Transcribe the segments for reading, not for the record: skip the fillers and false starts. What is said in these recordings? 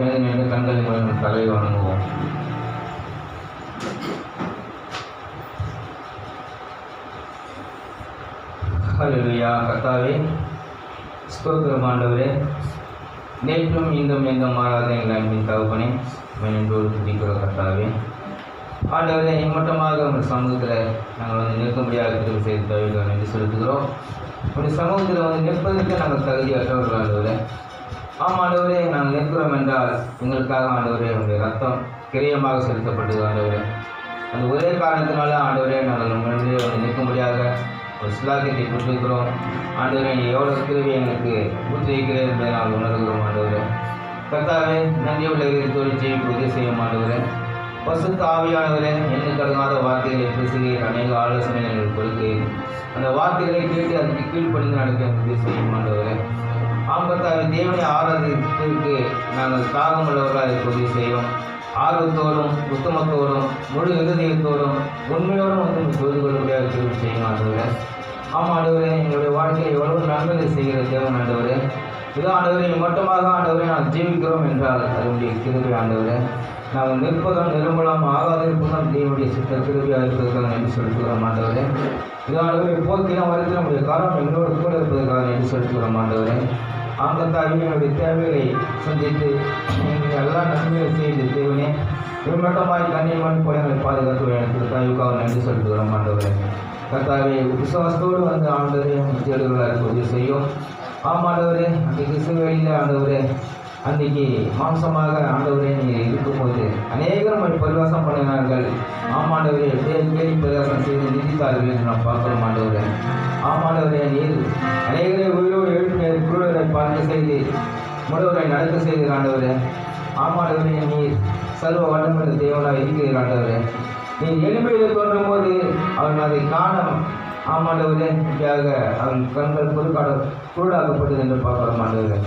எழுந்து கண்களை மூலம் தலையை வணங்குவோம். ஹல்லேலூயா. கர்த்தாவே ஸ்தோத்திரம் ஆண்டவரே, நேற்றும் இன்றும் எந்த மாறாத எங்கள் அன்பின் தகப்பனே, மெனோடு துதிக்கிற கர்த்தாவே ஆண்டவரே, இம்மட்டமாக உங்கள் சமூகத்தில் நாங்கள் நிற்கும்படியாக தெரிவு செய்து தவிர நன்றி செலுத்துகிறோம். உங்கள் சமூகத்தில் நிற்பதற்கு நாங்கள் தகுதியற்றவர்கள் ஆண்டவரே. ஆண்டவரே, நாங்கள் நிற்கிறோம் என்றால் எங்களுக்காக ஆண்டவரே உங்களுடைய ரத்தம் கிரியமாக செலுத்தப்பட்டது ஆண்டவரே. அந்த ஒரே காரணத்தினால ஆண்டவரே நாங்கள் உங்களுடைய நிற்கும்படியாக ஒரு சிலாக்கியத்தை பெற்றிருக்கிறோம் ஆண்டவரே. எவ்வளோ கிருவி எங்களுக்கு ஊற்றிருக்கிறேன் என்பதை நாங்கள் உணர்கிறோம் ஆண்டவரே. கர்த்தாவே, நன்றியுள்ள தொழிற்சி உதவி செய்யும் ஆண்டவரே. பசுத்த ஆவியானவரே, எண்ணு கடங்காத வார்த்தைகளை பேசுகிறேன், அநேக ஆலோசனைகள் எங்களுக்கு கொடுக்கிறேன். அந்த வார்த்தைகளை கேட்டு அதுக்கு கீழ்ப்படிந்து நடக்க உதவி செய்யும் ஆண்டவரே. கர்த்தாவே, தேவனை ஆராதிப்பதற்கு நாங்கள் தாகம் உள்ளவர்களாக உதவி செய்யும். ஆர்வத்தோடும் உத்தமத்தோடும் முழு இருதயத்தோடும் உண்மையோடும் தொழுது கொள்ளும்படியாக தெரிவு செய்யும் ஆண்டவரே. ஆண்டவரே, எங்களுடைய வாழ்க்கையை எவ்வளவு நன்மையை செய்கிற தேவன் ஆண்டவரே. இது ஆண்டவரை மட்டுமாக ஆண்டவரை நான் ஜீவிக்கிறோம் என்றால் அதனுடைய கிருபை ஆண்டவரே. நாங்கள் நிற்பதும் நிரம்பலாம் ஆகாதிருப்பதும் தேவனுடைய சித்த கிருபியாக இருப்பதற்காக நன்றி செலுத்துகிறோம் ஆண்டவரே. இது ஆண்டவரை போக்கிலும் வருகிற நம்முடைய காலம் எங்களோடு கூட இருப்பதற்காக நன்றி செலுத்துகிறோம் ஆண்டவரே. கர்த்தாவே, என்னுடைய தேவைகளை சந்தித்து எல்லா நன்மையை செய்து தேவனே விமட்டமாய் கண்ணியமான குழந்தைகளை பாதுகாத்து எனக்கு தாய்வுக்காக நன்றி செலுத்துகிறோம் ஆண்டவரே. கர்த்தாவே, விசுவாசத்தோடு ஆண்டவரே தேடுகளாக உதவி செய்யும். ஆண்டவரே, அன்றைக்கு சிறுவெளியில் ஆண்டவரே அன்றைக்கு மாம்சமாக ஆண்டவரே நீங்கள் இருக்கும்போது அநேகரும் பரிவாசம் பண்ணினார்கள். ஆண்டவரே, கேள்வி பரிவாசம் செய்து நிதித்தார்கள் என்று நாம் பார்க்கிறோம் ஆண்டவரே. ஆண்டவரே, நீர் அநேகரை உயிரோடு எழுப்பிய குருடரை பார்க்க செய்து முழுவரை நடக்க செய்கிற ஆண்டவரே. ஆண்டவரே, நீர் சர்வ வல்லமையுள்ள தேவனாக இருக்கிறீர் ஆண்டவரே. நீர் எளிமையில் தோன்றும் போது அவன் அதை காண ஆண்டவரே அவன் கண்கள் குருடாக்கப்பட்டது என்று பார்க்கிறோம் ஆண்டவரே.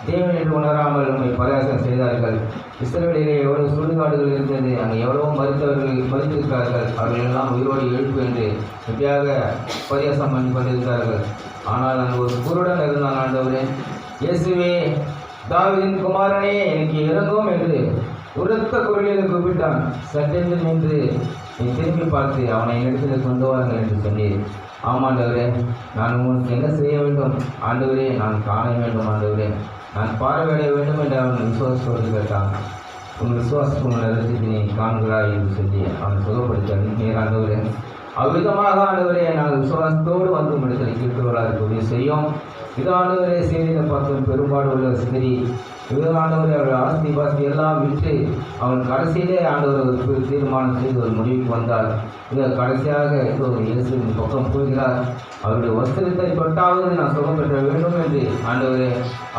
தேவன் என்று உணராமல் உண்மை பரியாசம் செய்தார்கள். இஸ்ரவேலிலே எவ்வளவு சுடுகாடுகள் இருந்தது, அங்கே எவ்வளவோ மறித்திருக்கிறார்கள். அவர்கள் எல்லாம் உயிரோடு எழுப்பு என்று எப்படியாக பரியாசம் பண்ணி கொண்டிருந்தார்கள். ஆனால் அங்கு ஒரு குருடன் இருந்தான் ஆண்டவரே. இயேசுவே, தாவீதின் குமாரனே, எனக்கு இறங்கும் என்று உரத்த குரலில் கூப்பிட்டான். சட்டென்று நின்று நீ திரும்பி பார்த்து அவனை இடத்தில் கொண்டு வாருங்கள் என்று சொன்னீர். ஆண்டவரே, நான் உங்களுக்கு என்ன செய்ய வேண்டும் ஆண்டவரே? நான் காண வேண்டும் ஆண்டவரே, நான் பார்வையடைய வேண்டும் என்று அவன் விசுவாசத்தோடு கேட்டான். உன் விசுவாசத்துக்கு நிறுத்தி நீ காண்கிறாய் என்று சொல்லி அவன் சுகப்படுத்த நீர் ஆண்டவரே. அவ்விதமாக ஆண்டவரே நாங்கள் விசுவாசத்தோடு உங்களிடத்தில் கேட்கிறவர்களாக உதவி செய்யும். இது ஆண்டவரே செய்தியில் பார்த்தோம் பெரும்பாடு உள்ள சிதறி ஆண்டவரே அவருடைய ஆஸ்தி பாஸ்தி எல்லாம் விட்டு அவன் கடைசியிலே ஆண்டவர் ஒரு தீர்மானம் செய்து ஒரு முடிவுக்கு வந்தால் இதை கடைசியாக இயேசுவின் பக்கம் போகிறார். அவருடைய வஸ்திரத்தை தொட்டாவது நான் சுகம் பெற்ற வேண்டும் என்று ஆண்டவரே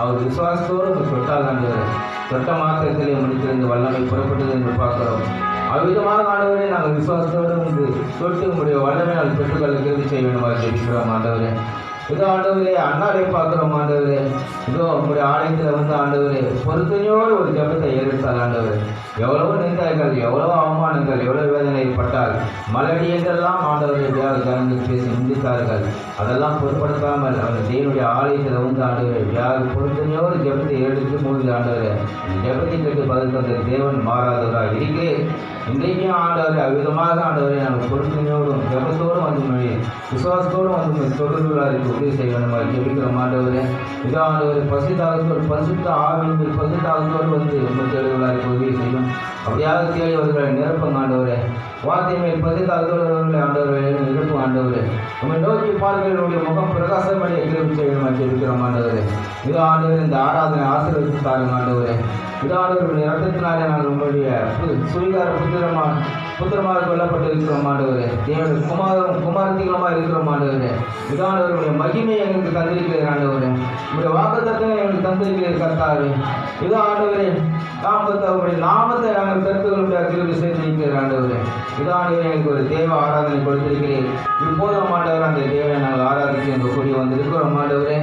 அவர் விசுவாசத்தோடு தொட்டால் ஆண்டவரே தொட்ட மாத்திரத்திலே முடித்திருந்து வல்லமை புறப்பட்டது என்று பார்க்கிறோம். அவ்விதமாக ஆண்டவரே நாங்கள் விசுவாசத்தோடு தொட்டு உங்களுடைய வல்லமை நாங்கள் பெற்றுக்கொள்ள கேள்வி செய்ய வேண்டுமாக ஜெபிக்கிறோம் ஆண்டவரே. இதோ ஆண்டவரே அண்ணாரை பார்க்குறோம் ஆண்டவரே. இதோ உங்களுடைய ஆலயத்தில் ஆண்டவரே பொறுத்தனையோடு ஒரு ஜபத்தை ஏற்படுத்தார் ஆண்டவரே. எவ்வளவோ நிந்தாய்கள், எவ்வளவோ அவமானங்கள், எவ்வளவு வேதனைப்பட்டால் மலடி என்றெல்லாம் ஆண்டவரை ஜனங்கள் பேசி நிந்தித்தார்கள். அதெல்லாம் பொருட்படுத்தாமல் அவர் தேவனுடைய ஆலயத்தில் ஆண்டவரை பொறுத்தனையோடு ஜபத்தை எடுத்து மூழ்கி ஆண்டவரே ஜபத்தை கேட்டு பதில் தந்த தேவன் மாறாதவராக இருக்கிறேன். இன்றைக்கும் ஆண்டவரை அவ்விதமாக ஆண்டவரை நாங்கள் பொறுத்தனையோடும் ஜபத்தோடும் விசுவாசத்தோடும் தொடர்புகளாக உதவி செய்ய வேண்டும் ஜெபிக்கிறோம் ஆண்டவரே. இதோ ஆண்டவரை பசுத்த ஆவின் பசுத்தாகத்தோடு உங்கள் தேடுகளாக உதவி செய்யும். அப்படியாக தேடியவர்களை நிரப்பும் ஆண்டவரே. வார்த்தை மேல் பசுத்தாகத்தோடு ஆண்டவரை நிரப்பும் ஆண்டவரே. உங்களை நோக்கி பார்க்கிறவர்களுடைய முகம் பிரகாசமடைய கிருபை செய்ய வேண்டும் ஜெபிக்கிறோம் ஆண்டவரே. இதோ ஆண்டவர் இந்த ஆராதனை ஆசீர்வதித்து தாருங்க ஆண்டவரே. இதோ ஆண்டவருடைய ரத்தத்தினாலே நாங்கள் உங்களுடைய சுவீகார புத்திரமாக கொல்லப்பட்டு இருக்கிறோம் ஆண்டவரே. தேவனுடைய குமாரத்திகமாக இருக்கிறோம் ஆண்டவரே. இதானவருடைய மகிமை எங்களுக்கு தந்திருக்கிறது ஆண்டவரே. உங்களுடைய வாக்குத்தத்தங்களை எங்களுக்கு தந்திருக்கிறது கர்த்தாவே. இதோ ஆண்டவரே அவருடைய நாமத்தை நாங்கள் கருத்துக்களுடைய கிருபை செய்திருக்கிறது ஆண்டவரே. இதானவரே எங்களுக்கு ஒரு தேவ ஆராதனை கொடுத்திருக்கிறேன். இப்போதும் ஆண்டவர் அந்த தேவனை நாங்கள் ஆராதித்து எங்கள் கூடி வந்திருக்கிறோம் ஆண்டவரே.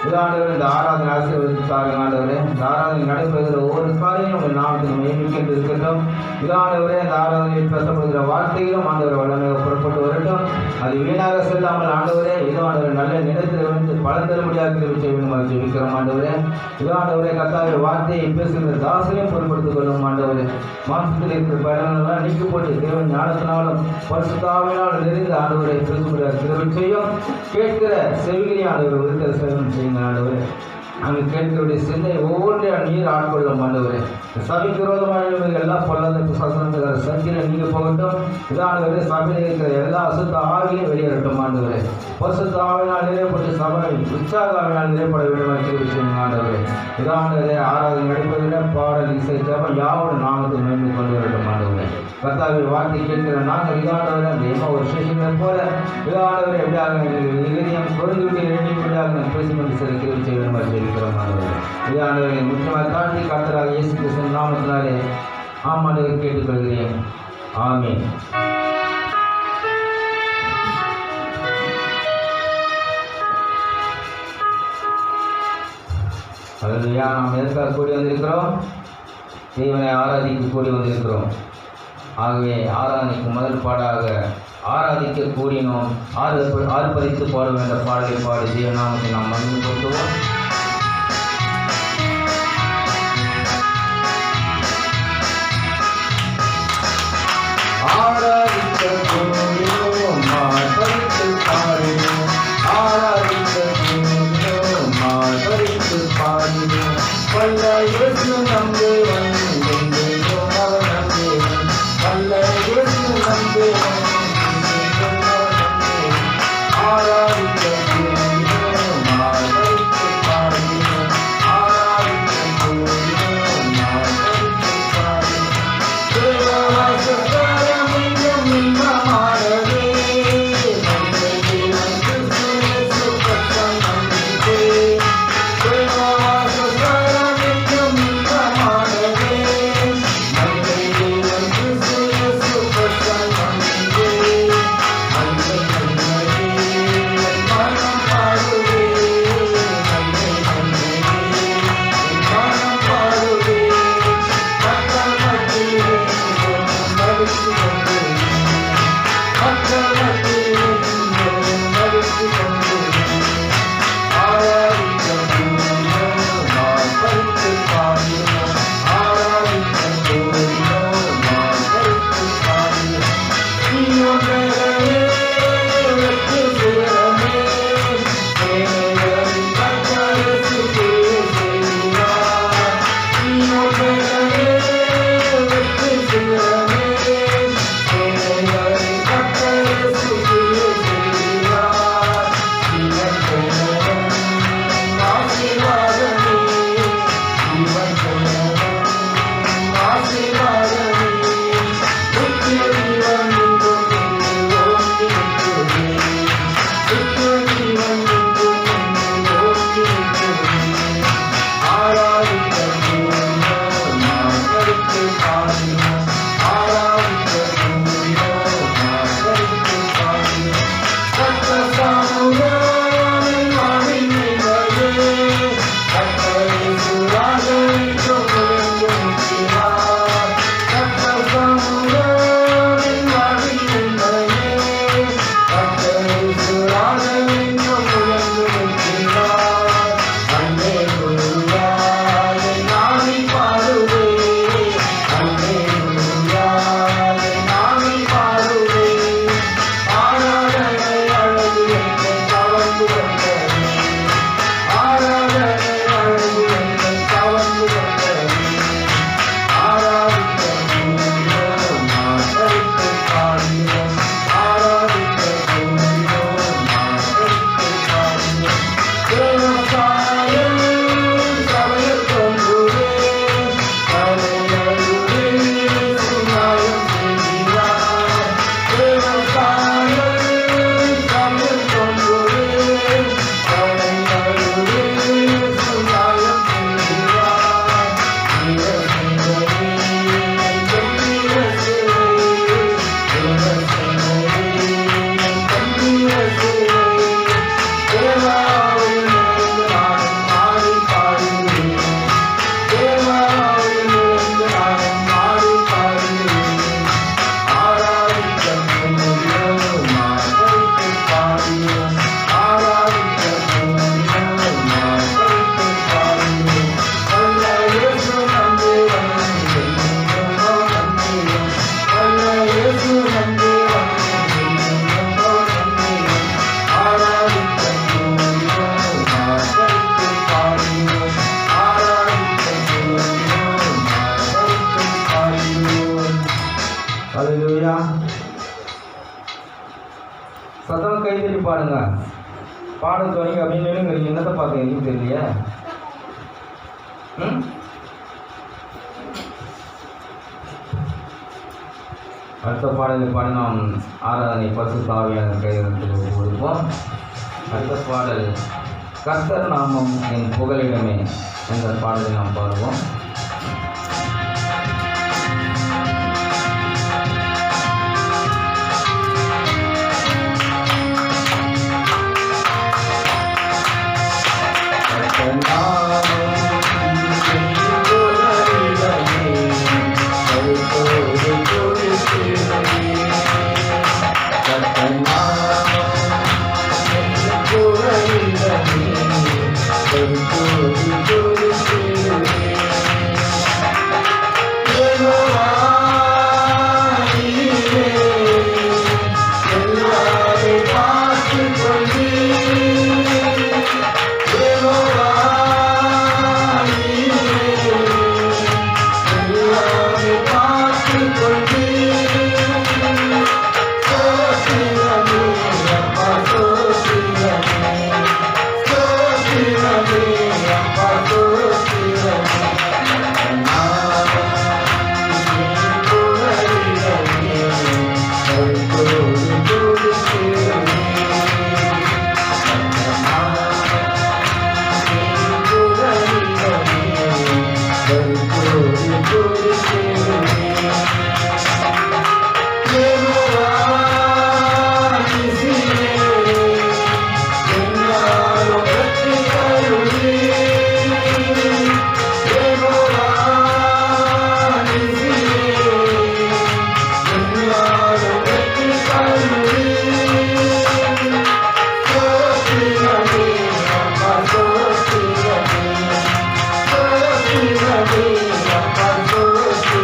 இதானவர் இந்த ஆராதனை ஆசீர்வதித்து தாருங்க ஆண்டவரே. இந்த ஆராதனை நடைபெறுகிற ஒவ்வொரு காரியம் உங்கள் நாமத்தில் மேமிக்கிட்டு இருக்கட்டும். இதானவரே அந்த ஆராதனையில் பேசப்படுகிற வார்த்தைகளும் ஆண்டவர் வல்லமையாக புறப்பட்டு வரட்டும். அது வீணாக செல்லாமல் ஆண்டவரே இதோ ஆண்டவர் நல்ல நிலத்தில் வந்து பலன் தரும்படியாக செய்ய வேண்டும் ஜெபிக்கிறோம் ஆண்டவரே. இதானவரே கர்த்தாவே வார்த்தையை பேசுகிற தாசனையும் பொருட்படுத்திக் கொள்ளும் ஆண்டவரே. மாம்சத்தில் இருக்கிற பயணங்களெல்லாம் நீக்கி போட்டு தேவன் ஞானத்தினாலும் பரிசுத்தாவினாலும் நிறைந்த ஆண்டவரை பேசும்படியாக கிருபை செய்யும். கேட்கிற செவிகளை ஆண்டவர் இருக்கிற சேவம் செய்யுங்க ஆண்டவரே. அங்கு கேட்கிறவருடைய சிந்தை ஒவ்வொன்றையும் நீர் ஆட்கொள்ளும் ஆண்டவரே. சபைக்கு விரோதமான எல்லா பொல்லாத சசனங்கிற சத்தியில நீங்க போகட்டும். இதானவரே சபையில் இருக்கிற எல்லா அசுத்த ஆவிலையும் வெளியேறட்டும் ஆண்டவரே. பரிசுத்த ஆவினால் நிறையப்பட்டு சபை உற்சாக ஆவினால் நிறையப்பட வேண்டும் விஷயம் ஆண்டவரே. இதானவரே ஆராதனை நடைபெறுகிற பாடல் இசை ஜபம் யாவோடு நாமத்தை மேம்பு கொண்டு வரட்டும் ஆண்டவரே. கர்த்தாவே வார்த்தை கேட்கிற நாங்கள் இதானவரே அந்த எம்மா ஒரு சேஷங்கள் போல இதானவரை எப்படியாக இதயம் குறைந்துவிட்டு எண்ணிப்படியாக பேசிக்கொண்டு சிறக்க செய்ய வேண்டும் ஜெபிக்கிறோம் ஆண்டவரே. இதானவரை முக்கியமாக தாண்டி கர்த்தராக இயேசு கிறிஸ்து நாமத்தினாலே ஆமாண்டவர் கேட்டுக்கொள்கிறேன். ஆமென். அல்லேலூயா. நாம் எதற்காக கூடி வந்திருக்கிறோம்? தேவனை ஆராதிக்க கூடி வந்திருக்கிறோம். ஆகவே ஆராதனைக்கு முதல் பாடாக ஆராதிக்க கூடினோம், ஆர்ப்பரித்து பாட வேண்ட பாடலை பாடி தேவநாமத்தை நாம் மகிழ்ந்து கொள்வோம். ஆராதிக்க கூடினோம், ஆர்ப்பரித்து பாடினோம், ஆராதிக்க கூடினோம், ஆர்ப்பரித்து பாடினோம். வல்ல இயேசு நம்புவன் என்றென்றும் அவர் நம்புவன். வல்ல இயேசு நம்புவன் என்றென்றும் அவர் நம்புவன். ஆராதிக்க கூடினோம், ஆர்ப்பரித்து பாடுங்க. பாட தொடங்கி அப்படின்னு நினைக்கிறீங்க. என்னத்தை பார்க்குறீங்க தெரியலையா? அடுத்த பாடலை பாடி நாம் ஆராதனை பரிசுத்த ஆவியானவர் கையெழுத்துக்கு கொடுப்போம். அடுத்த பாடல் கர்த்தர் நாமம் என் புகலிடமே என்ற பாடலை நாம் பாடுவோம். Thank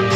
you.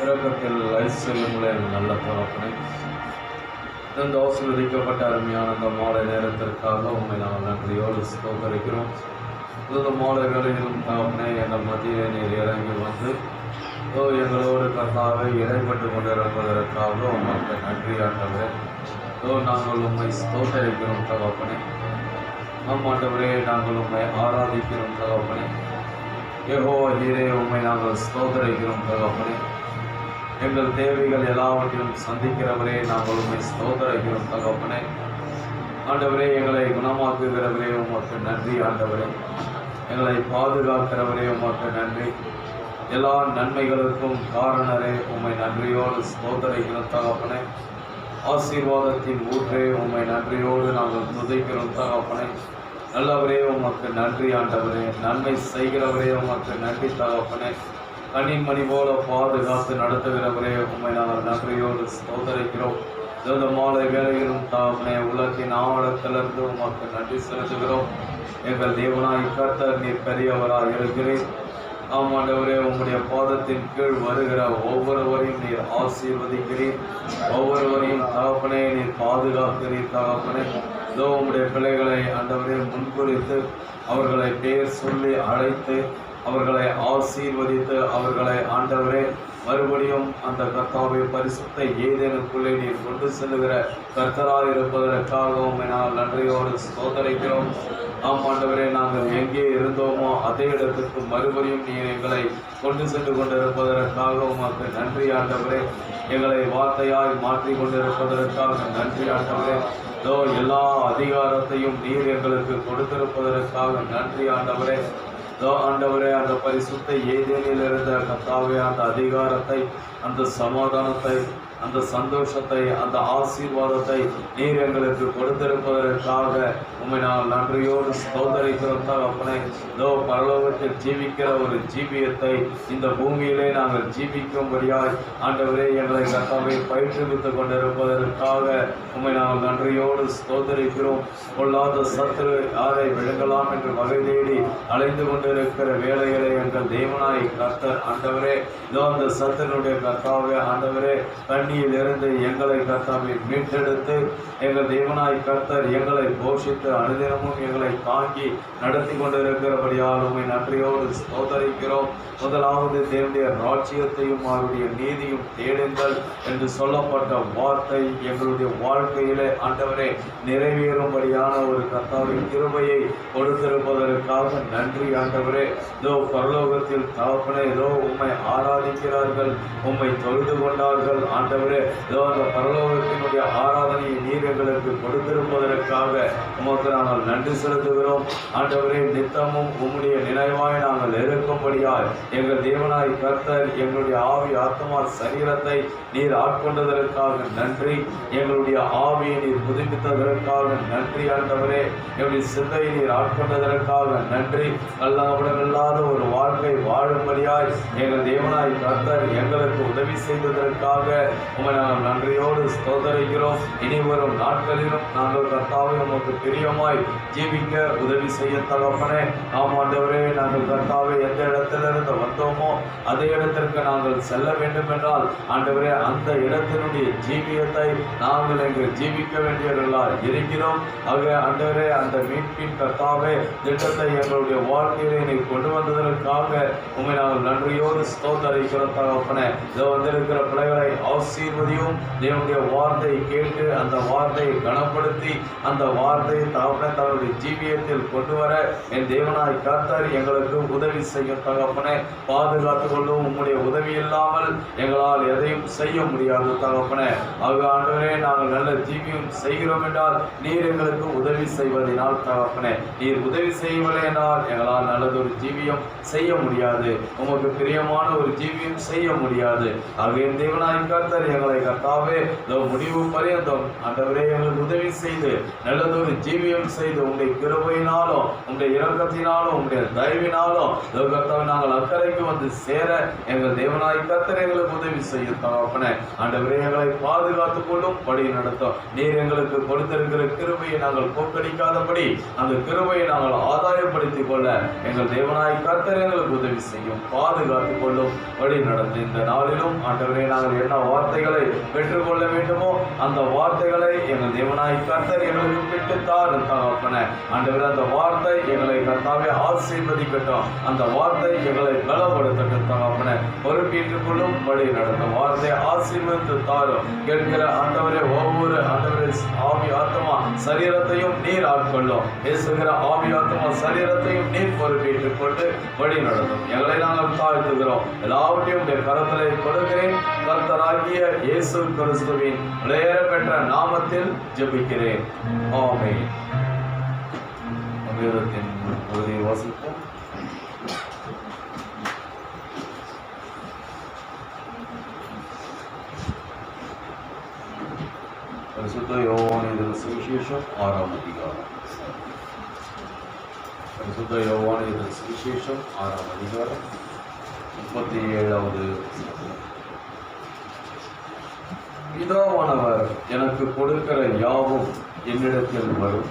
இரக்கத்தில் ஐஸ்வர்யமுள்ள எங்கள் நல்ல தகப்பனே, இந்த ஆசீர்வதிக்கப்பட்ட அருமையான அந்த மாலை நேரத்திற்காக உண்மை நாங்கள் நன்றியோடு ஸ்தோத்தரிக்கிறோம். இந்த மாலை வேளையிலும் தகப்பனே எங்கள் மத்தியிலே நீர் இறங்கி வந்து எங்களோடு கர்த்தாவை இடைப்பட்டு கொண்டிருப்பதற்காக உமக்கு நன்றி ஆண்டவரே. நாங்கள் உண்மை ஸ்தோத்தரிக்கிறோம் தகப்பனே. ஆண்டவரே, நாங்கள் உண்மை ஆராதிக்கிறோம் தகப்பனே. யெகோவா ஈரே, உண்மை நாங்கள் ஸ்தோத்தரிக்கிறோம் தகப்பனே. எங்கள் தேவைகள் எல்லாவற்றையும் சந்திக்கிறவரே, நாங்கள் உண்மை ஸ்தோத்தரிக்கிறோம் தகப்பனே. ஆண்டவரே, எங்களை குணமாக்குகிறவரே உமக்கு நன்றி ஆண்டவரே. எங்களை பாதுகாக்கிறவரே உமக்கு நன்றி. எல்லா நன்மைகளுக்கும் காரணரே உம்மை நன்றியோடு ஸ்தோத்தரிக்கிறோம் தகப்பனே. ஆசீர்வாதத்தின் ஊற்றே உம்மை நன்றியோடு நாங்கள் துதிக்கிறோம் தகப்பனே. நல்லவரே உமக்கு நன்றி ஆண்டவரே. நன்மை செய்கிறவரே உமக்கு நன்றி தகப்பனே. கண்ணின் மணி போல பாதுகாத்து நடத்துகிறவரே உம்மை நாங்கள் நன்றியோடு ஸ்தோத்தரிக்கிறோம். இந்த மாலை வேலையிலும் தகப்பனே உள்ளத்தின் ஆழத்திலிருந்து உமக்கு நன்றி செலுத்துகிறோம். எங்கள் தேவனாய் கர்த்தர் நீர் பெரியவராய் இருக்கிறேன். ஆமாண்டவரே, உங்களுடைய பாதத்தின் கீழ் வருகிற ஒவ்வொருவரையும் நீர் ஆசீர்வதிக்கிறீர். ஒவ்வொருவரையும் தகப்பனே நீர் பாதுகாக்கிறீர் தகப்பனே. இதோ உங்களுடைய பிள்ளைகளை ஆண்டவரே முன்குறித்து அவர்களை பெயர் சொல்லி அழைத்து அவர்களை ஆசீர்வதித்து அவர்களை ஆண்டவரே மறுபடியும் அந்த கர்த்தாவை பரிசுத்த ஏதேனுக்குள்ளே நீர் கொண்டு செல்லுகிற கர்த்தராக இருப்பதற்காக உம்மை நாங்கள் நன்றியோடு ஸ்தோத்தரிக்கிறோம். ஆண்டவரே, நாங்கள் எங்கே இருந்தோமோ அதே இடத்துக்கு மறுபடியும் நீர் எங்களை கொண்டு சென்று கொண்டிருப்பதற்காக உமக்கு நன்றி ஆண்டவரே. எங்களை வார்த்தையாய் மாற்றி கொண்டிருப்பதற்காக நன்றி ஆண்டவரே. எல்லா அதிகாரத்தையும் நீர் எங்களுக்கு கொடுத்திருப்பதற்காக நன்றி ஆண்டவரே. ஆண்டவரே, அந்த பரிசுத்த ஏதேனில் இருந்த கர்த்தாவே அந்த அதிகாரத்தை, அந்த சமாதானத்தை, அந்த சந்தோஷத்தை, அந்த ஆசீர்வாதத்தை நீர் எங்களுக்கு கொடுத்திருப்பதற்காக உம்மை நாங்கள் நன்றியோடு ஸ்தோத்தரிக்கிறோம் தகப்பனே. பரலோகத்தில் ஜீவிக்கிற ஒரு ஜீவியத்தை இந்த பூமியிலே நாங்கள் ஜீவிக்கும்படியாய் ஆண்டவரே எங்களை கர்த்தாவை பயிற்றுவித்துக் கொண்டிருப்பதற்காக உம்மை நாங்கள் நன்றியோடு ஸ்தோத்தரிக்கிறோம். கொள்ளாத சத்துரு யாரை விழுங்கலாம் என்று வகை தேடி அலைந்து கொண்டிருக்கிற வேலைகளை எங்கள் தேவனாய் கர்த்தர் ஆண்டவரே, அந்த சத்துருடைய கர்த்தாவே ஆண்டவரே கண்ணியிலிருந்து எங்களை கர்த்தாவை மீட்டெடுத்து எங்கள் தேவனாய் கர்த்தர் எங்களை போஷித்து அனுதினமும் எங்களை தாங்கி நடத்தி கொண்டிருக்கிறபடியால் உம்மை நன்றியோடு ஸ்தோத்தரிக்கிறோம். முதலாவது தேவனுடைய ராஜ்யத்தையும் அவருடைய நீதியும் தேடுங்கள் என்று சொல்லப்பட்ட வார்த்தை எங்களுடைய வாழ்க்கையிலே ஆண்டவரே நிறைவேறும்படியான ஒரு கர்த்தாவின் கிருபையை கொடுத்திருப்பதற்காக நன்றி ஆண்டவரே. பரலோகத்தில் தகப்பனே உம்மை ஆராதிக்கிறார்கள், உம்மை தொழுது கொண்டார்கள் ஆண்டவரே. அந்த பரலோகத்தினுடைய ஆராதனையை நீர் எங்களுக்கு கொடுத்திருப்பதற்காக உமக்கு நாங்கள் நன்றி செலுத்துகிறோம் ஆண்டவரே. நித்தமும் உம்முடைய நினைவாய் நாங்கள் இருக்கும்படியாய் எங்கள் தேவனாய் கர்த்தர் எங்களுடைய ஆவி ஆத்மா சரீரத்தை நீர் ஆட்கொண்டதற்காக நன்றி. எங்களுடைய ஆவியை நீர் புதுப்பித்ததற்காக நன்றி ஆண்டவரே. எங்களுடைய சிந்தையை நீர் ஆட்கொண்டதற்காக நன்றி. அல்லாவிடமில்லாத ஒரு வாழ்க்கை வாழும்படியாய் எங்கள் தேவனாய் கர்த்தர் எங்களுக்கு உதவி செய்ததற்காக உம்மை நாங்கள் நன்றியோடு ஸ்தோத்தரிக்கிறோம். இனி வரும் நாட்களிலும் நாங்கள் கர்த்தாவை உமக்கு பிரியமாய் ஜீவிக்க உதவி செய்ய தகப்பனே. ஆண்டவரே, நாங்கள் கர்த்தாவை எந்த இடத்திலிருந்து வந்தோமோ அதே இடத்திற்கு நாங்கள் செல்ல வேண்டும் என்றால் ஆண்டவரே அந்த இடத்தினுடைய ஜீவியத்தை நாங்கள் எங்கள் ஜீவிக்க வேண்டியவர்களால் இருக்கிறோம். ஆக ஆண்டவரே, அந்த மீட்பின் கர்த்தாவே திட்டத்தை எங்களுடைய வாழ்க்கையிலே நீ கொண்டு வந்ததற்காக உண்மை நாங்கள் நன்றியோடு ஸ்தோத்தரிக்கிறோம் தகப்பனே. இதோ வந்திருக்கிற பிள்ளைகளை ஆசீர்வதியும். தேவனுடைய வார்த்தையை கேட்டு அந்த வார்த்தையை கனப்படுத்தி அந்த வார்த்தையை தகப்பனே தன்னுடைய ஜீவியத்தில் கொண்டு வர என் தேவனாய் கர்த்தர் எங்களுக்கு உதவி செய்யும் தகப்பனே. பாதுகாத்து கொள்ளும். உம்முடைய உதவி இல்லாமல் எங்களால் எதையும் செய்ய முடியாது தகப்பனே. ஆக ஆண்டவரே, நாங்கள் நல்ல ஜீவியம் செய்கிறோம் என்றால் நீர் எங்களுக்கு உதவி செய்வதனால் தகப்பனே. நீர் உதவி செய்யவில்லை என்றால் எங்களால் நல்லதொரு ஜீவியம் செய்ய முடியாது. உமக்கு பிரியமான ஒரு ஜீவியம் செய்ய முடியாது. ஆக என் தேவனாய் கர்த்தர் எங்களை கர்த்தாவே முடிவு பரியந்தம் ஆண்டவரே எங்களுக்கு உதவி செய்து நல்லதொரு ஜீவியம் செய்து உங்களுடைய கிருபையினாலும் உங்களுடைய இரக்கத்தினாலும் உங்களுடைய தயவினாலும் கர்த்தாவை நாங்கள் அக்கறைக்கு வந்து சேர எங்கள் தேவனாய் கர்த்தர் எங்களுக்கு உதவி செய்யும் தகப்பனே. ஆண்டவரே, எங்களை பாதுகாத்துக் கொள்ளும் படி நடத்தும். நீர் எங்களுக்கு கொடுத்திருக்கிற கிருபையை நாங்கள் போக்கடிக்காதபடி அந்த கிருபையை நாங்கள் ஆதாயப்படுத்திக் கொள்ள எங்கள் தேவனாய் கர்த்தர் எங்களுக்கு உதவி செய்யும், பாதுகாத்துக் கொள்ளும், வழி நடந்து இந்த நாளிலும் ஆண்டவரே நாங்கள் என்ன வார்த்தைகளை பெற்றுக்கொள்ள வேண்டுமோ அந்த வார்த்தைகளை எங்கள் தேவனாய் கர்த்தர் எங்களுக்கு பெற்றுத்தார் தகப்பனே. ஆண்டவரே அந்த வார்த்தை எங்களை கர்த்தாவே ஆசீர்வதிக்கட்டும், அந்த வார்த்தை எங்களை பலப்படுத்தட்டும் தகப்பனே. பொறுப்பேற்றுக் கொள்ளும், வழி நடத்தும், வார்த்தை ஆசீர்வதித்து தாரும். கேட்கிற ஆண்டவரே ஒவ்வொரு ஆண்டவரே ஆவி ஆத்மா சரீரத்தையும் நீர் ஆட்கொள்ளும், பேசுகிற ஆவி ஆத்மா சரீரத்தையும் நீர் பொறுப்பேற்றுக் கொண்டு வழி நடத்தும். எங்களை நாங்கள் தாழ்த்துகிறோம், எல்லாவற்றையும் உடைய கரத்திலே கொடுக்கிறேன். கர்த்தராகிய இயேசு கிறிஸ்துவின் விலையேற பெற்ற நாமத்தில் ஜெபிக்கிறேன், ஆமென். வேதத்தின் பகுதியை வாசிப்போம். பரிசுத்த யோவான் எழுதின சுவிசேஷம் 6ஆம் அதிகாரம். பரிசுத்த யோவான் எழுதின சுவிசேஷம் 6ஆம் அதிகாரம் 37வது. பிதாவானவர் எனக்கு கொடுக்கிற யாவும் என்னிடத்தில் வரும்,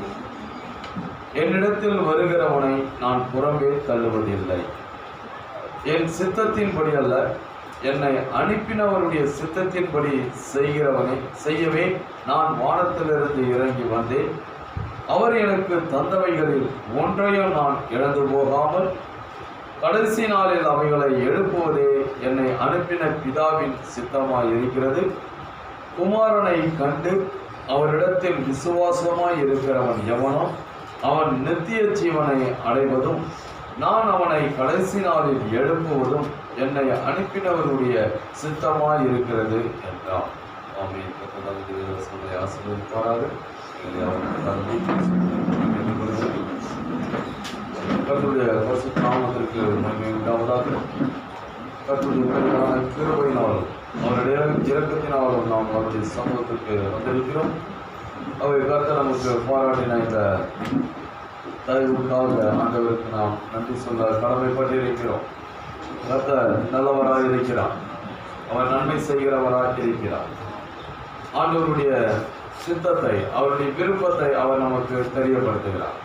என்னிடத்தில் வருகிறவனை நான் புறம்பே தள்ளுவதில்லை. என் சித்தத்தின்படி அல்ல, என்னை அனுப்பினவருடைய சித்தத்தின்படி செய்யவே நான் வானத்திலிருந்து இறங்கி வந்தேன். அவர் எனக்கு தந்தவைகளில் ஒன்றையும் நான் இழந்து போகாமல் கடைசி நாளில் அவைகளை எழுப்புவதே என்னை அனுப்பின பிதாவின் சித்தமாய் இருக்கிறது. குமாரனை கண்டு அவரிடத்தில் விசுவாசமாய் இருக்கிறவன் எவனோ அவன் நித்திய ஜீவனை அடைவதும் நான் அவனை கடைசி நாளில் எழுப்புவதும் என்னை அனுப்பினவருடைய சித்தமாய் இருக்கிறது என்றார். ஆமென். ஆசீர்வதிப்பாராக. கர்த்தருடைய பரிசுத்த நாமத்திற்கு மகிமை உண்டாவதாக. கர்த்தருடைய கிருபையினாலும் அவருடைய இரக்கத்தினாலும் நாம் அவருடைய சமூகத்திற்கு வந்திருக்கிறோம். அவை கர்த்தர் நமக்கு பாராட்டின இந்த தயவுக்காக ஆண்டவருக்கு நாம் நன்றி சொல்ல கடமைப்பட்டிருக்கிறோம். கர்த்தர் நல்லவராக இருக்கிறார், அவர் நன்மை செய்கிறவராக இருக்கிறார். ஆண்டவருடைய சித்தத்தை, அவருடைய விருப்பத்தை அவர் நமக்கு தெரியப்படுத்துகிறார்.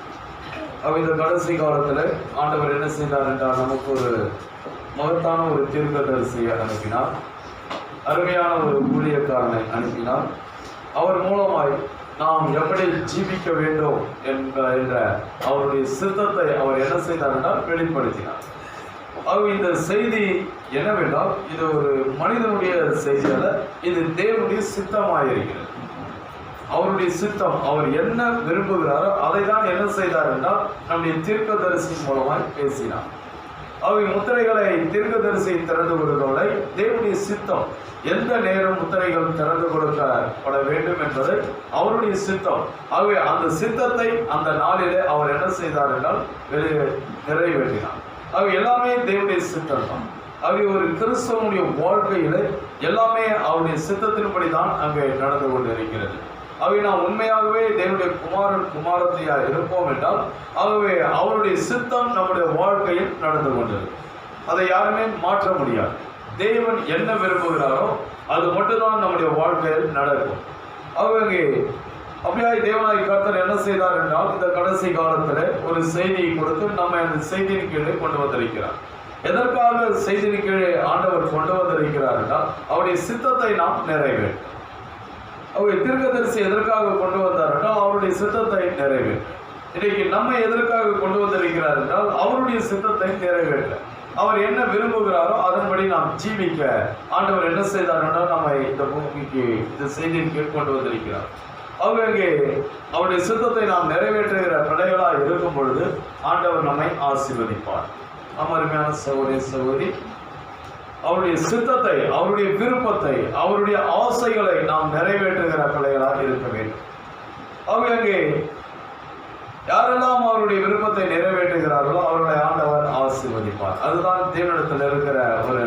அவர் இந்த கடைசி காலத்தில் ஆண்டவர் என்ன செய்தார் என்றால் நமக்கு ஒரு மகத்தான ஒரு தீர்க்கதரிசியை அனுப்பினார், அருமையான ஒரு ஊழியக்காரனை அனுப்பினார். அவர் மூலமாய் நாம் எப்படி ஜீவிக்க வேண்டும் என்ற அவருடைய சித்தத்தை அவர் என்ன செய்தார் என்றால் வெளிப்படுத்தினார். அவர் இந்த செய்தி என்னவென்றால் இது ஒரு மனிதனுடைய செய்தி அல்ல, இது தேவனுடைய சித்தமாயிருக்கிறது. அவருடைய சித்தம், அவர் என்ன விரும்புகிறாரோ அதை தான் என்ன செய்தார் என்றால் நம்முடைய தீர்க்கதரிசி மூலமாய் பேசினார். அவை முத்திரைகளை தீர்க்கதரிசி திறந்து கொடுக்கவில்லை, தேவனுடைய சித்தம். எந்த நேரம் முத்திரைகள் திறந்து கொடுக்கப்பட வேண்டும் என்பது அவருடைய சித்தம். ஆகவே அந்த சித்தத்தை அந்த நாளிலே அவர் என்ன செய்தார் என்றால் நிறைவேற்றினார். அவை எல்லாமே தேவனுடைய சித்தம் தான். அவை ஒரு கிறிஸ்தவனுடைய வாழ்க்கையிலே எல்லாமே அவருடைய சித்தத்தின்படி தான் அங்கே நடந்து கொண்டிருக்கிறது. அவை நாம் உண்மையாகவே தேவனுடைய குமாரத்தையாக இருப்போம் என்றால் ஆகவே அவருடைய சித்தம் நம்முடைய வாழ்க்கையில் நடந்து கொண்டது. அதை யாருமே மாற்ற முடியாது. தேவன் என்ன விரும்புகிறாரோ அது மட்டும்தான் நம்முடைய வாழ்க்கையில் நடக்கும். ஆகவே அப்படியாய் தேவனாய் கர்த்தர் என்ன செய்தார் என்றால் இந்த கடைசி காலத்தில் ஒரு செய்தியை கொடுத்து நம்ம அந்த செய்தியின் கீழே கொண்டு வந்திருக்கிறார். எதற்காக செய்தியின் கீழே ஆண்டவர் கொண்டு வந்திருக்கிறார் என்றால் அவருடைய சித்தத்தை நாம் நிறைவேற்றும். அவர் தீர்க்கதரிசி எதற்காக கொண்டு வந்தார் என்றால் அவருடைய சித்தத்தை நிறைவேற்ற. இன்றைக்கு நம்ம எதற்காக கொண்டு வந்திருக்கிறார் என்றால் அவருடைய சித்தத்தை நிறைவேற்ற. அவர் என்ன விரும்புகிறாரோ அதன்படி நாம் ஜீவிக்க ஆண்டவர் என்ன செய்தார் என்றால் நம்ம இந்த பூமிக்கு இந்த செய்தியின் கீழ் கொண்டு வந்திருக்கிறார். அங்கே அவருடைய சித்தத்தை நாம் நிறைவேற்றுகிற பிள்ளைகளாக இருக்கும் பொழுது ஆண்டவர் நம்மை ஆசீர்வதிப்பார். அருமையான சகோதரி சகோதரி, அவருடைய சித்தத்தை, அவருடைய விருப்பத்தை, அவருடைய ஆசைகளை நாம் நிறைவேற்றுகிற பிள்ளைகளாக இருக்க வேண்டும். அங்கே யாரெல்லாம் அவருடைய விருப்பத்தை நிறைவேற்றுகிறார்களோ அவர்களை ஆண்டவர் ஆசீர்வதிப்பார். அதுதான் தேவனிடத்தில் இருக்கிற ஒரு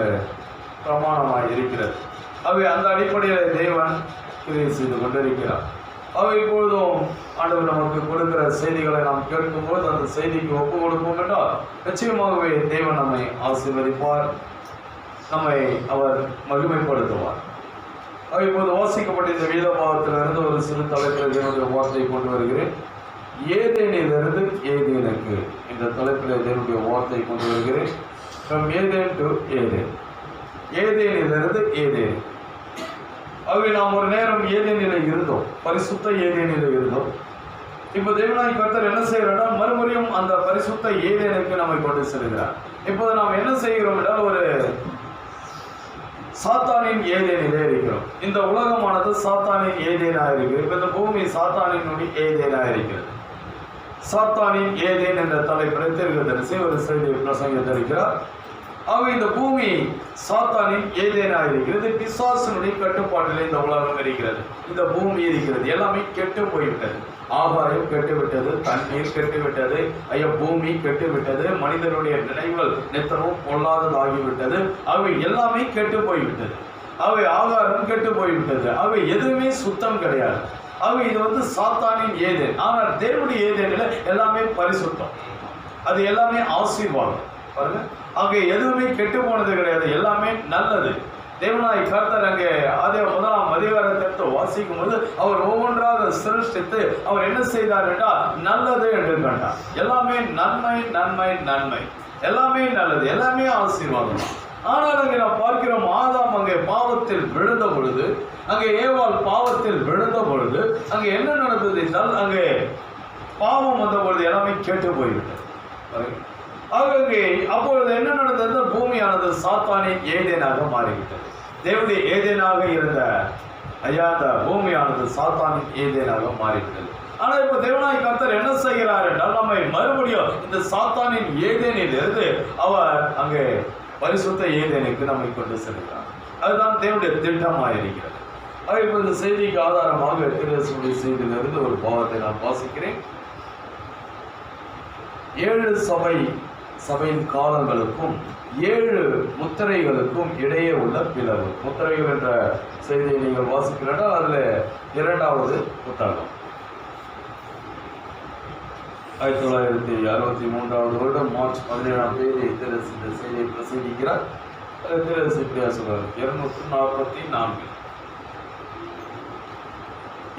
பிரமாணமாக இருக்கிறது. அவை அந்த அடிப்படையில் தேவன் கிரியை செய்து கொண்டிருக்கிறார். அவை இப்பொழுதும் ஆண்டவர் நமக்கு கொடுக்கிற செய்திகளை நாம் கேட்கும்போது அந்த செய்திக்கு ஒப்பு கொடுப்போம் என்றால் நிச்சயமாகவே தேவன் நம்மை ஆசீர்வதிப்பார், நம்மை அவர் மகிமைப்படுத்துவார். இப்போது வாசிக்கப்பட்ட இந்த வேத பாகத்திலிருந்து ஒரு சிறு தலைப்பில் தேவனுடைய வார்த்தையை கொண்டு வருகிறேன். ஏதேனிலிருந்து ஏதேனுக்கு இந்த தலைப்பில் தேவனுடைய வார்த்தை கொண்டு வருகிறேன். From ஏதேன் டு ஏதேன், ஏதேனிலிருந்து ஏதேன். ஆகவே நாம் ஒரு நேரம் ஏதேனிலே இருந்தோம், பரிசுத்த ஏதேனிலே இருந்தோம். இப்போ தேவனாய் கர்த்தர் என்ன செய்யறாரா, மறுபடியும் அந்த பரிசுத்த ஏதேனுக்கு நம்மை கொண்டு செல்கிறார். இப்போது நாம் என்ன செய்கிறோம் என்றால், ஒரு சாத்தானின் ஏதேனிலே இருக்கிறோம். இந்த உலகமானது சாத்தானின் ஏதேனாக இருக்கிறது. இப்போ இந்த பூமி சாத்தானினுடைய ஏதேனாக இருக்கிறது. சாத்தானின் ஏதேன் என்ற தலைப்பில் தீர்க்கதரிசி ஒரு செய்தியை பிரசங்கித்திருக்கிறார். ஆக இந்த பூமி சாத்தானின் ஏதேனாக இருக்கிறது. பிசாசனுடைய கட்டுப்பாட்டில் இந்த உலகம் இருக்கிறது, இந்த பூமி இருக்கிறது. எல்லாமே கெட்டு போய்விட்டது. ஆகாயம் கெட்டுவிட்டது, தண்ணீர் கெட்டுவிட்டது, பூமி கெட்டுவிட்டது, மனிதனுடைய நினைவுகள் நித்தமும் பொல்லாததாகிவிட்டது. அவை எல்லாமே கெட்டு போய்விட்டது. அவை ஆகாரம் கெட்டு போய்விட்டது. அவை எதுவுமே சுத்தம் கிடையாது. அவை இது சாத்தானின் ஏதேன். ஆனால் தேவனுடைய ஏதேனில் எல்லாமே பரிசுத்தம், அது எல்லாமே ஆசீர்வாதம். பாருங்க, அங்கே எதுவுமே கெட்டு போனது கிடையாது, எல்லாமே நல்லது. தேவனாய் கர்த்தர் அங்கே முதலாம் அதிகாரத்தை வாசிக்கும் போது அவர் ஒவ்வொன்றாக சிருஷ்டித்து அவர் என்ன செய்தார் என்றால் நல்லது என்று கண்டார். எல்லாமே நன்மை நன்மை நன்மை, எல்லாமே நல்லது, எல்லாமே ஆசீர்வாதம். ஆனால் அங்கே நாம் பார்க்கிறோம், ஆதாம் அங்கே பாவத்தில் விழுந்த பொழுது, அங்கே ஏவாள் பாவத்தில் விழுந்த பொழுது அங்கே என்ன நடந்தது என்றால், அங்கே பாவம் வந்த பொழுது எல்லாமே கேட்டு போய்விட்டது. அங்கே அப்பொழுது என்ன நடந்தது, பூமியானது சாத்தானின் ஏதேனாக மாறிவிட்டது. தேவனுடைய ஏதேனாக இருந்த அந்த பூமியானது சாத்தானின் ஏதேனாக மாறிவிட்டது. ஆனால் இப்போ தேவனாய் கர்த்தர் என்ன செய்கிறார் என்றால், நம்மை மறுபடியும் இந்த சாத்தானின் ஏதேனில் இருந்து அவர் அங்கே பரிசுத்த ஏதேனுக்கு நம்மை கொண்டு செல்கிறார். அதுதான் தேவனுடைய திட்டமாக இருக்கிறது. இப்போ இந்த செய்திக்கு ஆதாரமாக திருசுடைய செய்தியிலிருந்து ஒரு பாவத்தை நான் வாசிக்கிறேன். 7 சபையின் காலங்களுக்கும் 7 முத்திரைகளுக்கும் இடையே உள்ள பிளவு. முத்திரைகள் என்ற செய்தியை நீங்கள் வாசிக்கிறீர்கள். அதுல 2வது புத்தகம் 1963 வருடம் மார்ச் 17ஆம் தேதி திருசி இந்த செய்தியை பிரசங்கிக்கிறார். திருசி சொல்றார் 244.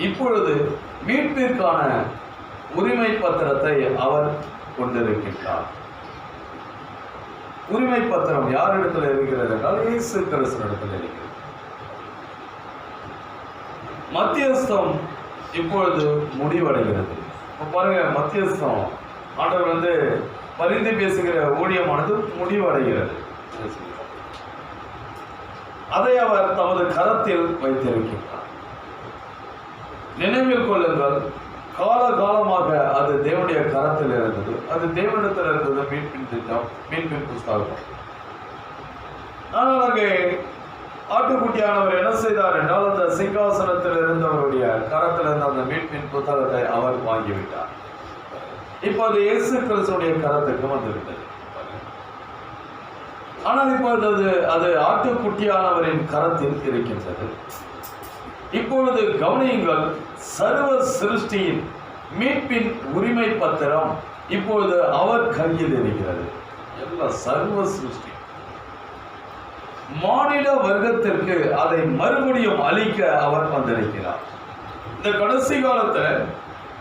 இப்பொழுது மீட்பிற்கான உரிமை பத்திரத்தை அவர் கொண்டிருக்கின்றார். உரிமை பத்திரம் யாரிடத்தில் இருக்கிறது என்றால் இயேசு கிறிஸ்துவிடத்தில் இருக்கிறது. மத்தியஸ்தம் இப்பொழுது முடிவடைகிறது. பாருங்க, மத்தியஸ்தம் ஆண்டவர் பரிந்து பேசுகிற ஊழியமானது முடிவடைகிறது. அதை அவர் தமது கரத்தில் வைத்திருக்கின்றார். நினைவில் கொள்ளுங்கள், காலகாலமாக அது தேவனுடைய கரத்தில் இருந்தது. அது தேவனிடத்தில் இருந்தது மீட்பின் திட்டம், மீட்பின் புஸ்தகம். ஆனால் அங்கே ஆட்டுக்குட்டியானவர் என்ன செய்தார் என்றால், அந்த சிங்காசனத்தில் இருந்தவருடைய கரத்தில் இருந்த அந்த மீட்பின் புத்தகத்தை அவர் வாங்கிவிட்டார். இப்போது இயேசு கிறிஸ்துடைய கரத்துக்கு வந்துவிட்டது. ஆனால் இப்பொழுது அது ஆட்டுக்குட்டியானவரின் கரத்தில் இருக்கின்றது. இப்பொழுது கவனியுங்கள், சர்வ சிருஷ்டியின் மீட்பின் உரிமை பத்திரம் இப்பொழுது அவர் கையில் இருக்கிறது. எல்லாம் சர்வ சிருஷ்டி. மானிட வர்க்கத்திற்கு அதை மறுபடியும் அளிக்க அவர் வந்திருக்கிறார். இந்த கடைசி காலத்தில்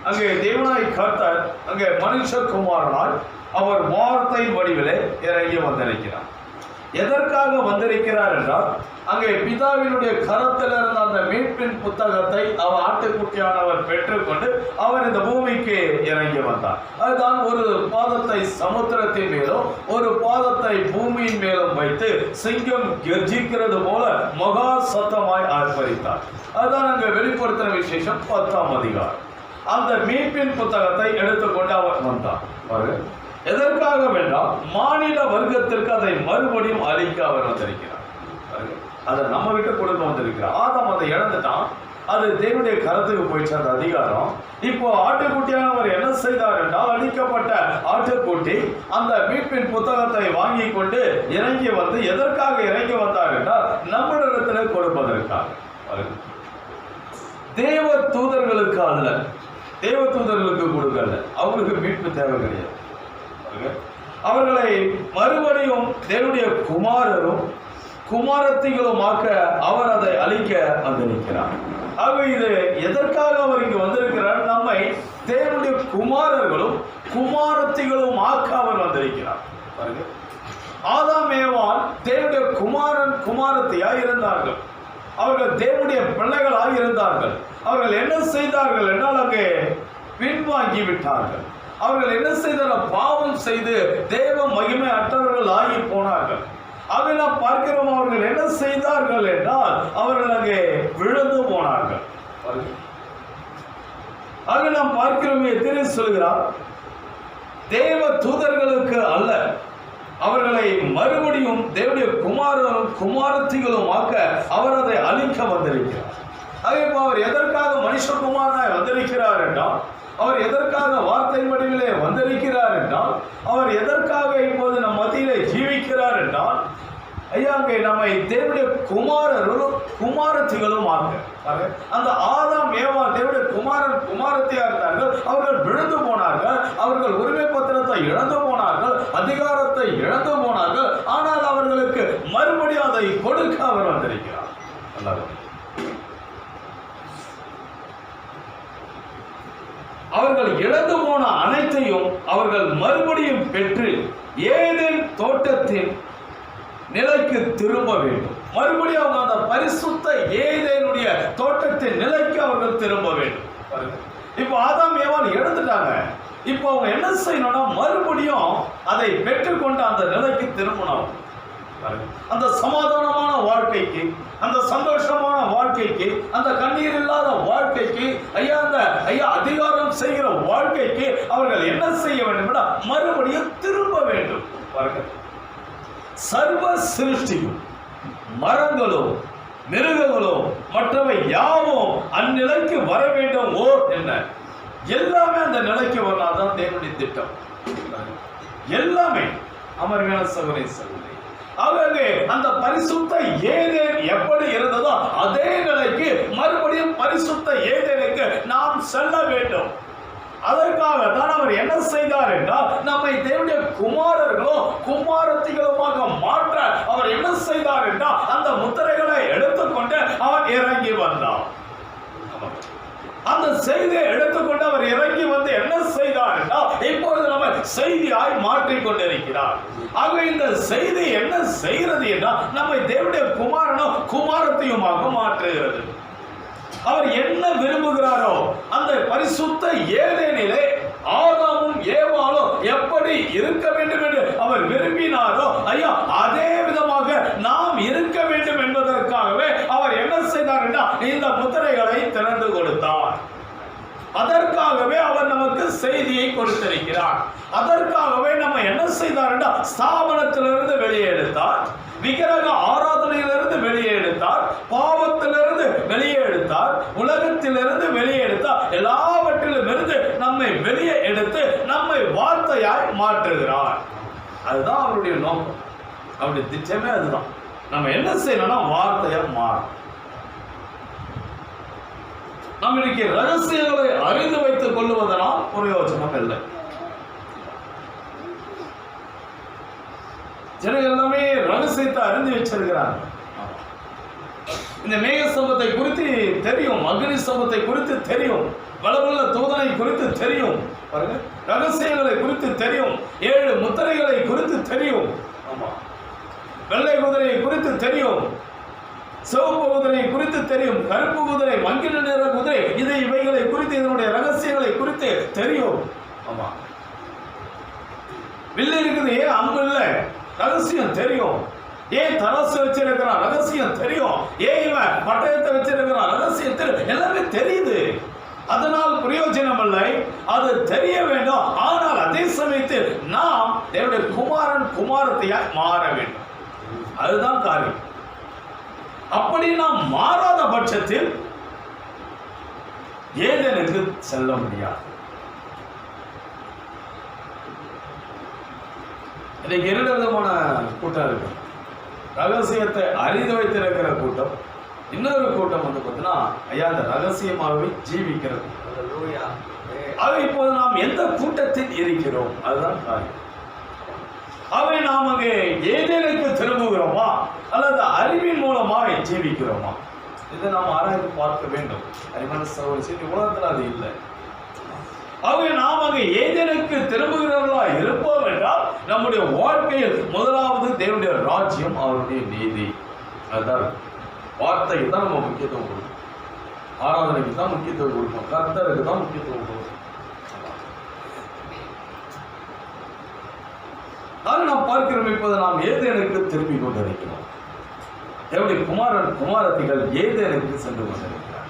அங்கே தேவனாய் கர்த்தர் அங்கே மனுஷகுமாரனால் அவர் வார்த்தை வடிவிலே இறங்கி வந்திருக்கிறார். எதற்காக வந்திருக்கிறார் என்றால், அங்கே பிதாவினுடைய கரத்தில் இருந்த அந்த மீட்பின் புத்தகத்தை அவர் ஆட்டுக்குட்டியானவர் பெற்றுக்கொண்டு அவர் இந்த பூமிக்கு இறங்கி வந்தார். அதுதான் ஒரு பாதத்தை சமுத்திரத்தின் மேலும் ஒரு பாதத்தை பூமியின் மேலும் வைத்து சிங்கம் கர்ஜிக்கிறது போல மகா சத்தமாய் ஆர்ப்பரித்தார். அதுதான் அங்கே வெளிப்படுத்தின விசேஷம் 10ஆம் அதிகாரம். அந்த மீட்பின் புத்தகத்தை எடுத்துக்கொண்டு அவர் வந்தார். எதற்காக வேண்டாம், மானிட வர்க்கத்திற்கு அதை மறுபடியும் அளிக்க அவர் வந்திருக்கிறார். அதை நம்ம கிட்ட கொடுக்க வந்திருக்கிறார். ஆதாம் அதை இழந்துட்டான், அது தேவனுடைய கரத்துக்கு போயிடுச்சு அந்த அதிகாரம். இப்போ ஆட்டுக்குட்டியானவர் என்ன செய்தார் என்றால், அளிக்கப்பட்ட ஆட்டுக்குட்டி அந்த மீட்பின் புத்தகத்தை வாங்கி கொண்டு இறங்கி எதற்காக இறங்கி வந்தார் என்றால், நம்மிடத்தில் கொடுப்பதற்காக. தேவ தூதர்களுக்கு அல்ல, தேவ தூதர்களுக்கு கொடுக்கல, அவங்களுக்கு மீட்பு தேவை கிடையாது. அவர்களை மறுபடியும் தேவனுடைய குமாரரும் குமாரத்திகளுமாக்க அவர் அதை அளிக்க வந்திருக்கிறார். ஆக இது எதற்காக அவர் இங்கு வந்திருக்கிறார், நம்மை தேவனுடைய குமாரர்களும் குமாரத்திகளும் ஆக்க அவர் வந்திருக்கிறார். பாருங்க, ஆதாம் ஏவாள் தேவனுடைய குமாரன் குமாரத்தியாய் இருந்தார்கள். அவர்கள் தேவனுடைய பிள்ளைகளாக இருந்தார்கள். அவர்கள் என்ன செய்தார்கள் என்றால் அங்கே பின்வாங்கி விட்டார்கள். அவர்கள் என்ன செய்தார்கள்? பாவம் செய்து தேவ மகிமை அற்றவர்கள் ஆகி போனார்கள். அதை நாம் பார்க்கிறோம். அவர்கள் என்ன செய்தார்கள் என்றால் அவர்கள் அங்கே விழுந்து போனார்கள். அதை நாம் பார்க்கிறோம். எத்தனை சொல்கிறார்? தேவ தூதர்களுக்கு அல்ல, அவர்களை மறுபடியும் தேவனுடைய குமாரனும் குமாரத்திகளும் ஆக்க அவர் அதை அழிக்க வந்திருக்கிறார். அதே அவர் எதற்காக மனுஷகுமாரனாய் வந்திருக்கிறார் என்றால், அவர் எதற்காக வார்த்தை வடிவிலே வந்திருக்கிறார் என்றால், அவர் எதற்காக இப்போது நம் மத்தியிலே ஜீவிக்கிறார் என்றால், ஐயா அங்கே நம்மை தேவனுடைய குமாரரும் குமாரத்திகளும் ஆக. அந்த ஆதாம் ஏவா தேவனுடைய குமாரன் குமாரத்தியா இருந்தார்கள். அவர்கள் விழுந்து போனார்கள். அவர்கள் உரிமை பத்திரத்தை இழந்து போனார்கள். அதிகாரத்தை இழந்து போனார்கள். ஆனால் அவர்களுக்கு மறுபடியும் அதை கொடுக்க அவர் வந்திருக்கிறார். அவர்கள் இழந்து போன அனைத்தையும் அவர்கள் மறுபடியும் பெற்று ஏதேன் தோட்டத்தின் நிலைக்கு திரும்ப வேண்டும். மறுபடியும் அவங்க அந்த பரிசுத்த ஏதேனுடைய தோட்டத்தின் நிலைக்கு அவர்கள் திரும்ப வேண்டும். இப்போ ஆதாம் ஏவாள் எடுத்துட்டாங்க. இப்போ அவங்க என்ன செய்யணும்னா மறுபடியும் அதை பெற்றுக்கொண்டு அந்த நிலைக்கு திரும்பணும். அந்த சமாதானமான வாழ்க்கைக்கு, அந்த சந்தோஷமான வாழ்க்கைக்கு, அந்த கண்ணீர் இல்லாத வாழ்க்கைக்கு, அந்த அதிகாரம் செய்கிற வாழ்க்கைக்கு அவர்கள் என்ன செய்ய வேண்டும்? மறுபடியும் திரும்ப வேண்டும். சர்வ சிருஷ்டியும் மரங்களோ மிருகங்களோ மற்றவை யாவும் அந்நிலைக்கு வர வேண்டும். என்ன எல்லாமே அந்த நிலைக்கு வரலாம். தேவனுடைய திட்டம் எல்லாமே. அமர்மையான சகோதரி சகோதரி, அவர்களே அந்த பரிசுத்த ஏதேன் எப்படி இருந்ததோ அதே நிலைக்கு மறுபடியும் பரிசுத்த ஏதேனுக்கு நாம் செல்ல வேண்டும். அதற்காக தான் அவர் என்ன செய்தார் என்றால் நம்மை தேவனுடைய குமாரர்களோ குமாரத்திகளுமாக மாற்ற அவர் என்ன செய்தார் என்றால் அந்த முத்திரைகளை எடுத்துக்கொண்டு அவர் இறங்கி வந்தார். அந்த செய்தியை எடுத்துக்கொண்டு அவர் இறங்கி வந்து என்ன செய்தார் என்றால் இப்பொழுது நம்ம செய்தியாய் மாற்றிக் கொண்டிருக்கிறார். ஆக இந்த செய்தி என்ன செய்கிறது என்றால் நம்மை தேவனுடைய குமாரனோ குமாரத்தையுமாக மாற்றுகிறது. அவர் என்ன விரும்புகிறாரோ அந்த பரிசுத்த ஏதேனிலே ஆதாமும் ஏவாளும் எப்படி இருக்க வேண்டும் என்று அவர் விரும்பினாரோ அதே விதமாக நாம் இருக்க வேண்டும் என்பதற்காகவே அவர் என்ன செய்தார் என்றால் இந்த முத்திரைகளை திறந்து கொடுத்தார். அதற்காகவே அவர் நமக்கு செய்தியை கொடுத்திருக்கிறார். அதற்காகவே நம்ம என்ன செய்தார் என்றால் ஸ்தாபனத்திலிருந்து வெளியே எடுத்தார், விக்கிரக ஆராதனையிலிருந்து வெளியே எடுத்தார், பாவத்திலிருந்து வெளியே எடுத்தார், உலகத்திலிருந்து வெளியே எடுத்தார். எல்லாவற்றிலும் இருந்து நம்மை வெளியே எடுத்து நம்மை வார்த்தையாய் மாற்றுகிறார். அதுதான் அவருடைய நோக்கம், அவருடைய திட்டமே அதுதான். நம்ம என்ன செய்யணும்னா வார்த்தையா மாறும். நம்ம இன்னைக்கு ரகசியங்களை அறிந்து வைத்துக் கொள்ளுவதனால் பிரயோஜனம் இல்லை. ஜனங்கள் எல்லாமே ரகசியத்தை அறிந்து வச்சிருக்கிறாங்க. இந்த மேக சம்பத்தை குறித்து தெரியும், அக்னி சம்பத்தை குறித்து தெரியும், வளவல்ல தூதனை குறித்து தெரியும், ரகசியங்களை குறித்து தெரியும், 7 முத்திரைகளை குறித்து தெரியும், வெள்ளை குதிரையை குறித்து தெரியும், சிவப்பு குதிரை குறித்து தெரியும், கருப்பு குதிரை, மங்கின நிற குதிரை, இவைகளை குறித்து இதனுடைய ரகசியங்களை குறித்து தெரியும். ஆமா, வில்லு இருக்குது, ஏன் அம்பு இல்லை, ரகசியம் தெரியும். ஏன் தராசு வச்சிருக்கிறான், ரகசியம் தெரியும். ஏன் இவன் பட்டயத்தை வச்சிருக்கிறான், ரகசியம் தெரியும். எல்லாமே தெரியுது. அதனால் பிரயோஜனம் இல்லை, அது தெரிய வேண்டும். ஆனால் அதே சமயத்தில் நாம் தேவனுடைய குமாரன் குமாரத்தையாய் மாற வேண்டும். அதுதான் காரியம். அப்படி நாம் மாறாத பட்சத்தில் ஏதேனுக்கு செல்ல முடியாது. இன்னைக்கு 2 விதமான கூட்டம் இருக்கு. ரகசியத்தை அறிந்து வைத்திருக்கிற கூட்டம், இன்னொரு கூட்டம் வந்து பார்த்தீங்கன்னா அந்த ரகசியமாகவே ஜீவிக்கிறது. அது இப்போது நாம் எந்த கூட்டத்தில் இருக்கிறோம் அதுதான் காரியம். அவை நாம் அங்கே ஏதேனுக்கு திரும்புகிறோமா அல்லது அறிவின் மூலமாக ஜீவிக்கிறோமா, இதை நாம் ஆராய்ந்து பார்க்க வேண்டும். அறிவான சகோதரி, உலகத்தில் அது இல்லை. ஆகவே நாம் அங்கே ஏதேனுக்கு திரும்புகிறவர்களா இருப்போம் என்றால் நம்முடைய வாழ்க்கையில் முதலாவது தேவனுடைய ராஜ்யம், அவருடைய நீதி. அதுதான் வார்த்தைக்கு தான் நம்ம முக்கியத்துவம் கொடுக்கணும், ஆராதனைக்கு தான் முக்கியத்துவம் கொடுக்கணும், கர்த்தருக்கு தான் முக்கியத்துவம் கொடுக்கணும். அதை நாம் பார்க்கிறோம். இப்போது நாம் ஏதேனுக்கு திரும்பி கொண்டிருக்கிறோம். எப்படி குமாரத்திகள் ஏதேனுக்கு சென்று கொண்டிருக்கிறார்,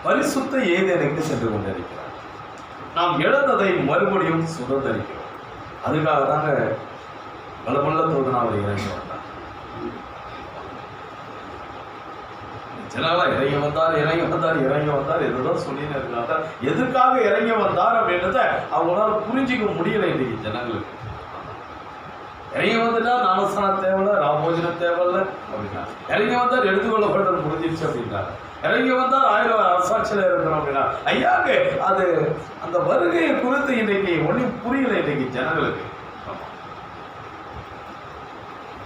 பரிசுத்த ஏதேனுக்கு சென்று கொண்டிருக்கிறார். நாம் இழந்ததை மறுபடியும் சுதந்திரிக்கிறோம். அதுக்காக தாங்க பலமுள்ள தோதனா அவர் இறங்கி வந்தார். ஜனங்களா இறங்கி வந்தார் எதுதான் சொல்லின்னு இருக்காங்க. எதுக்காக இறங்கி வந்தார் அப்படின்றத அவங்களால புரிஞ்சிக்க முடியல இன்னைக்கு ஜனங்களுக்கு. இறங்கி வந்துட்டா ஞானஸ்தானம் தேவையில்ல, ராபோஜனம் தேவையில்ல அப்படின்னா, இறங்கி வந்தார் எடுத்துக்கொள்ளப்பட்டது முடிஞ்சிருச்சு அப்படின்றாங்க. இறங்கி வந்தால் 1000 அரசாட்சியில் இருக்கிறோம் அப்படின்னா, ஐயாங்க அது அந்த வருகையை குறித்து இன்றைக்கு ஒன்றும் புரியல இன்னைக்கு ஜனங்களுக்கு.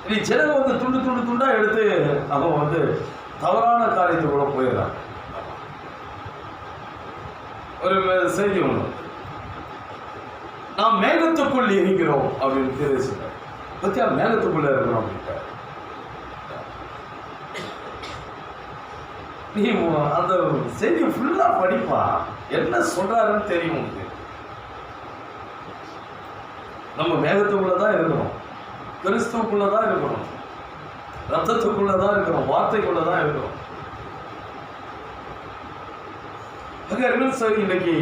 இனி ஜனங்க வந்து துண்டா எடுத்து அவங்க தவறான காரியத்துக்குள்ள போயிடுறாங்க. ஒரு செய்தி ஒன்று, நாம் மேகத்துக்குள் இருக்கிறோம் அப்படின்னு தெரிவிச்சுட்டார். பத்தியா மேகத்துக்குள்ள இருக்கிறோம் அப்படின்ட்டு நீ அந்த செய்தி ஃபுல்லா படிப்பா, என்ன சொல்றாருன்னு தெரியும் உனக்கு. நம்ம மேகத்துக்குள்ளதான் இருக்கிறோம், கிறிஸ்துவுக்குள்ளதான் இருக்கிறோம், ரத்தத்துக்குள்ளதான் இருக்கிறோம், வார்த்தைக்குள்ளதான் இருக்கிறோம். இன்னைக்கு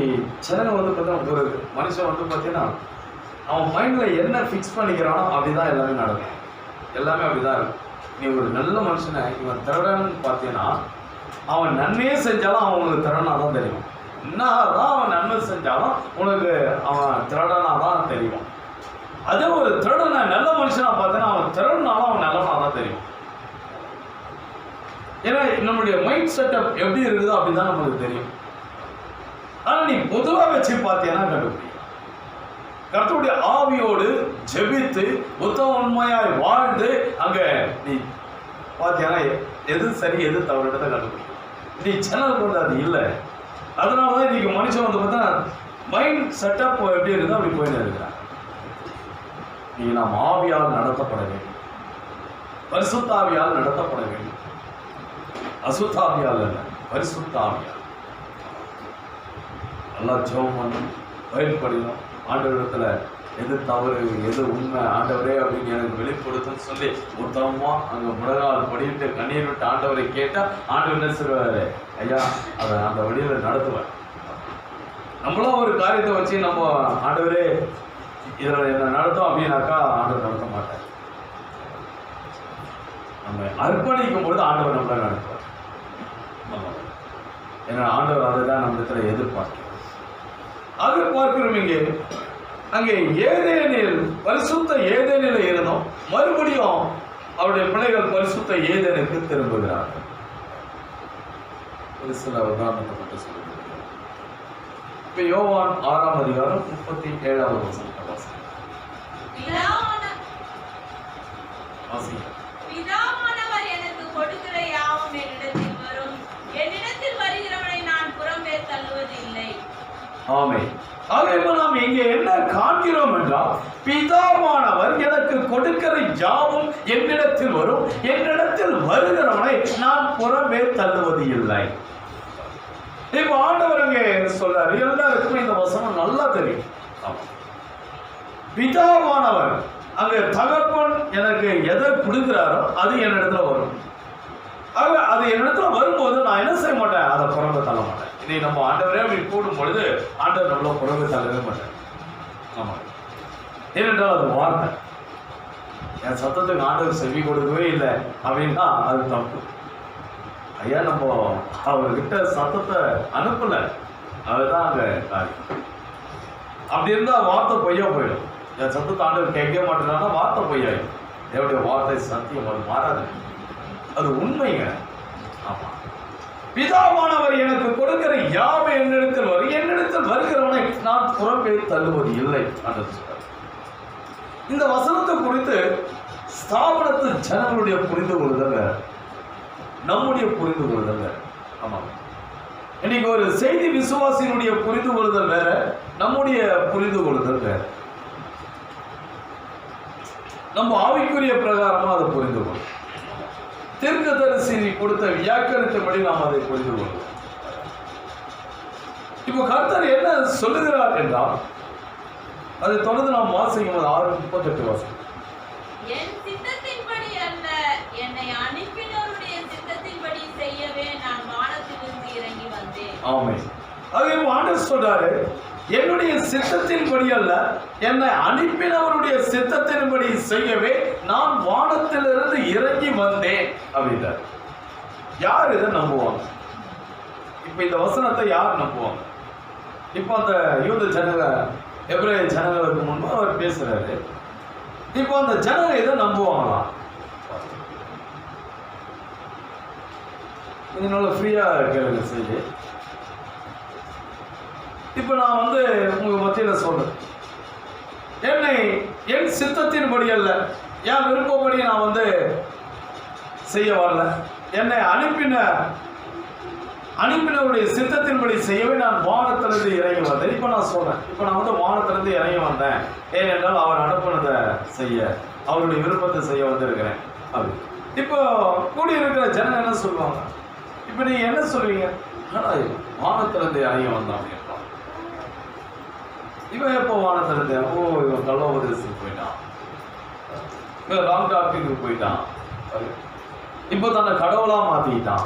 ஜனங்க பார்த்தீங்கன்னா, ஒரு மனுஷன் பார்த்தீங்கன்னா அவன் மைண்ட்ல என்ன ஃபிக்ஸ் பண்ணிக்கிறானோ அப்படிதான் எல்லாமே நடக்கும். எல்லாமே அப்படிதான் இருக்கும். நீ ஒரு நல்ல மனுஷனை இவன் திறன்னு பார்த்தீங்கன்னா, அவன் நன்மையே செஞ்சாலும் அவனுக்கு திறனா தான் தெரியும். என்னதான் அவன் நன்மை செஞ்சாலும் உனக்கு அவன் திறனா தான் தெரியும். அதே ஒரு திருடனை நல்ல மனுஷனா பார்த்தேன்னா அவன் திறனாலும் அவன் நல்லவனா தான் தெரியும். ஏன்னா நம்மளுடைய மைண்ட் செட்டப் எப்படி இருக்குதோ அப்படிதான் நமக்கு தெரியும். ஆனா நீ பொதுவா வச்சு பார்த்தீங்கன்னா கண்டுபிடிக்கும். கர்த்தருடைய ஆவியோடு ஜெபித்து உத்தம உண்மையாய் வாழ்ந்து அங்க நீ பார்த்தீங்கன்னா எது சரி எது தவறுன்றதை கண்டுபிடிக்கும். நீ சேனலுக்கு அது இல்லை. அதனாலதான் இன்னைக்கு மனுஷன் பார்த்தா மைண்ட் செட்டப் எப்படி இருக்குதோ அப்படி போயிட்டு இருக்கிறான். நீ நாம் ஆவியால் நடத்தப்பட வேண்டும், பரிசுத்த ஆவியால் நடத்தப்பட வேண்டும். அசுத்தாவியால் அல்ல, பரிசுத்த ஆவியால். நல்லா ஜெபம் பண்ணணும், பயன்படணும். ஆண்டவரிடத்துல எது தவறு எது உண்மை ஆண்டவரே அப்படின்னு எனக்கு வெளிப்படுத்துன்னு சொல்லி உத்தமமா அங்கே முழங்கால் படிட்டு கண்ணீர் விட்டு ஆண்டவரை கேட்டால் ஆண்டவர் என்ன சொல்வாரு, ஐயா அதை அந்த வழியில் நடத்துவார். நம்மளும் ஒரு காரியத்தை வச்சு நம்ம ஆண்டவரே இதில் என்ன நடத்தோம் அப்படின்னாக்கா ஆண்டவர் நடத்த மாட்டார். நம்ம அர்ப்பணிக்கும் பொழுது ஆண்டவர் நம்மளை நடத்துவார். ஏன்னா ஆண்டவர் அதை தான் நம்ம இடத்துல எதிர்பார்க்கிறோம். அது பார்க்கிறோம். இங்கே அங்கே ஏதேனில் பரிசுத்த ஏதேனில் இருந்தோம், மறுபடியும் அவருடைய பிள்ளைகள் பரிசுத்த ஏதேனுக்கு திரும்புகிறார்கள். ஒரு சில உதாரணத்தை மட்டும் சொல்லியிருக்கிறோம். இப்ப யோவான் 6ஆம் அதிகாரம் 37வது வசனத்தை வாசிங்க. பிதாவானவர் எனக்கு கொடுக்கிற யாவும் என்னிடத்தில் வரும், என்னிடத்தில் வருகிறவனை நான் புறம்பே தள்ளுவது இல்லை. ஆமென். ஆகவே நாம் இங்கே என்ன காண்கிறோம் என்றால், பிதாவானவர் எனக்கு கொடுக்கிற யாவும் என்னிடத்தில் வரும், என்னிடத்தில் வருகிறவனை நான் புறம்பே தள்ளுவது இல்லை. இப்ப ஆண்டவர் அங்கே சொல்றாரு, எல்லாருக்கும் இந்த வசனம் நல்லா தெரியும். பிதாவானவர் அங்கே தகப்பன் எனக்கு எதை கொடுக்கிறாரோ அது என்னிடத்துல வரும். ஆக அது என்னிடத்துல வரும்போது நான் என்ன செய்ய மாட்டேன், அதை புறம்பே தள்ள மாட்டேன். இதை நம்ம ஆண்டவரே அப்படி கூடும் பொழுது ஆண்டவர் நம்மள புறம்பே தள்ளவே மாட்டேன். ஆமா, ஏனென்றால் அது வார்த்தை. என் சத்தத்துக்கு ஆண்டவர் செவி கொடுக்கவே இல்லை அப்படின்னா அது தப்பு. ஐயா நம்ம அவர்கிட்ட சத்தத்தை அனுப்பல, அதுதான் அங்க காரியம். அப்படி இருந்தா வார்த்தை பொய்யா போயிடும். என் சத்தத்தை ஆண்டவர் கேட்கவே மாட்டேன்னா வார்த்தை பொய்யாயிடும். தேவனுடைய வார்த்தை சத்தியம், அது மாறாது, அது உண்மைங்க. ஆமா, பிதாவானவர் எனக்கு கொடுக்கிற யாவை என்னிடத்தில் வரும், என்னிடத்தில் வருகிறவனை நான் புறம்பே தள்ளுவது இல்லை. இந்த வசனத்தை குறித்து ஸ்தாபனத்து ஜனங்களுடைய புரிந்து கொள்ளுதல், நம்முடைய புரிந்து கொள்ளுதல். ஆமா, இன்னைக்கு ஒரு செய்தி விசுவாசியினுடைய புரிந்து கொள்ளுதல் வேற, நம்முடைய புரிந்து கொள்ளுதல் வேற. நம்ம ஆவிக்குரிய பிரகாரமா அதை புரிந்து கொள்ளும். தீர்க்கதரிசி கொடுத்த வியாக்கியானத்தின்படி நாம் அதை புரிந்து கொள்ளும். இப்போ கர்த்தர் என்ன சொல்லுகிறார் என்றால், அதை தொடர்ந்து நாம் வாசிக்கும் 6:38 வாசிக்கும். என் சித்தத்தின்படி அல்ல, என்னை அனுப்பினவருடைய சித்தத்தின்படி செய்யவே நான் வானத்திலிருந்து இறங்கி வந்தேன். ஆமென். அதே ஆண்டவர் சொல்றாரு, என்னுடைய சித்தத்தின்படி அல்ல, என்னை அனுப்பினவருடைய சித்தத்தின்படி செய்யவே நான் வானத்திலிருந்து இறங்கி வந்தேன் அப்படின்றார். யார் இதை நம்புவாங்க? இப்ப இந்த வசனத்தை யார் நம்புவாங்க? இப்ப அந்த யூத ஜனங்க, எபிரேய ஜனங்களுக்கு முன்பு அவர் பேசுறாரு. இப்போ அந்த ஜனங்க இதை நம்புவாங்களா? இதனால ஃப்ரீயா கேளுங்க செய்தி. இப்போ நான் உங்க மத்தியில சொல்றேன், என்னை என் சித்தத்தின்படி அல்ல, என் விருப்பப்படி நான் செய்ய வரல, என்னை அனுப்பினவருடைய சித்தத்தின்படி செய்யவே நான் வானத்திலிருந்து இறங்கி வந்தேன். இப்போ நான் சொல்றேன், இப்போ நான் வானத்திலிருந்து இறங்கி வந்தேன், ஏனென்றால் அவர் அனுப்பினதை செய்ய, அவருடைய விருப்பத்தை செய்ய வந்திருக்கிறேன். அது இப்போ கூடி இருக்கிற ஜனங்க என்ன சொல்லுவாங்க? இப்போ நீங்க என்ன சொல்லுவீங்க? வானத்திலிருந்து இறங்கி வந்தான் அப்படின்றான். இவன் எப்போ வானத்திலிருந்து? இவன் கள்ளோபதேசத்துக்கு போயிட்டான், இவன் ராங் டாக்டருக்கு போயிட்டான், இப்போ தன்னை கடவுளா மாத்திக்கிட்டான்,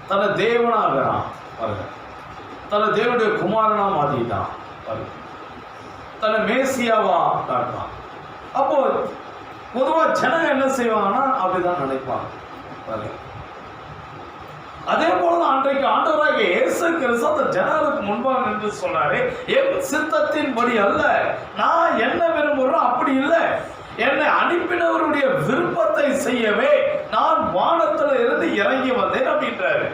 தன்னை தேவனாகிறான் பாருங்க, தன்னை தேவனுடைய குமாரனா மாத்திட்டான் பாருங்க, தன்னை மேசியாவா காட்டுறான். அப்போ பொதுவா ஜனங்க என்ன செய்வாங்கன்னா அப்படிதான் நினைப்பாங்க பாருங்க. அதே போலதான் அன்றைக்கு ஆண்டவராகிய இயேசு கிறிஸ்து அந்த ஜனங்களுக்கு முன்பாக நின்று சொன்னாரு, என் சித்தத்தின்படி அல்ல, நான் என்ன விரும்புறேன் அப்படி இல்லை, என்னை அனுப்பினவருடைய விருப்பத்தை செய்யவே நான் வானத்துல இருந்து இறங்கி வந்தேன் அப்படின்றாரு.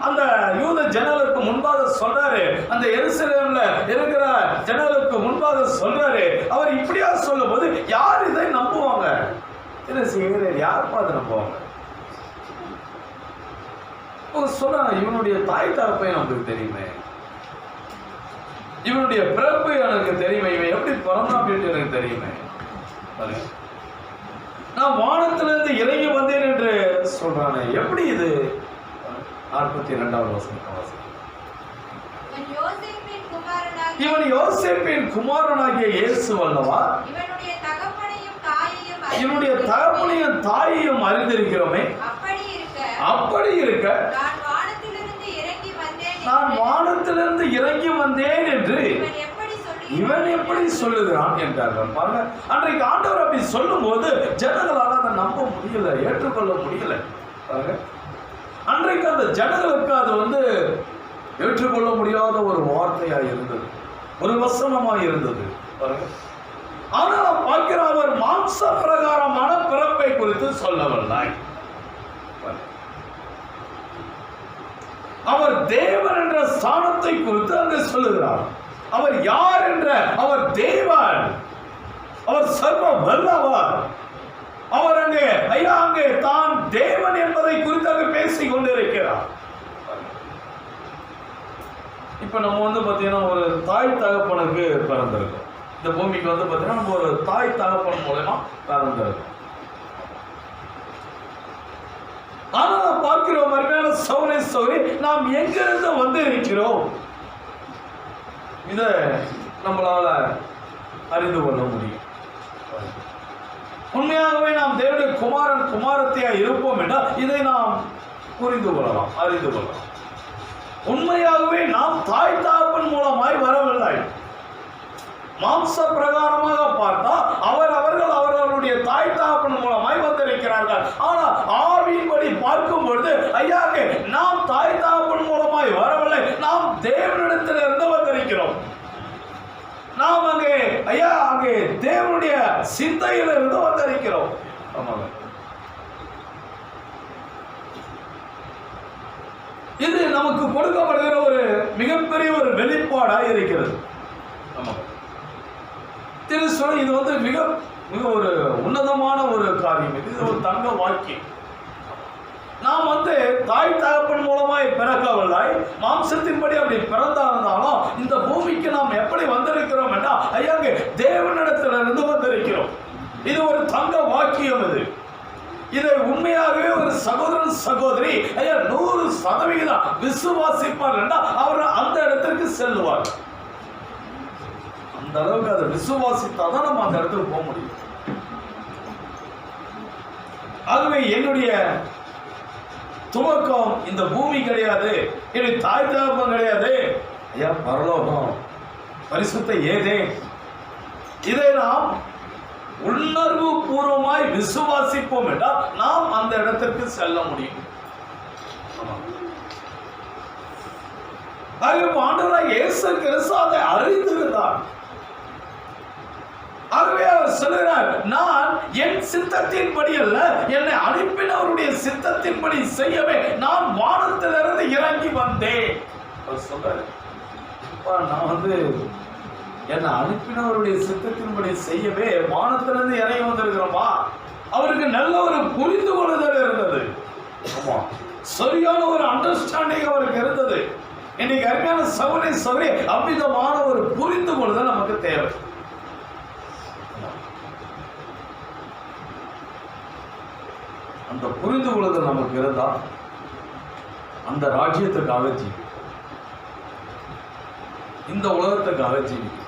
அந்த யூத ஜனங்களுக்கு முன்பாக சொல்றாரு, அந்த எருசலேம்ல இருக்கிற ஜனங்களுக்கு முன்பாக சொல்றாரு. அவர் இப்படியா சொல்லும் போது யார் இதை நம்புவாங்க? என்ன செய்கிறார்? யார் பார்த்து நம்புவாங்க? சொல்றாங்க, இவனுடைய தாய் தகப்பை நமக்கு தெரியுமே, இவனுடைய பிறப்பு எனக்கு தெரியுமே, இவன் எப்படி பிறந்தான் அப்படின்ட்டு எனக்கு தெரியுமே, நான் வானத்திலிருந்து இறங்கி வந்தேன் என்று சொல்றானே, எப்படி இது? 42வது வசனம். இவன் யோசேப்பின் குமாரனாகிய இயேசு அல்லவா? இவனுடைய தகப்பனையும் தாயையும் அறிந்திருக்கிறோமே. அப்படி இருக்க நான் வானத்திலிருந்து இறங்கி வந்தேன் என்று இவன் எப்படி சொல்லுகிறான் என்றார்கள். பாருங்க, அன்றைக்கு ஆண்டவர் அப்படி சொல்லும் போது ஜனங்களால் அதை நம்ப முடியல, ஏற்றுக்கொள்ள முடியல. பாருங்க, அன்றைக்கு அந்த ஜனங்களுக்கு அது ஏற்றுக்கொள்ள முடியாத ஒரு வார்த்தையா இருந்தது, ஒரு வசனமா இருந்தது. பாருங்க, ஆனால் பார்க்கிறோம், அவர் மாம்ச பிரகாரமான பிறப்பை குறித்து சொல்லவில்லை. அவர் தேவன் என்ற ஸ்தானத்தை குறித்து அங்கு சொல்லுகிறார். அவர் யார் என்ற, அவர் தேவன், அவர் சர்வ வல்லவர், அவர் அங்கே தான் தேவன் என்பதை குறித்து அங்கு பேசிக் கொண்டிருக்கிறார். இப்ப நம்ம பாத்தீங்கன்னா ஒரு தாய் தகப்பனுக்கு பிறந்திருக்கோம். இந்த பூமிக்கு பாத்தீங்கன்னா நம்ம ஒரு தாய் தகப்பன் மூலமா பிறந்திருக்கோம். ஆனா பார்க்கிறோம், அருமையான சகோதர சகோதரி, நாம் எங்கிருந்து இருக்கிறோம் இதை நம்மளால அறிந்து கொள்ள முடியும். உண்மையாகவே நாம் தேவனுடைய குமாரன் குமாரத்தையா இருப்போம் என்றால் இதை நாம் புரிந்து கொள்ளலாம், அறிந்து கொள்ளலாம். உண்மையாகவே நாம் தாய் தகப்பன் மூலமாய் வரவில்லை. மாம்ச பிரகாரமாக பார்த்தா அவர்களுடைய தாய் தகப்பன் மூலமாய் வந்திருக்கிறார்கள். ஆனால் ஆவியின்படி பார்க்கும் பொழுது ஐயாக்கு நாம் தாய் தகப்பன் மூலமாய் வரவில்லை, நாம் தேவனிடத்தில் இருந்து வந்திருக்கிறோம். நாம் அங்கே தேவனுடைய சிந்தையில் இருந்து வந்திருக்கிறோம். இது நமக்கு கொடுக்கப்படுகிற ஒரு மிகப்பெரிய ஒரு வெளிப்பாடாக இருக்கிறது. திருச்சொல் இது மிக மிக ஒரு உன்னதமான ஒரு காரியம். இது ஒரு தங்க வாக்கியம். நாம் தாய் தகப்பன் மூலமாய் பிறக்கவில்லை, மாம்சத்தின்படி அப்படி பிறந்தாலும் இந்த பூமிக்கு நாம் எப்படி வந்திருக்கிறோம் என்றால் ஐயா தேவனிடத்திலிருந்து வந்திருக்கிறோம். இது ஒரு தங்க வாக்கியம். இதை உண்மையாகவே ஒரு சகோதரன் சகோதரி ஐயா 100% விசுவாசிப்பார் என்றால் அவர் அந்த இடத்திற்கு செல்லுவார். அந்த அளவுக்கு அதை விசுவாசித்தாதான் நம்ம அந்த இடத்துக்கு போக முடியும். ஆகவே என்னுடைய துவக்கம் இந்த பூமி கிடையாது, என்னுடைய தாய் தகப்பன் கிடையாது, ஐயா பரலோகம், பரிசுத்த ஏதேன். இதை நாம் உணர்வு பூர்வமாய் விசுவாசிப்போம் என்றால் நாம் அந்த இடத்திற்கு செல்ல முடியும். ஆண்டவராய் இயேசு கிறிஸ்து அதை அறிந்திருந்தார். ஆகவே அவர் சொல்கிறார், நான் என் சித்தத்தின்படி அல்ல, என்னை அனுப்பினவருடைய சித்தத்தின்படி செய்யவே நான் வானத்திலிருந்து இறங்கி வந்தேன். அவர் சொல்றாரு, நான் என்னை அனுப்பினவருடைய சித்தத்தின்படி செய்யவே வானத்திலிருந்து இறங்கி வந்திருக்கிறோமா. அவருக்கு நல்ல ஒரு புரிந்து கொள்ளுதல் இருந்தது. ஆமா, சரியான ஒரு அண்டர்ஸ்டாண்டிங் அவருக்கு இருந்தது. இன்னைக்கு அருமையான சகோதரி சகோதரி அவ்விதமான ஒரு புரிந்து கொள்ளுதல் நமக்கு தேவை. அந்த புரிந்து கொள்ளுதல் நமக்கு இருந்தா அந்த ராஜ்யத்துக்காக ஜீவி, இந்த உலகத்துக்காக ஜீவிக்கும்.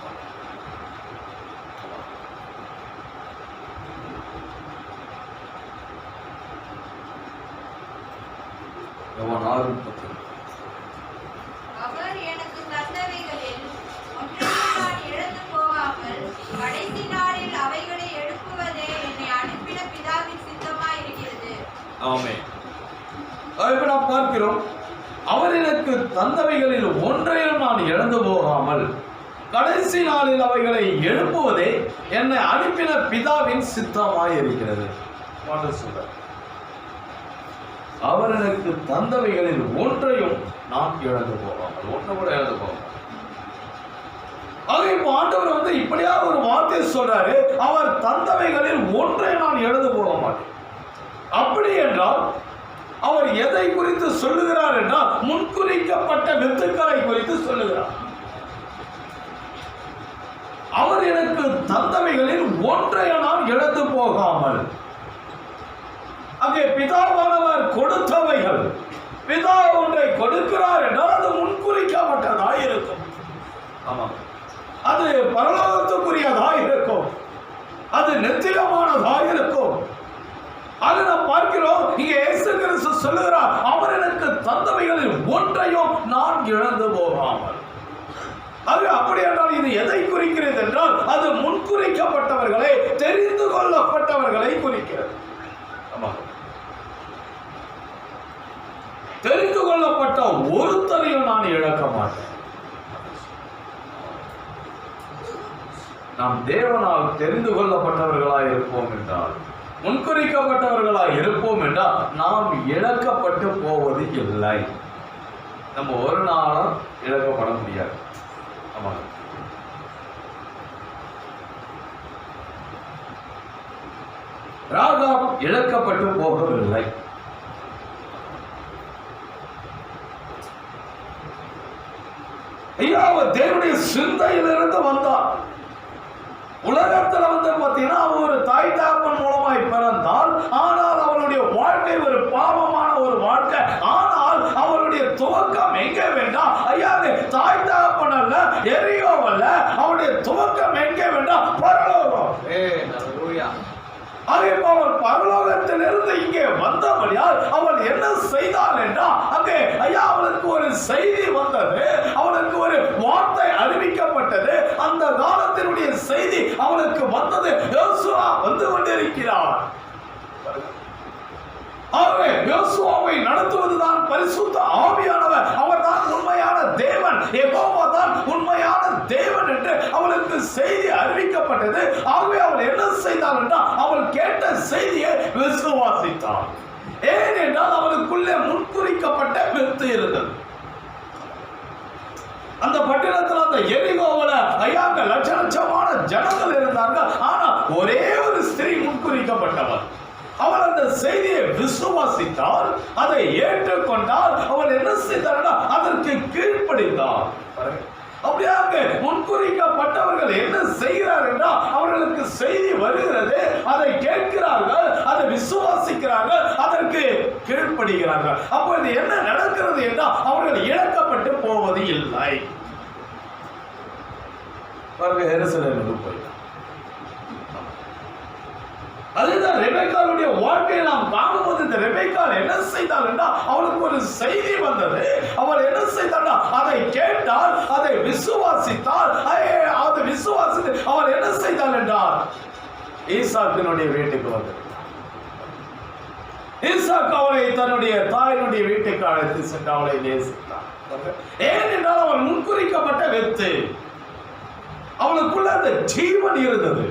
அவர் எனக்கு தந்தவைகளில் ஒன்றையும் நான் இழந்து போகாமல் கடைசி நாளில் அவைகளை எழுப்புவதே என்னை அனுப்பின பிதாவின் சித்தமாய் இருக்கிறது. ஆமென். இப்ப நாம் பார்க்கிறோம், அவர் எனக்கு தந்தவைகளில் ஒன்றையும் நான் இழந்து போகாமல் கடைசி நாளில் அவைகளை எழுப்புவதே என்னை அனுப்பின பிதாவின் சித்தமாய் இருக்கிறது. அவர் எனக்கு தந்தவைகளில் ஒன்றையும் நான் இழந்து போகாமல், ஒன்றை கூட இழந்து போகாமல். இப்ப ஆண்டவர் இப்படியா ஒரு வார்த்தை சொல்றாரு, அவர் தந்தவைகளில் ஒன்றை நான் இழந்து போக மாட்டேன். அப்படி என்றால் அவர் எதை குறித்து சொல்லுகிறார் என்றால் முன்குறிக்கப்பட்ட வித்துக்களை குறித்து சொல்லுகிறார். அவர் எனக்கு தந்தவைகளில் ஒன்றை நான் இழந்து போகாமல், அங்கே பிதாவானவர் கொடுத்தவைகள், பிதா ஒன்றை கொடுக்கிறார் என்றால் அது முன்குறிக்கப்பட்டதாய் இருக்கும். ஆமா, அது பரலோகத்துக்குரியதாய் இருக்கும், அது நித்தியமானதாய் இருக்கும். அது நாம் பார்க்கிறோம். இங்கே இயேசு கிறிஸ்து சொல்லுகிறார், அவர் எனக்கு தந்தவைகளில் ஒன்றையும் நான் இழந்து போகாமல். அது அப்படி என்றால் இது எதை குறிக்கிறது என்றால் அது முன்குறிக்கப்பட்டவர்களை, தெரிந்து கொள்ளப்பட்டவர்களை குறிக்கிறது. தெரிந்து கொள்ளப்பட்ட ஒருத்தரையும் நான் இழக்க மாட்டேன். நாம் தேவனால் தெரிந்து கொள்ளப்பட்டவர்களாய் இருப்போம் என்றால், முன்குறிக்கப்பட்டவர்களாய் இருப்போம் என்றால் நாம் இழக்கப்பட்டு போவது இல்லை. நம்ம ஒரு நாளும் இழக்கப்பட முடியாது. ஆமாங்க. ராகாப் இழக்கப்பட்டு போகவில்லை. ஐயா, தேவனுடைய சிந்தையிலிருந்து வந்தார். உலகத்துல பாத்தீங்கன்னா ஒரு தாய் தகப்பன் மூலமாய் பிறந்தால், ஆனால் அவளுடைய வாழ்க்கை ஒரு பாவமான ஒரு வாழ்க்கை. ஆனால் அவளுடைய துவக்கம் எங்க வேண்டாம் ஐயா, தாய் தகப்பன் அல்ல, எரியோவல்ல, அவளுடைய துவக்கம் எங்க வேண்டாம், பரலோகம். அவள் பரலோகத்திலிருந்து இங்கே வந்தபடியால் அவள் என்ன செய்தாள் என்றால், அங்கே ஐயா அவளுக்கு ஒரு செய்தி வந்தது, அவளுக்கு ஒரு வார்த்தை அறிவிக்கப்பட்டது. அந்த காலத்தினுடைய செய்தி அவளுக்கு வந்தது, யோசுவா வந்து கொண்டிருக்கிறார். ஆகவே யோசுவாவை நடத்துவதுதான் பரிசுத்த ஆவியானவர். அவர் தான் உண்மையான தேவன், யெகோவா தான் உண்மையான தேவன் என்று அவளுக்கு செய்தி அறிவிக்கப்பட்டது. ஆகவே அவள் என்ன செய்தாள் என்றால், அவள் கேட்ட செய்தியை விசுவாசித்தாள். ஏனென்றால் அவளுக்குள்ளே முன்குறிக்கப்பட்ட வித்து இருந்தது. அந்த பட்டணத்தில், அந்த எரிகோவில ஐயாங்க லட்ச லட்சமான ஜனங்கள் இருந்தார்கள். ஆனால் ஒரே ஒரு ஸ்திரீ முன்குறிக்கப்பட்டவர். அவள் அந்த செய்தியை விசுவாசித்தால், அதை ஏற்றுக்கொண்டால், அவள் என்ன செய்தாள், அதற்கு கீழ்ப்படிந்தார். அப்படியாக முன்குறிக்கப்பட்டவர்கள் என்ன செய்கிறார் என்றால் அவர்களுக்கு செய்தி வருகிறது, அதை கேட்கிறார்கள், அதை விசுவாசிக்கிறார்கள், அதற்கு கீழ்ப்படுகிறார்கள். அப்பொழுது என்ன நடக்கிறது என்றால் அவர்கள் இழக்கப்பட்டு போவது இல்லை. எருசலேமுக்கு போயிட்டார். அதுதான் ரெபெக்காளுடைய வாழ்க்கையை நாம் காணும்போது இந்த ரெபெக்காள் என்ன செய்தாள் என்றால் அவளுக்கு ஒரு செய்தி வந்தது. அவள் என்ன செய்தாள், அதை கேட்டால், அதை விசுவாசித்தாள். அதை விசுவாசித்து அவள் என்ன செய்தாள் என்றால் ஈசாக்கினுடைய வீட்டுக்கு வந்தாள். ஈசாக்கு அவளை தன்னுடைய தாயினுடைய வீட்டுக்கு அழைத்து சென்று அவளை நேசித்தாள். ஏனென்றால் அவள் முன்குறிக்கப்பட்ட வித்து, அவளுக்குள்ள அந்த ஜீவன் இருந்தது.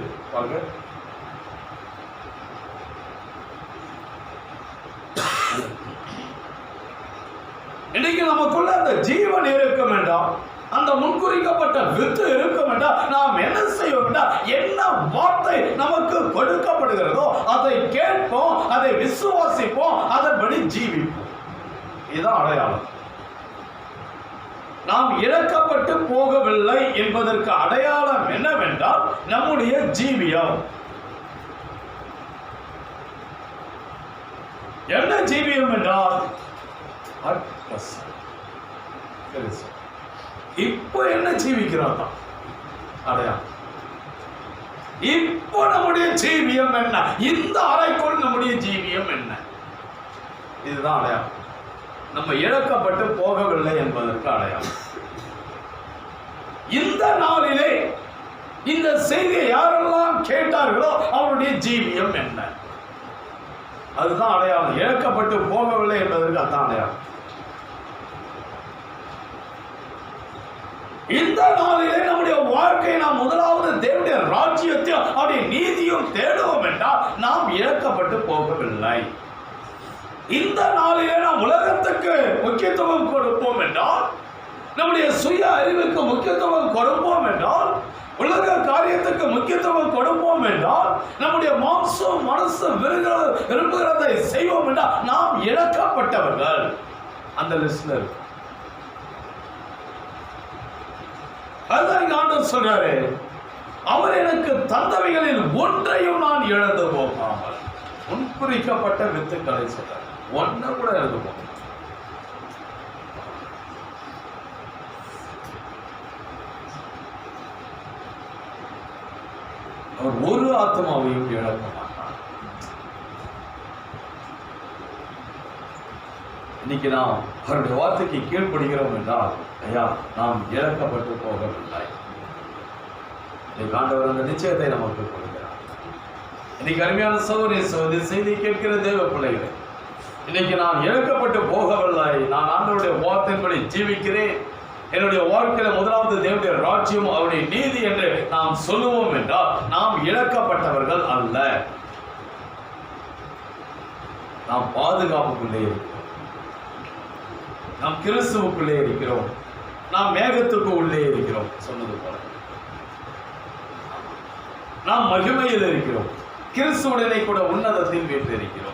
இன்னைக்கு நமக்குள்ள அந்த ஜீவன் இருக்கும் என்றால், அந்த முன்குறிக்கப்பட்ட வித்து இருக்கும் என்றால் நாம் என்ன செய்வோம் என்றால், என்ன வார்த்தை நமக்கு கொடுக்கப்படுகிறதோ அதை கேட்போம், அதை விசுவாசிப்போம், அதன்படி ஜீவிப்போம். இதுதான் அடையாளம். நாம் இழக்கப்பட்டு போகவில்லை என்பதற்கு அடையாளம் என்னவென்றால் நம்முடைய ஜீவியம். என்ன ஜீவியம் என்றால் இப்போ என்ன ஜீவிக்கிறோம் அடையாளம். இப்போ நம்முடைய ஜீவியம் என்ன, இந்த அறைக்குள் நம்முடைய ஜீவியம் என்ன, இதுதான் அடையாளம். நம்ம இழக்கப்பட்டு போகவில்லை என்பதற்கு அடையாளம். இந்த நாளிலே இந்த செய்தியை யாரெல்லாம் கேட்டார்களோ அவருடைய ஜீவியம் என்ன, அதுதான் அடையாளம். இழக்கப்பட்டு போகவில்லை என்பதற்கு அதான் அடையாளம். இந்த நாளிலே நம்முடைய வாழ்க்கை நாம் முதலாவது தேவனுடைய ராஜ்யத்தையும் அவருடைய நீதியும் தேடுவோம் என்றால் நாம் இழக்கப்பட்டு போகவில்லை. இந்த நாளிலே நாம் உலகத்துக்கு முக்கியத்துவம் கொடுப்போம் என்றால், நம்முடைய சுய அறிவுக்கு முக்கியத்துவம் கொடுப்போம் என்றால், உலக காரியத்துக்கு முக்கியத்துவம் கொடுப்போம் என்றால், நம்முடைய மாம்சம் மனசு விரும்புகிறதை செய்வோம் என்றால் நாம் இழக்கப்பட்டவர்கள் அந்த லிஸ்ட்ல இருக்கு. அதுதான் ஆண்டவர் சொல்றாரு, அவர் எனக்கு தந்தவைகளில் ஒன்றையும் நான் இழந்து போகாமல். முன்குறிக்கப்பட்ட வித்துக்களை சொல்றாரு, ஒன்ன கூட இழந்து போக. அவர் ஒரு ஆத்மாவையும் இழக்க மாட்டார். இன்னைக்கு நாம் அவருடைய வார்த்தைக்கு கீழ்ப்படுகிறோம் என்றால், ஐயா நாம் இழக்கப்பட்டு போகவில்லை. இன்னைக்கு ஆண்டவர் அந்த நிச்சயத்தை நமக்கு கொடுக்கிறார். இன்னைக்கு அருமையான சகோதரி செய்தி கேட்கிற தேவ பிள்ளைகளே, இன்னைக்கு நான் இழக்கப்பட்டு போகவில்லை, நான் ஆண்டவருடைய வார்த்தையின்படி ஜீவிக்கிறேன், என்னுடைய வாழ்க்கையில முதலாவது தேவனுடைய ராஜ்யம் அவருடைய நீதி என்று நாம் சொல்லுவோம் என்றால் நாம் இழக்கப்பட்டவர்கள் அல்ல. நாம் பாதுகாப்புக்குள்ளே இருக்கிறோம், நாம் கிறிஸ்துவுக்குள்ளே இருக்கிறோம், நாம் மேகத்துக்கு உள்ளே இருக்கிறோம். சொன்னது போல நாம் மகிமையில் இருக்கிறோம், கிறிஸ்துவுடனே கூட உன்னதத்தில் வீட்டில் இருக்கிறோம்.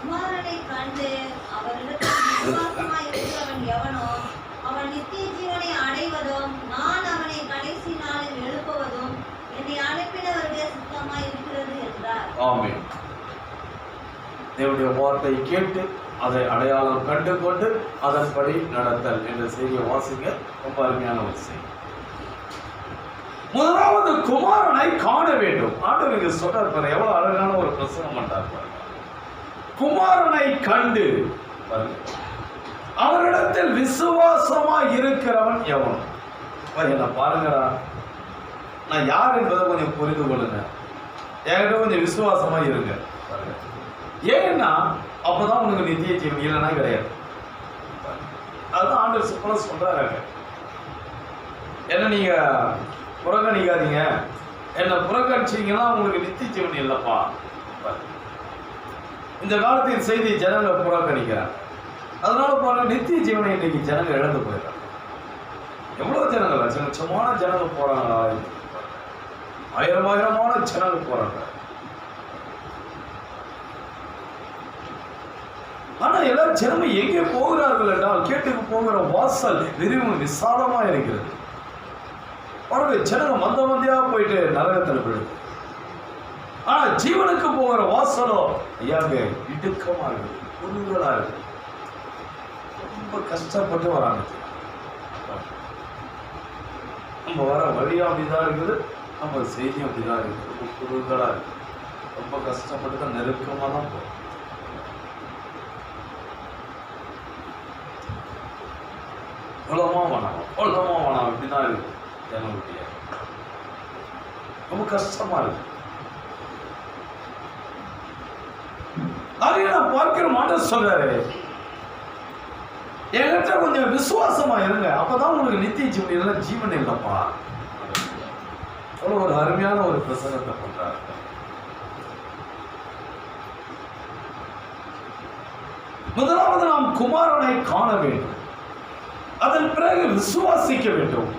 குமாரனை கண்டு அவரிடத்தில் விசுவாசமாய் இருக்கிறவன் எவனோ அவன் நித்திய ஜீவனை அடைவதும் நான் அவனை கடைசி நாளில் எழுப்புவதும் என்னை அனுப்பினவருடைய சுத்தமாய் இருக்கிறது என்றார். ஆமென். தேவனுடைய வார்த்தை கேட்டு அதை அடையாளம் கண்டு கொண்டு அதன்படி நடத்தல் என்ற செய்தியை வாசிங்க. ரொம்ப அருமையான ஒரு செய்தி. முதலாவது குமாரனை காண வேண்டும். ஆண்டவர் சொல்றார், எவ்வளவு அழகான ஒரு பிரசங்கம் பண்றார். குமாரனை கண்டு அவரிடத்தில் விசுவாசமா இருக்கிறவன் எவன். என்ன பாருங்கடா, நான் யார் என்பதை கொஞ்சம் புரிந்து கொள்ளுங்க, என்கிட்ட கொஞ்சம் விசுவாசமா இருங்க. ஏன்னா அப்பதான் உனக்கு நித்திய ஜீவன், இல்லைன்னா கிடையாது. அதுதான் ஆண்டவர் சிப்பல சொல்றாங்க. என்ன நீங்க புறக்கணிக்காதீங்க, என்ன புறக்கணிச்சீங்கன்னா உங்களுக்கு நித்திய ஜீவன் இல்லப்பா. இந்த காலத்தின் செய்தி ஜனங்கள் புறக்கணிக்கிறாங்க. அதனால பாருங்க, நித்திய ஜீவனை இன்னைக்கு ஜனங்கள் இழந்து போயிடுறாங்க. எவ்வளவு ஜனங்கள் லட்சமான ஜனங்கள் போறாங்களா? ஆயிரமான ஜனங்க போறாங்க. ஆனா எல்லா ஜனமும் எங்கே போகிறார்கள் என்றால் கேட்டுக்கு போகிற வாசல் விரிவும் விசாலமா இருக்கிறது. அவருடைய ஜனங்க மந்தியா போயிட்டு நரகத்தில் விழுது. ஆனா ஜீவனுக்கு போகிற வாசலோ ஐயாங்க இடுக்கமா இருக்கு, குறுகளா இருக்கு. ரொம்ப கஷ்டப்பட்டு வராங்க. நம்ம வர வழியும் அப்படிதான் இருக்குது, நம்ம செய்தியும் அப்படிதான் இருக்குது. ரொம்ப குறுகளா இருக்கு, ரொம்ப கஷ்டப்பட்டு தான் நெருக்கமா தான் போகும். உலகமா வேணாம் இப்படிதான் இருக்கு ஜனங்களுடைய. ரொம்ப கஷ்டமா இருக்கு. அதையும் நான் பார்க்கிற மாட்டேன் சொல்றாரு, என்கிட்ட கொஞ்சம் விசுவாசமா இருங்க, அப்பதான் உங்களுக்கு நித்திய ஜீவன் இல்லை, ஜீவன் இல்லப்பா. அவ்வளவு ஒரு அருமையான ஒரு பிரசங்கத்தை பண்றாரு. முதலாவது நாம் குமாரனை காண வேண்டும், அதன் பிறகு விசுவாசிக்க வேண்டும்.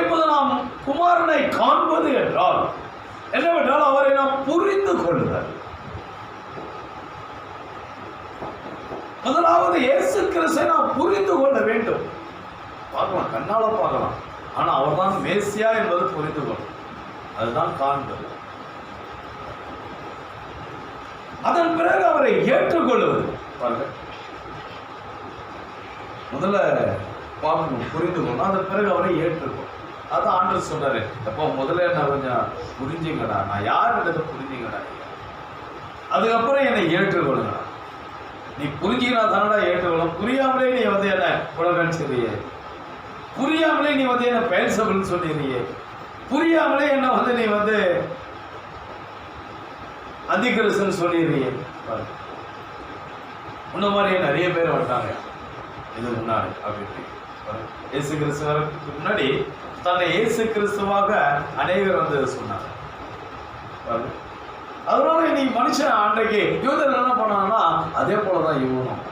இப்போது நாம் குமாரனை காண்பது என்றால் என்னவென்றால் அவரை நாம் புரிந்து கொள்ளுதல். முதலாவது இயேசு கிறிஸ்துவை நாம் புரிந்து கொள்ள வேண்டும். பார்க்கலாம், கண்ணால பார்க்கலாம், ஆனா அவர்தான் மேசியா என்பது புரிந்து கொள்ளும், அதுதான் காண்பது. அதன் பிறகு அவரை ஏற்றுக்கொள்வது. பாருங்க, முதல்ல பார்க்கணும், புரிந்து கொள்ளணும், அதன் பிறகு அவரை ஏற்றுக்கொள்ளும். அதான் ஆண்டவர் சொல்றாரு, அப்போ முதல்ல என்ன கொஞ்சம் புரிஞ்சுங்கடா, நான் யாருன்றதை புரிஞ்சுங்கடா, அதுக்கப்புறம் என்னை ஏற்றுக்கொள்ளுங்கடா. நீ புரிஞ்சுக்கிறா தானடா ஏற்றுக்கொள்ளும். புரியாமலே நீ வந்து என்ன உலகம் சொல்லியே, புரியாமலே நீ வந்து என்ன பெயர்சபிள்னு சொல்லிடுறியே, புரியாமலே என்ன வந்து நீ வந்து அதிகரிசன் சொல்லிடுறியே. உன்ன மாதிரியே நிறைய பேர் வந்துட்டாங்க இது முன்னாடி. அப்படி இயேசு கிறிஸ்துவருக்கு முன்னாடி தன்னை இயேசு கிறிஸ்துவாக அநேகர் வந்து சொன்னாங்க. அதனால இன்னைக்கு மனுஷன் அன்றைக்கு யூதர்கள் என்ன பண்ணாங்கன்னா அதே போலதான் இவனும்.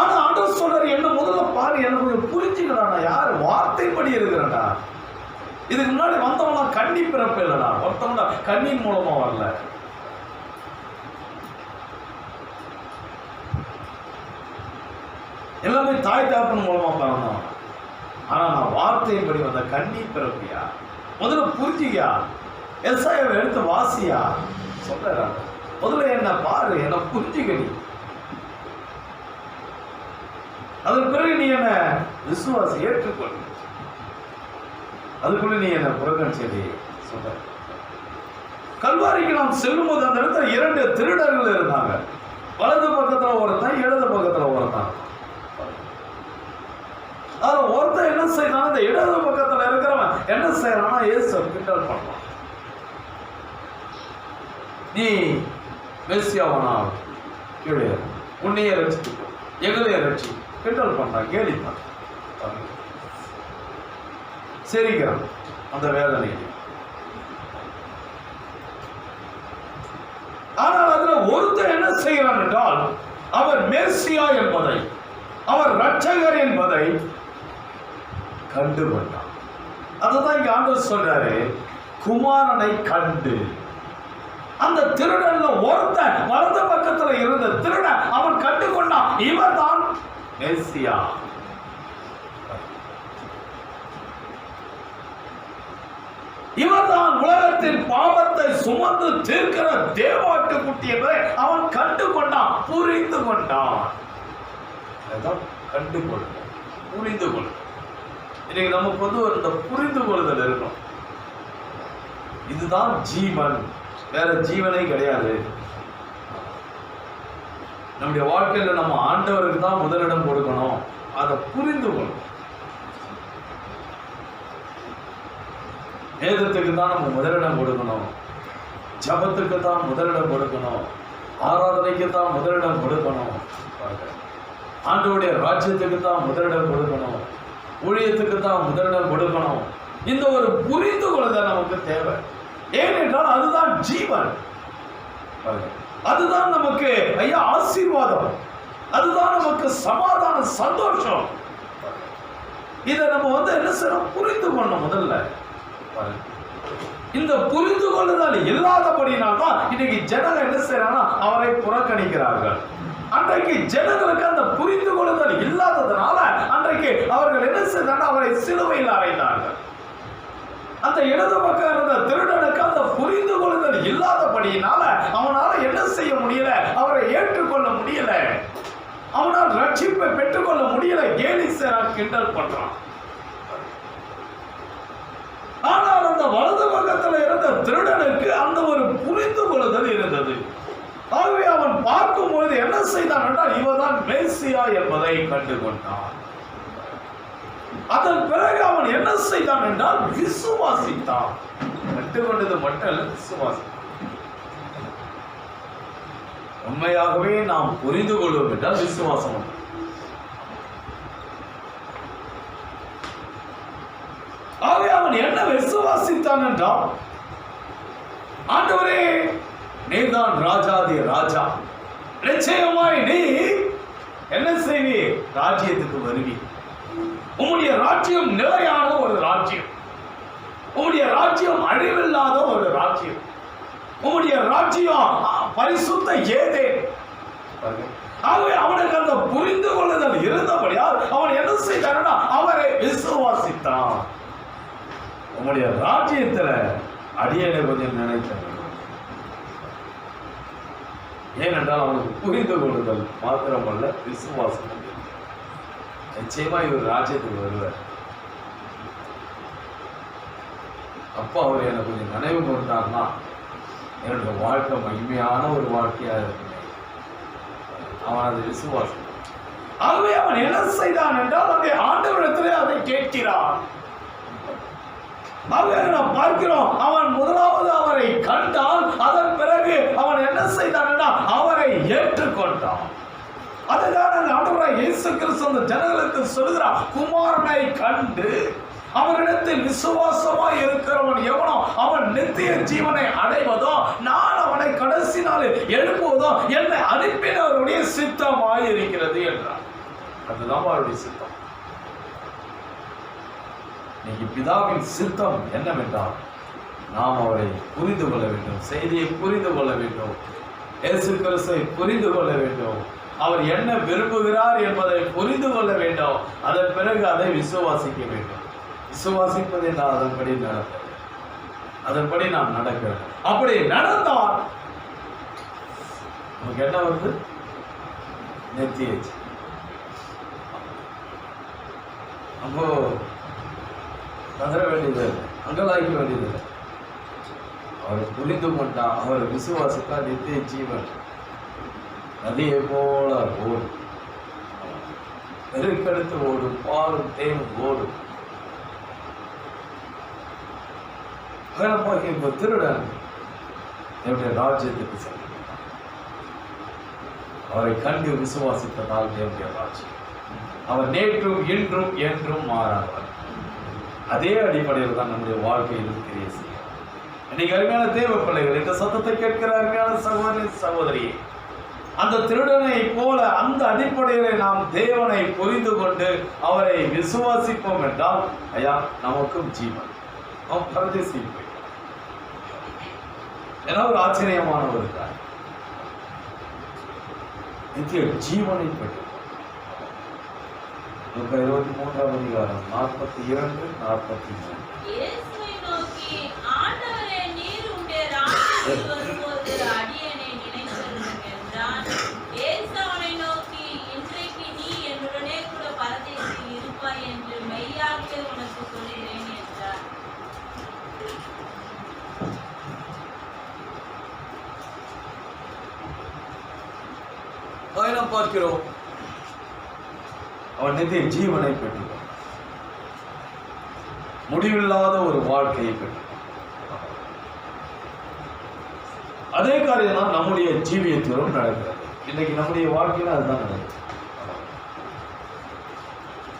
ஆனா ஆண்டவர் சொல்றாரு, என்ன முதல்ல பாரு, எனக்கு கொஞ்சம் புரிஞ்சுக்கடா, நான் யாரு வார்த்தைப்படி இருக்கிறேன்டா. இதுக்கு முன்னாடி வந்தவனா கண்ணி பிறப்பு இல்லடா, ஒருத்தவங்க கண்ணின் மூலமா வரல. எல்லாமே தாய் தாப்பன் மூலமா பிறந்தோம். ஆனா நான் வார்த்தையின்படி வந்த கண்ணீர் பிறப்பியா, முதல்ல புரிஞ்சியா, எஸ்ஐயாவை எடுத்து வாசியா சொல்ற. முதல்ல என்ன பாரு, என்ன புரிஞ்சுக்க நீ, அதன் பிறகு நீ என்ன விசுவாசி ஏற்றுக்கொள், அதுக்குள்ள நீ என்ன புறக்கணிச்சது சொல்ற. கல்வாரிக்கு நாம் செல்லும் போது அந்த இடத்துல 2 திருடர்கள் இருந்தாங்க. வலது பக்கத்துல ஒருத்தன், இடது பக்கத்துல ஒருத்தன். அதுல ஒருத்தன் என்ன செய்யறான், இந்த இடது பக்கத்துல இருக்கிறவன் என்ன செய்யறான்னா இயேசு கிண்டல் பண்ணலாம். நீ மெசியாவனா, கீழே உன்னையே ரசிச்சுக்கோ, எங்களையே ரசி, கிண்டல் பண்றான், கேலித்தான், சரிக்கிறான் அந்த வேதனை. ஆனால் அதுல ஒருத்தர் என்ன செய்கிறான் என்றால் அவர் மேசியா என்பதை, அவர் ரட்சகர் என்பதை கண்டு கொண்டான். அதுதான் இங்க ஆண்டவர் சொல்றாரு, குமாரனை கண்டு. அந்த திருடன்ல ஒருத்தன் வலது பக்கத்துல இருந்த திருடன் அவன் கண்டு கொண்டான், இவர் தான் மேசியா. இவர்தான் உலகத்தின் பாவத்தை சுமந்து தீர்க்கிற தேவாட்டு குட்டி என்பதை அவன் கண்டு கொண்டான், புரிந்து கொண்டான். கண்டு கொள்ள, புரிந்து கொள்ள. இன்னைக்கு நமக்கு வந்து இந்த புரிந்து கொள்ளுதல் இருக்கும். இதுதான் ஜீவன், வேற ஜீவனே கிடையாது. நம்முடைய வாழ்க்கையில நம்ம ஆண்டவருக்கு தான் முதலிடம் கொடுக்கணும், அதை புரிந்து கொள்ளும். வேதத்துக்கு தான் நம்ம முதலிடம் கொடுக்கணும், ஜபத்துக்கு தான் முதலிடம் கொடுக்கணும், ஆராதனைக்கு தான் முதலிடம் கொடுக்கணும், ஆண்டவருடைய ராஜ்யத்துக்கு தான் முதலிடம் கொடுக்கணும், ஊழியத்துக்கு தான் முதலிடம் கொடுக்கணும். இந்த ஒரு புரிந்து கொள்ளுதல் நமக்கு தேவை. ஏனென்றால் அதுதான் ஜீவன். அதுதான் நமக்கு ஐயா ஆசீர்வாதம், அதுதான் நமக்கு சமாதானம், சந்தோஷம். இதை நம்ம என்ன செய்யணும், புரிந்து கொள்ளணும். முதல்ல இந்த புரிந்து கொள்ளுதல் இல்லாதபடினால்தான் இன்னைக்கு ஜனங்கள் என்ன செய்யறாங்கன்னா அவரை புறக்கணிக்கிறார்கள். அன்றைக்கு ஜனங்களுக்கு அந்த புரிந்து கொள்ளுதல் இல்லாததுனால அன்றைக்கு அவர்கள் என்ன செய்தாங்க, அவரை சிலுவையில் அறைந்தார்கள். அந்த இடது பக்கம் இருந்த திருடனுக்கு அந்த புரிந்து கொள்ளுதல் இல்லாதபடியினால அவனால என்ன செய்ய முடியல, அவரை ஏற்றுக்கொள்ள முடியல, அவனால் ரட்சிப்பை பெற்றுக்கொள்ள முடியல, கேலி செய்றான், கிண்டல் பண்றான். ஆனால் அந்த வலது பக்கத்தில் இருந்த திருடனுக்கு அந்த ஒரு புரிந்து கொள்ளுதல் இருந்தது. ஆகவே அவன் பார்க்கும்போது என்ன செய்தான் என்றால் இவர்தான் மேசியா என்பதை கண்டு கொண்டான். அதன் பிறகு அவன் என்ன செய்தான் என்றால் விசுவாசித்தான். கண்டுகொண்டது மட்டும் அல்ல, விசுவாசித்தான். உண்மையாகவே நாம் புரிந்து கொள்வோம் என்றால் விசுவாசம். ஆகவே அவன் என்ன விசுவாசித்தான் என்றால், ஆண்டவரே நீதான் ராஜாதி ராஜா, நிச்சயமாய் நீ என்ன செய்வீர், ராஜ்யத்துக்கு வருவீர். உம்முடைய ராஜ்யம் நிலையான ஒரு ராஜ்யம், உம்முடைய ராஜ்யம் அழிவில்லாத ஒரு ராஜ்யம், உம்முடைய ராஜ்யம் பரிசுத்த ஏதேன். ஆகவே அவனுக்கு அந்த புரிந்து கொள்ளுதல் இருந்தபடியால் அவன் என்ன செய்தான்னா அவரை விசுவாசித்தான். உம்முடைய ராஜ்யத்துல அடியனை கொஞ்சம் நினைத்தேன். ஏனென்றால் அவனுக்கு புரிந்து கொள்ளுதல் மாத்திரமல்ல, விசுவாசம். நிச்சயமா இவர் ராஜ்யத்துக்கு வருவார். அப்போ அவர் எனக்கு கொஞ்சம் நினைவு கொடுத்தார்னா என்னுடைய வாழ்க்கை மகிமையான ஒரு வாழ்க்கையா இருக்குமே. அவன் அது விசுவாசம். ஆகவே அவன் என்ன செய்தான் என்றால் அங்கே ஆண்டவரிடத்திலே அதை கேட்கிறான். நாம் பார்க்கிறோம், அவன் முதலாவது அவரை கண்டால் அதன் பிறகு அவன் என்ன செய்தான் என்றால் அவரை ஏற்றுக்கொண்டான். அதுதான் ஆண்டவராய் இயேசு கிறிஸ்து அந்த ஜனங்களுக்கு சொல்கிறார், குமாரனை கண்டு அவரிடத்தில் விசுவாசமாய் இருக்கிறவன் எவனோ அவன் நித்திய ஜீவனை அடைவதோ நான் அவனை கடைசி நாளில் எழுப்புவதோ என்னை அனுப்பினவருடைய சித்தமாய் இருக்கிறது என்றார். அதுதான் அவருடைய சித்தம். இன்னைக்கு பிதாவின் சித்தம் என்னவென்றால் நாம் அவரை புரிந்து கொள்ள வேண்டும், செய்தியை புரிந்து கொள்ள வேண்டும், இயேசு கிறிஸ்துவை புரிந்து கொள்ள வேண்டும், அவர் என்ன விரும்புகிறார் என்பதை புரிந்து கொள்ள வேண்டும். அதன் பிறகு அதை விசுவாசிக்க வேண்டும். விசுவாசிப்பது என்றால் அதன்படி நடப்பது, அதன்படி நாம் நடக்க வேண்டும். அப்படி நடந்தால் நமக்கு என்ன வந்து நித்திய அப்போ கதற வேண்டியது இல்லை, அங்கலாய்க்க வேண்டியது இல்லை. அவரை புரிந்து கொண்டா, அவரை விசுவாசித்தா நித்திய ஜீவன் நதியை போல ஓடும், பெருக்கெடுத்து ஓடும், பாலும் தேனும் ஓடும். இப்ப திருடன் என்னுடைய ராஜ்யத்துக்கு செல்கிறான். அவரை கண்டு விசுவாசித்ததால் என்னுடைய ராஜ்யம். அவர் நேற்றும் இன்றும் என்றும் மாறாதவர். அதே அடிப்படையில் தான் நம்முடைய வாழ்க்கையிலும் கிரியை செய்யும். இன்னைக்கு அருமையான தேவ பிள்ளைகள், இந்த சத்தத்தை கேட்கிற அருமையான சகோதரி சகோதரியே, அந்த திருடனை போல அந்த அடிப்படையில் நாம் தேவனை புரிந்து கொண்டு அவரை விசுவாசிப்போம் என்றால் ஐயா நமக்கும் ஜீவன், நாம் பரதேசி என ஒரு ஆச்சரியமான ஒரு காரியம். நித்திய ஜீவனை பெற்று 23ஆம் அதிகாரம் 42, 43. இயேசுவை நோக்கி, ஆண்டவரே, நீர் உம்முடைய ராஜ்யத்தில் வரும்போது அடியேனை நினைத்தருளும் என்றான். இயேசு அவனை நோக்கி, இன்றைக்கு நீ என்னுடனே கூட பரதேசில் இருப்பாய் என்று மெய்யாகவே உனக்கு சொல்கிறேன் என்றார். நாம் பார்க்கிறோம், அவன் நித்திய ஜீவனை பெற்றுள்ளான், முடிவில்லாத ஒரு வாழ்க்கையை பெற்றுள்ளான். அதே காரியம் தான் நம்முடைய ஜீவியத்திலும் நடக்கிறது. இன்னைக்கு நம்முடைய வாழ்க்கையில அதுதான் நடக்குது.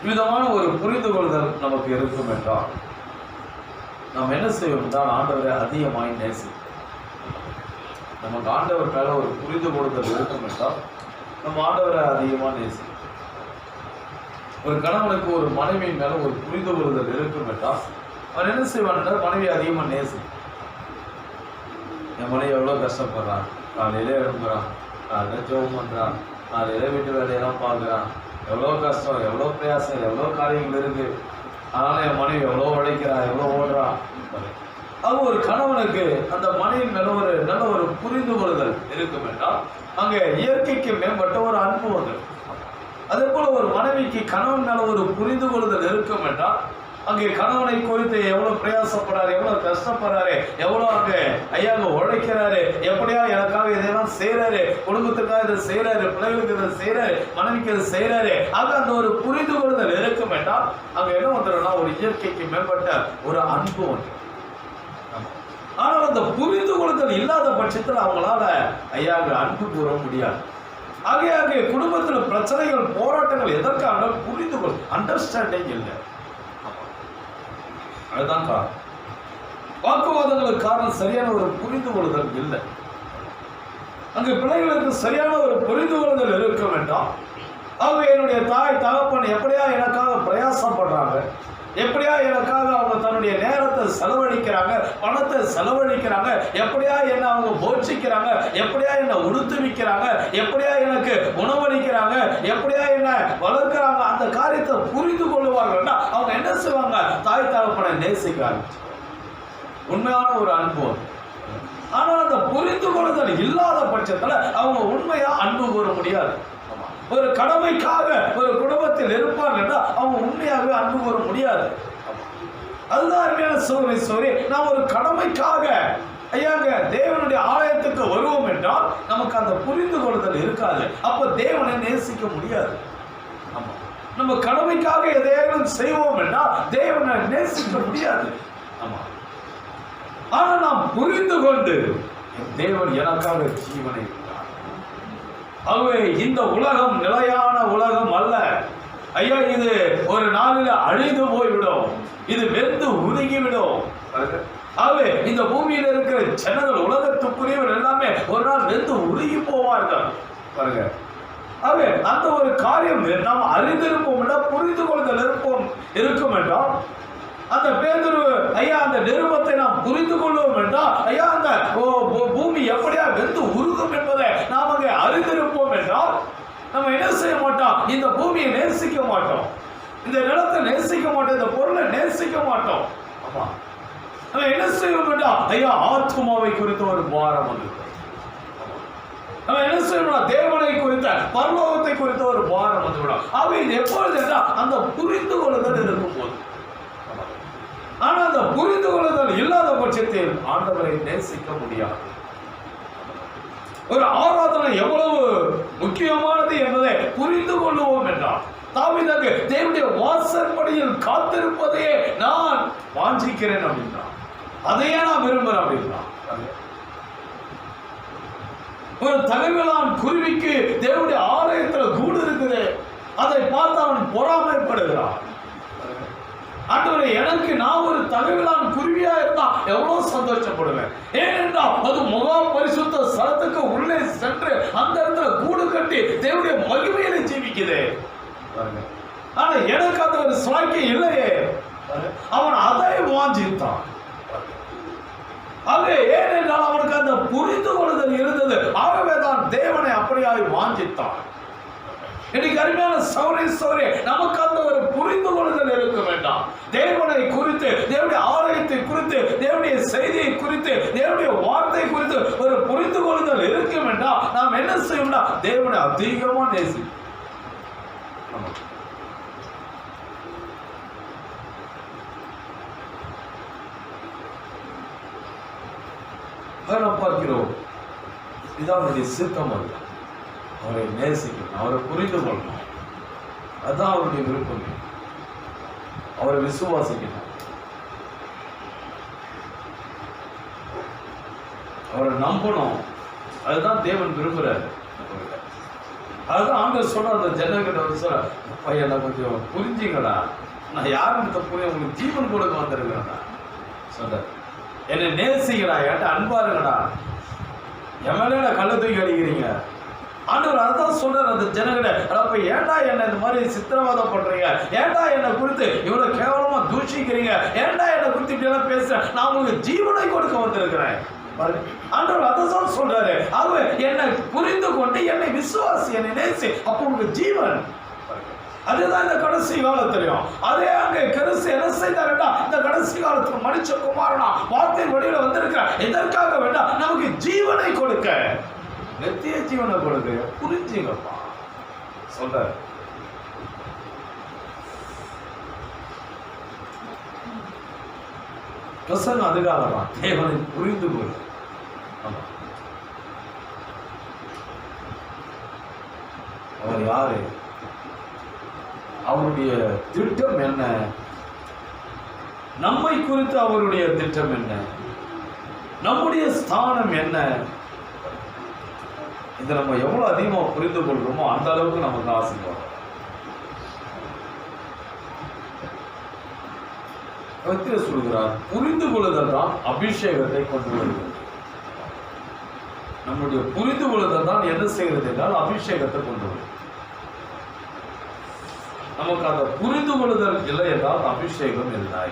விதமான ஒரு புரிந்து கொள்ளுதல் நமக்கு இருக்கும் என்றால் நாம் என்ன செய்வோம் தான் ஆண்டவரை அதிகமாய் நேசிப்போம். நமக்கு ஆண்டவர் மேல ஒரு புரிந்து கொள்ளுதல் இருக்கும் என்றால் நம்ம ஆண்டவரை அதிகமாக நேசிக்கும். ஒரு கணவனுக்கு ஒரு மனைவியின் மேல ஒரு புரிந்து கொள்ளுதல் இருக்கும் என்றால் அவன் என்ன செய்வான்? மனைவி அதிகமாக நேசிக்கும். என் மனைவி எவ்வளோ கஷ்டப்படுறான், காலையில எழும்புறான், காலையில ஜோம் பண்றான், காலையில வீட்டு வேலையெல்லாம் பார்க்குறான், எவ்வளோ கஷ்டம், எவ்வளோ பிரயாசம், எவ்வளோ காரியங்கள் இருக்கு, அதனால என் மனைவி எவ்வளோ உழைக்கிறான், எவ்வளோ ஓடுறான். அது ஒரு கணவனுக்கு அந்த மனைவியின் மேல ஒரு நல்ல ஒரு புரிந்து கொள்ளுதல் இருக்கும் என்றால் அங்கே இயற்கைக்கு மேம்பட்ட ஒரு அன்பு வந்துடும். அதே போல ஒரு மனைவிக்கு கணவன் மேல ஒரு புரிந்து கொள்ளுதல் இருக்கும் என்றால் அங்கே கணவனை குறித்து எவ்வளவு பிரயாசப்படுறாரு, எவ்வளவு கஷ்டப்படுறாரு, எவ்வளவு அங்க ஐயாங்க உழைக்கிறாரு, எப்படியா எனக்காக இதெல்லாம் செய்யறாரு, குடும்பத்துக்காக இதை செய்யறாரு, பிள்ளைகளுக்கு இதை செய்யறாரு, மனைவிக்கு இதை செய்யறாரு. ஆக அந்த ஒரு புரிந்து கொள்ளுதல் இருக்கும் என்றால் அங்க என்ன வந்துடும்னா ஒரு இயற்கைக்கு மேம்பட்ட ஒரு அன்பு வந்து. ஆனால் அந்த புரிந்து கொள்ளுதல் இல்லாத பட்சத்தில் அவங்களால ஐயாங்க அன்பு கூற முடியாது. ஆகையாக குடும்பத்தில் பிரச்சனைகள், போராட்டங்கள் எதற்காக புரிந்து கொள் அண்டர்ஸ்டாண்டிங் இல்லை. அதுதான் காரணம். வாக்குவாதங்களுக்கு காரணம் சரியான ஒரு புரிந்து கொள்ளுதல் இல்லை. அங்கு பிள்ளைகளுக்கு சரியான ஒரு புரிந்து கொள்ளுதல் இருக்க வேண்டாம். அவங்க என்னுடைய தாய் தகப்பன் எப்படியா எனக்காக பிரயாசப்படுறாங்க, எப்படியா எனக்காக அவங்க தன்னுடைய நேரத்தை செலவழிக்கிறாங்க, பணத்தை செலவழிக்கிறாங்க, எப்படியா என்ன அவங்க போஷிக்கிறாங்க, எப்படியா என்ன உடுத்துவிக்கிறாங்க, எப்படியா எனக்கு உணவளிக்கிறாங்க, எப்படியா என்ன வளர்க்கிறாங்க, அந்த காரியத்தை புரிந்து கொள்ளுவாங்கன்னா அவங்க என்ன செய்வாங்க? தாய் தகப்பனை நேசிக்கிறாங்க. உண்மையான ஒரு அன்பு. ஆனால் அந்த புரிந்து கொள்ளுதல் இல்லாத பட்சத்துல அவங்க உண்மையா அன்பு கூற முடியாது. ஒரு கடமைக்காக ஒரு குடும்பத்தில் இருப்பாங்கன்னா அவங்க உண்மையாகவே அன்பு கூற முடியாது. அதுதான் அருமையான சோதனை. நாம் ஒரு கடமைக்காக ஐயாங்க தேவனுடைய ஆலயத்துக்கு வருவோம் என்றால் நமக்கு அந்த புரிந்து கொள்ளுதல் இருக்காது. அப்ப தேவனை நேசிக்க முடியாது. ஆமா, நம்ம கடமைக்காக எதையும் செய்வோம் என்றால் தேவனை நேசிக்க முடியாது. ஆமா, ஆனா நாம் புரிந்து கொண்டு தேவன் எனக்காக ஜீவனை, ஆகவே இந்த உலகம் நிலையான உலகம் அல்ல ஐயா. இது ஒரு நாளில் அழிந்து போய்விடும், இது வெந்து உருகிவிடும். ஆகவே இந்த பூமியில் இருக்கிற ஜனங்கள், உலகத்துக்குரியவர் எல்லாமே ஒரு நாள் வெந்து உருகி போவார்கள் பாருங்க. ஆகவே அந்த ஒரு காரியம் நாம் அறிந்திருப்போம் என்றால், புரிந்து கொள்ளுதல் இருக்கும் என்றால், அந்த பேதுரு ஐயா அந்த நிருபத்தை நாம் புரிந்து கொள்வோம் என்றால் ஐயா அந்த பூமி எப்படியா வெந்து உருகும் என்பதை நாம் அங்கே அறிந்திருப்போம் என்றால் நம்ம என்ன செய்ய மாட்டோம்? இந்த பூமியை நேசிக்க மாட்டோம், இந்த நிலத்தை நேசிக்க மாட்டோம், இந்த பொருளை நேசிக்க மாட்டோம். ஆமா, நம்ம என்ன செய்வோம் என்றால் ஐயா ஆத்மாவை குறித்த ஒரு பாரம் வந்து, நம்ம என்ன செய்யணும்? தேவனை குறித்த, பரலோகத்தை குறித்த ஒரு பாரம் வந்துவிடும். அவை இது எப்பொழுது என்றால் அந்த புரிந்து கொள்ளுதல் இருக்கும் போது. ஆனால் அந்த புரிந்து கொள்ளுதல் இல்லாத பட்சத்தில் ஆண்டவரை நேசிக்க முடியாது. ஒரு ஆராதனை எவ்வளவு முக்கியமானது என்பதை புரிந்து கொள்ளுவோம் என்றால், தாவீது தேவனுடைய வாசற்படியில் காத்திருப்பதையே நான் வாஞ்சிக்கிறேன் அப்படின்னா, அதையே நான் விரும்புறேன் அப்படின்னா. ஒரு தகவலான் குருவிக்கு தேவனுடைய ஆலயத்தில் கூடு இருக்குது, அதை பார்த்து அவன் பொறாமைப்படுகிறான். ஆண்டவரே, எனக்கு நான் ஒரு தகவலான் குருவியா இருந்தா எவ்வளவு சந்தோஷப்படுவேன். ஏனென்றால் அது மகா பரிசுத்த ஸ்தலத்துக்கு உள்ளே சென்று அந்த இடத்துல கூடு கட்டி தேவனுடைய மகிமையில ஜீவிக்குது. ஆனா எனக்கு அந்த ஒரு சாக்கியம் இல்லையே. அவன் அதை வாஞ்சித்தான். அது ஏனென்றால் அவனுக்கு அந்த புரிந்து கொள்ளுதல் இருந்தது. ஆகவேதான் தேவனை அப்படியாய் வாஞ்சித்தான். இன்னைக்கு அருமையான சௌரே நமக்கு அந்த ஒரு புரிந்து கொள்ளுதல் இருக்க வேண்டாம். தேவனை குறித்து, தேவனுடைய ஆலயத்தை குறித்து, தேவனுடைய செய்தியை குறித்து, தேவனுடைய வார்த்தை குறித்து ஒரு புரிந்து கொள்ளுதல் இருக்க வேண்டாம். நாம் என்ன செய்யணும்னா தேவனை அதிகமா நேசி. நாம் பார்க்கிறோம், இதான் அவருடைய சித்தம். அல்ல, அவரை நேசிக்கணும், அவரை புரிந்து கொள்ளணும், அதுதான் அவருடைய விருப்பம். அவரை விசுவாசிக்கணும், அவரை நம்பணும், அதுதான் தேவன் விரும்புறாரு. அதுதான் ஆண்டவர் சொல்ற அந்த ஜனங்கிட்ட வந்து சொல்ற, பையனை கொஞ்சம் புரிஞ்சுங்களா, நான் யாருன்னு புரிய உங்களுக்கு ஜீவன் கொடுக்க வந்திருக்கிறேன் சொல்ற, என்னை நேசிக்கடா, என்கிட்ட அன்பாருங்கடா. என் மேலே கள்ள தூக்கி அடிக்கிறீங்க. ஆண்டவர் அதான் சொல்றாரு அந்த ஜனங்களை, அப்ப ஏன்டா என்ன இந்த மாதிரி சித்திரவாதம் பண்றீங்க, ஏன்டா என்னை குறித்து இவ்வளவு கேவலமா தூஷிக்கிறீங்க, ஏன்டா என்னை குறித்து இப்படி எல்லாம் பேசுறேன், நான் உங்களுக்கு ஜீவனை கொடுக்க வந்திருக்கிறேன். ஆண்டவர் அதான் சொல்றாரு. ஆகவே என்னை புரிந்து கொண்டு என்னை விசுவாசி, என்னை நேசி, அப்போ உங்களுக்கு ஜீவன். அதுதான் இந்த கடைசி காலத்திலையும். அதே அங்கே கிறிஸ்து என்ன செய்தாருடா, இந்த கடைசி காலத்துல மனுஷ குமாரனா வார்த்தை வழியில வந்திருக்கிற எதற்காக வேண்டாம், நமக்கு ஜீவனை கொடுக்க, நித்திய ஜீவனை கொடுக்க. புரிஞ்சுங்கப்பா சொல்ற. பிரசங்கம் அதுக்காக தான், தேவனை புரிந்து கொள். அவர் யாரு, அவருடைய திட்டம் என்ன, நம்மை குறித்து அவருடைய திட்டம் என்ன, நம்முடைய ஸ்தானம் என்ன, இதை நம்ம எவ்வளவு அதிகமா புரிந்து கொள்றோமோ அந்த அளவுக்கு நமக்கு ஆசீர்வாதம். சொல்கிறார், புரிந்து கொள்ளுதல் தான் அபிஷேகத்தை கொண்டு வருகிறது. நம்முடைய புரிந்து கொள்ளுதல் தான் என்ன செய்கிறது என்றால் அபிஷேகத்தை கொண்டு வருகிறது. நமக்கு அந்த புரிந்து கொள்ளுதல் இல்லை என்றால் அபிஷேகம் இல்லை.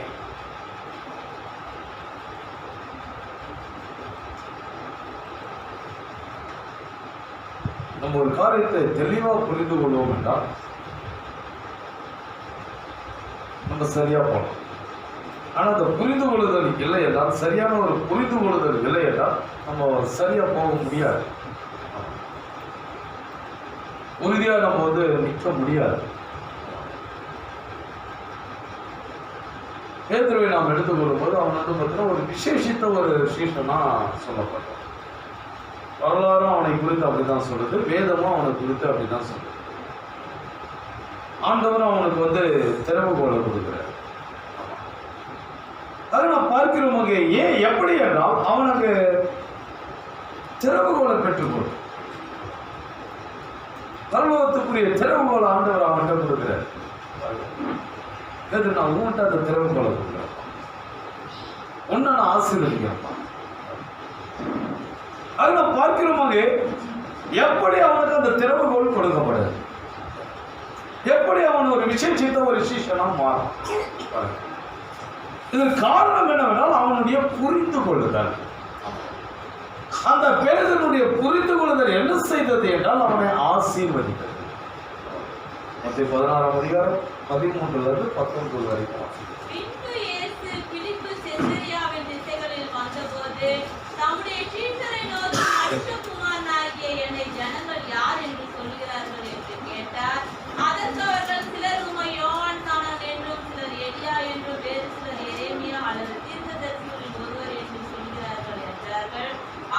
நம்ம ஒரு காரியத்தை தெளிவா புரிந்து கொள்வோம் என்றால் நம்ம சரியா போகலாம். ஆனா அந்த புரிந்து கொள்ளுதல் இல்லை என்றால், சரியான ஒரு புரிந்து கொள்ளுதல் இல்லை என்றால் நம்ம சரியா போக முடியாது, உறுதியா நம்ம நிற்க முடியாது. பேதுருவை நாம் எடுத்துக்கொள்ளும் போது அவன் பார்த்தீங்கன்னா ஒரு விசேஷித்த ஒரு சீஷனா சொல்லப்பட்டான். வரலாறும் அவனை குறித்து அப்படிதான் சொல்லுது, வேதமும் அவனை குறித்து அப்படிதான் சொல்லுது. ஆண்டவரும் அவனுக்கு திறவுகோலை கொடுக்கிறார். அதை நான் பார்க்கிறோம். ஏன் எப்படி என்றால் அவனுக்கு திறவுகோலை பெற்றுக்கொள், பரலோகத்துக்குரிய திறவுகோலை ஆண்டவர் அவன்கிட்ட கொடுக்கிறார். நான் உன்கிட்ட அந்த திறவுகோலை கொடுக்குறேன், உன்னை நான் ஆசீர்வதிக்கிறேன். அது நான் பார்க்கிறோம். எப்படி அவனுக்கு அந்த திறவுகோல் கொடுக்கப்படுது, எப்படி அவன் ஒரு விசேஷித்த ஒரு சீஷனா மாறும். இதற்கு காரணம் என்னவென்றால் அவனுடைய புரிந்து கொள்ளுதல். அந்த பேதனுடைய புரிந்து கொள்ளுதல் என்ன செய்தது என்றால் அவனை ஆசீர்வதித்தது. 16ஆம் அதிகாரம் 13-19 வரைக்கும். பின்பு இயேசு பிலிப்பு செசரியாவின் திசைகளில் வந்தபோது தம்முடைய சீஷரை நோக்கி, மனுஷகுமாரனாகிய என்னை ஜனங்கள் யார் என்று சொல்கிறார்கள் என்று கேட்டார். அதற்கு அவர்கள், சிலர் உம்மை யோவான் ஸ்நானன் என்றும், சிலர் எலியா என்றும், வேறு சிலர் எரேமியா அல்லது தீர்க்கதரிசிகளில் ஒருவர் என்று சொல்கிறார்கள் என்றார்கள்.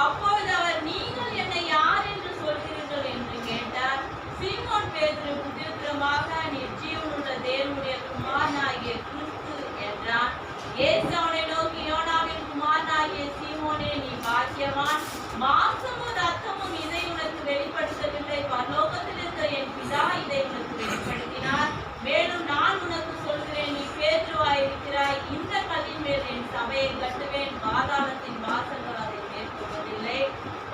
அப்பொழுது அவர், நீங்கள் என்னை யார் என்று சொல்கிறீர்கள் என்று கேட்டார். சீமோன் பேதுரு பிரதியுத்தரமாக, நீர் ஜீவனுள்ள தேவனுடைய குமாரனாகிய கிறிஸ்து என்றான். இயேசு அவனை நோக்கி, யோனாவின் குமாரனாகிய சீமோனே, நீ பாக்கியவான், மாம்சமும் ரத்தமும் இதை உனக்கு வெளிப்படுத்தவில்லை, பரலோகத்தில் இருக்கிற என் பிதா இதை உனக்கு வெளிப்படுத்தினார். மேலும் நான் உனக்கு சொல்கிறேன், நீ பேதுருவாயிருக்கிறாய், இந்த கல்லின் மேல் என் சபையை கட்டுவேன், பாதாளத்தின் வாசல்கள் அதை மேற்கொள்வதில்லை.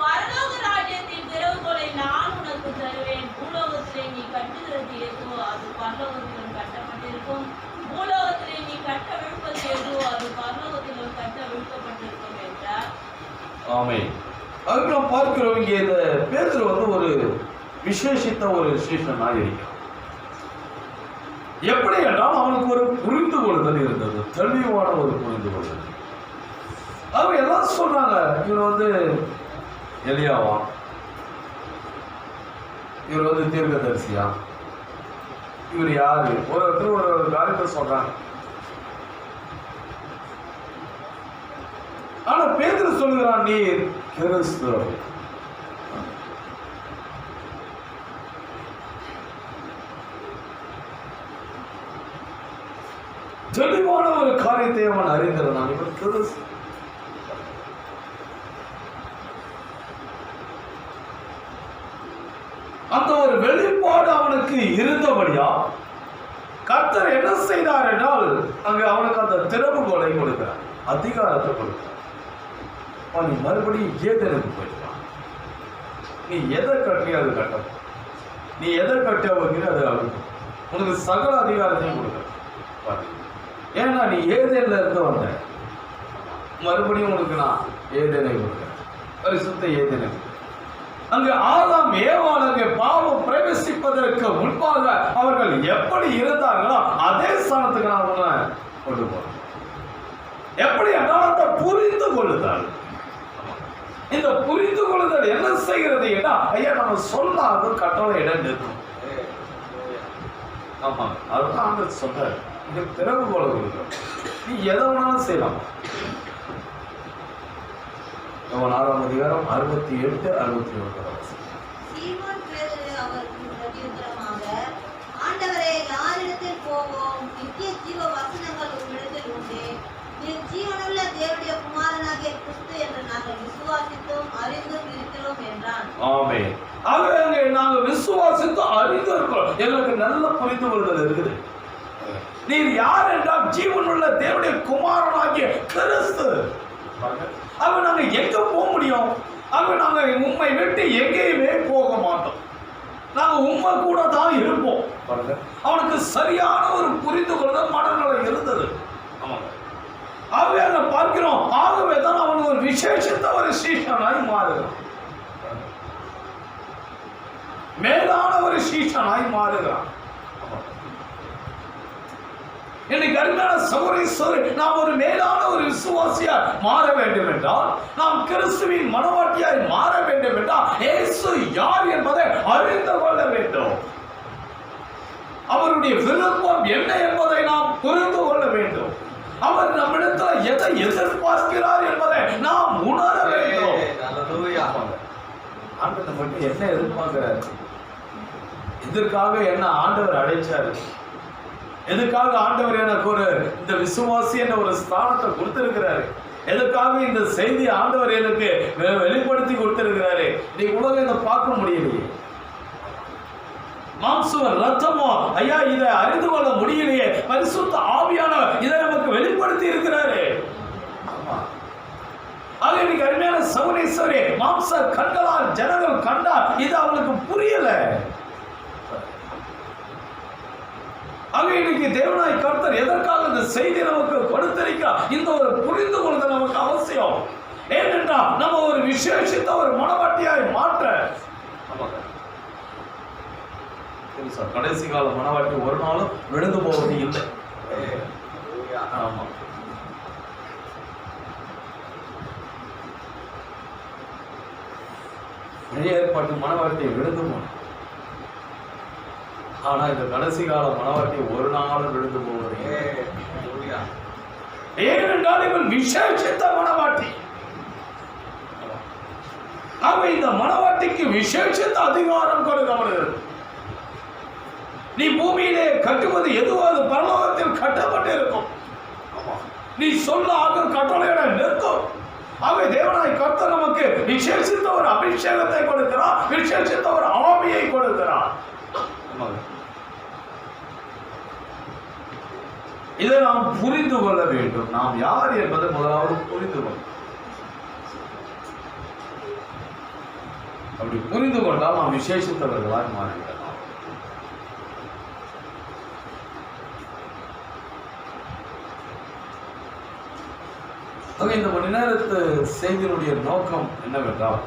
பரலோக ராஜ்யத்தின் திறவுகோலை நான் உனக்கு தருவேன். பூலோகத்திலே நீ கட்டுகிறது எதுவோ அது பரலோகத்திலும் கட்டப்பட்டிருக்கும், பூலோகத்திலே நீ கட்டவிழ்ப்பது எதுவோ அது பரலோகத்திலும் கட்டவிழ்க்கப்பட்டிருக்கும் என்றார். ஆமென். அதுக்கு நாம் பார்க்கிறோம், இங்கே இந்த பேதுரு ஒரு விசேஷித்த ஒரு சீஷனாக இருக்கிறான். எப்படி என்றால் அவனுக்கு ஒரு புரிந்து கொள்ளுதல் இருந்தது, தெளிவான ஒரு புரிந்து கொள்ளுதல். அவங்க எல்லாம் சொல்றாங்க, இவர் எலியாவா, இவர் தீர்க்கதரிசியா, இவர் யாரு, ஒருத்தர் ஒரு காரியத்தை சொல்றாங்க. ஆனா பேதுரு சொல்கிறான், நீர் கிறிஸ்து. தெளிவான ஒரு காரியத்தை அவன் அறிந்திருந்தான், இவர் கிறிஸ்து. அந்த ஒரு வெளிப்பாடு அவனுக்கு இருந்தபடியா கர்த்தர் என்ன செய்தார் என்றால் அங்க அவனுக்கு அந்த திறவுகோலை கொடுக்கிறார், அதிகாரத்தை கொடுக்கிறார். நீ மறுபடியும் ஏதேனுக்கு போயிட்டான், நீ எதை கட்டியோ அது கட்டணும், நீ எதை கட்ட வைக்கிற அது ஆகணும். உனக்கு சகல அதிகாரத்தையும் கொடுக்க. ஏன்னா நீ ஏதேன்ல இருந்து வந்த, மறுபடியும் உனக்கு நான் ஏதேனை கொடுக்கிறேன், பரிசுத்த ஏதேனை. அங்கு ஆதாம் ஏவாள் அங்கே பாவம் பிரவேசிப்பதற்கு முன்பாக அவர்கள் எப்படி இருந்தார்களோ அதே ஸ்தானத்துக்கு நான் உன்னை கொண்டு போறேன். எப்படி என்றால் புரிந்து கொள்ளுதல். இந்த புரிந்து கொள்ளுதல் என்ன செய்கிறது ஏன்னா, ஐயா நம்ம சொல்லாத கட்டளை இடம் நிற்கும். ஆமா, அதுதான் அந்த சொல்ற இது திறவு போல கொடுக்கும். நீ எதை வேணாலும் செய்யலாம். 6ஆம் அதிகாரம் 68, 69. சீமோன் பேதுரு அவருக்கு பிரதியுத்தரமாக, ஆண்டவரே, யாரிடத்தில் போவோம்? நித்திய ஜீவ வசனங்கள் உம்மிடத்தில் உண்டு. நீர் ஜீவனுள்ள தேவனுடைய குமாரனாகிய கிறிஸ்து என்று நாங்கள் விசுவாசித்தும் அறிந்தும் இருக்கிறோம் என்றான். ஆமென். ஆகவே நாங்கள் விசுவாசித்தும் அறிந்து இருக்கிறோம். எங்களுக்கு நல்ல புரிந்து கொள்ளுதல் இருக்குது. நீர் யார் என்றால் ஜீவனுள்ள தேவனுடைய குமாரனாகிய கிறிஸ்து. அவன் நாங்க எங்க போக முடியும்? அவன் நாங்க உண்மை விட்டு எங்கேயுமே போக மாட்டோம். நாங்க உண்மை கூட தான் இருப்போம். அவனுக்கு சரியான ஒரு புரிந்து கொள்ளுதல் மனநிலை இருந்தது. ஆகவே அதை பார்க்கிறோம். ஆகவே தான் அவன் ஒரு விசேஷத்த ஒரு சீஷனாய் மாறுகிறான், மேலான ஒரு சீஷனாய் மாறுகிறான். இன்னைக்கு அருமையான சகோதரி, நாம் ஒரு மேலான ஒரு விசுவாசியாய் மாற வேண்டும் என்றால், நாம் கிறிஸ்துவின் மனவாட்டியாய் மாற வேண்டும் என்றால், இயேசு யார் என்பதை அறிந்து கொள்ள வேண்டும். அவருடைய விருப்பம் என்ன என்பதை நாம் புரிந்து கொள்ள வேண்டும். அவர் நம்மிடத்தில் எதை எதிர்பார்க்கிறார் என்பதை நாம் உணர வேண்டும். ஆண்டவர் மட்டும் என்ன எதிர்பார்க்கிறார், எதற்காக என்ன ஆண்டவர் அழைச்சாரு, எதுக்காக ஆண்டவர் எனக்கு ஒரு இந்த விசுவாசி என்ற ஒரு ஸ்தானத்தை கொடுத்திருக்கிறாரு, எதுக்காக இந்த செய்தி ஆண்டவர் எனக்கு வெளிப்படுத்தி கொடுத்திருக்கிறாரு. இன்னைக்கு உலகம் இதை பார்க்க முடியலையே, மாம்சம் ரத்தமோ ஐயா இதை அறிந்து கொள்ள முடியலையே. பரிசுத்த ஆவியானவர் இதை நமக்கு வெளிப்படுத்தி இருக்கிறாரு. ஆக இன்னைக்கு அருமையான சகோதரி, மாம்ச கண்களால் ஜனங்கள் கண்டால் இது அவங்களுக்கு புரியல. ஆக இன்னைக்கு தேவனாய் கர்த்தர் எதற்காக இந்த செய்தி நமக்கு கொடுத்திருக்கிறார்? இந்த ஒரு புரிந்து கொள்ளுதல் நமக்கு அவசியம். ஏனென்றால் நம்ம ஒரு விசேஷித்த ஒரு மனவாட்டியாய் மாற்ற கடைசி கால மனவாட்டி ஒரு நாளும் விழுந்து போவது இல்லை. ஆமா, பழைய ஏற்பாட்டு மனவாட்டியை விழுந்து போனோம். ஆனா இந்த கடைசி கால மனவாட்டி ஒரு நாளும் விழுந்து போவது. ஏனென்றால் இவன் விசேஷித்த மனவாட்டி. அவன் இந்த மனவாட்டிக்கு விசேஷித்த அதிகாரம் கொடுக்கப்படுகிறது. நீ பூமியிலே கட்டுவது எதுவோ அது பரலோகத்தில் கட்டப்பட்டு இருக்கும். நீ சொல்ல ஆகும் கட்டளையோட நிற்கும். ஆகவே தேவனாய் கர்த்தர் நமக்கு விசேஷித்த ஒரு அபிஷேகத்தை கொடுக்கிறார், விசேஷித்த ஒரு ஆவியை கொடுக்கிறார். இதை நாம் புரிந்து கொள்ள வேண்டும். நாம் யார் என்பதை முதலாவது புரிந்து கொள்ள. அப்படி புரிந்து கொண்டால் நாம் விசேஷித்தவர்களாக மாறிவிடலாம். இந்த மணி நேரத்து செய்தியினுடைய நோக்கம் என்னவென்றால்,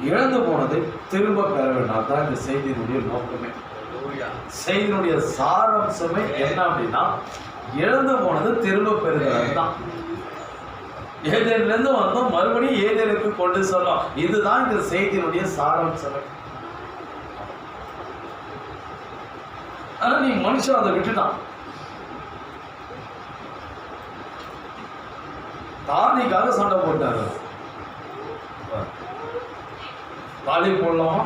இழந்து போனதை திரும்ப பெற வேண்டும். அதுதான் இந்த செய்தியினுடைய நோக்கமே. செய்தியினுடைய சாராம்சமே என்ன அப்படின்னா, இழந்து போனது திரும்ப பெறுகிறது தான். ஏதேனிலிருந்து வந்தோம், மறுபடியும் ஏதேனுக்கு கொண்டு செல்லும். இதுதான் இந்த செய்தியினுடைய சாராம்சமே. ஆனா நீ மனுஷன் அதை விட்டுட்டான். தாதிக்காக சண்டை போட்டாரு. தாலி போடலாமா,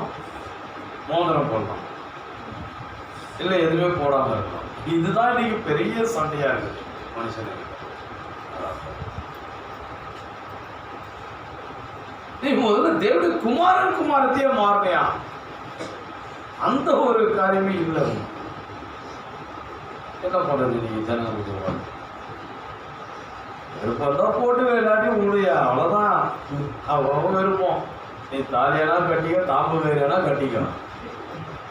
மோதிரம் போடலாம், இல்லை எதுவுமே போடாம இருக்கலாம். இதுதான் இன்னைக்கு பெரிய சண்டையா இருக்கு மனுஷனுக்கு. நீ முதல்ல தேவனுடைய குமாரன் குமாரத்தையே மாறினியா? அந்த ஒரு காரியமே இல்லை. என்ன பண்றது? நீ ஜனங்களுக்கு விருப்பம் தான் போட்டு விளையாட்டி உங்களுடைய அவ்வளோதான். அவ்வளோ விருப்பம் நீ தாலியானா கட்டிக்க, தாம்பு வேறையானா கட்டிக்க,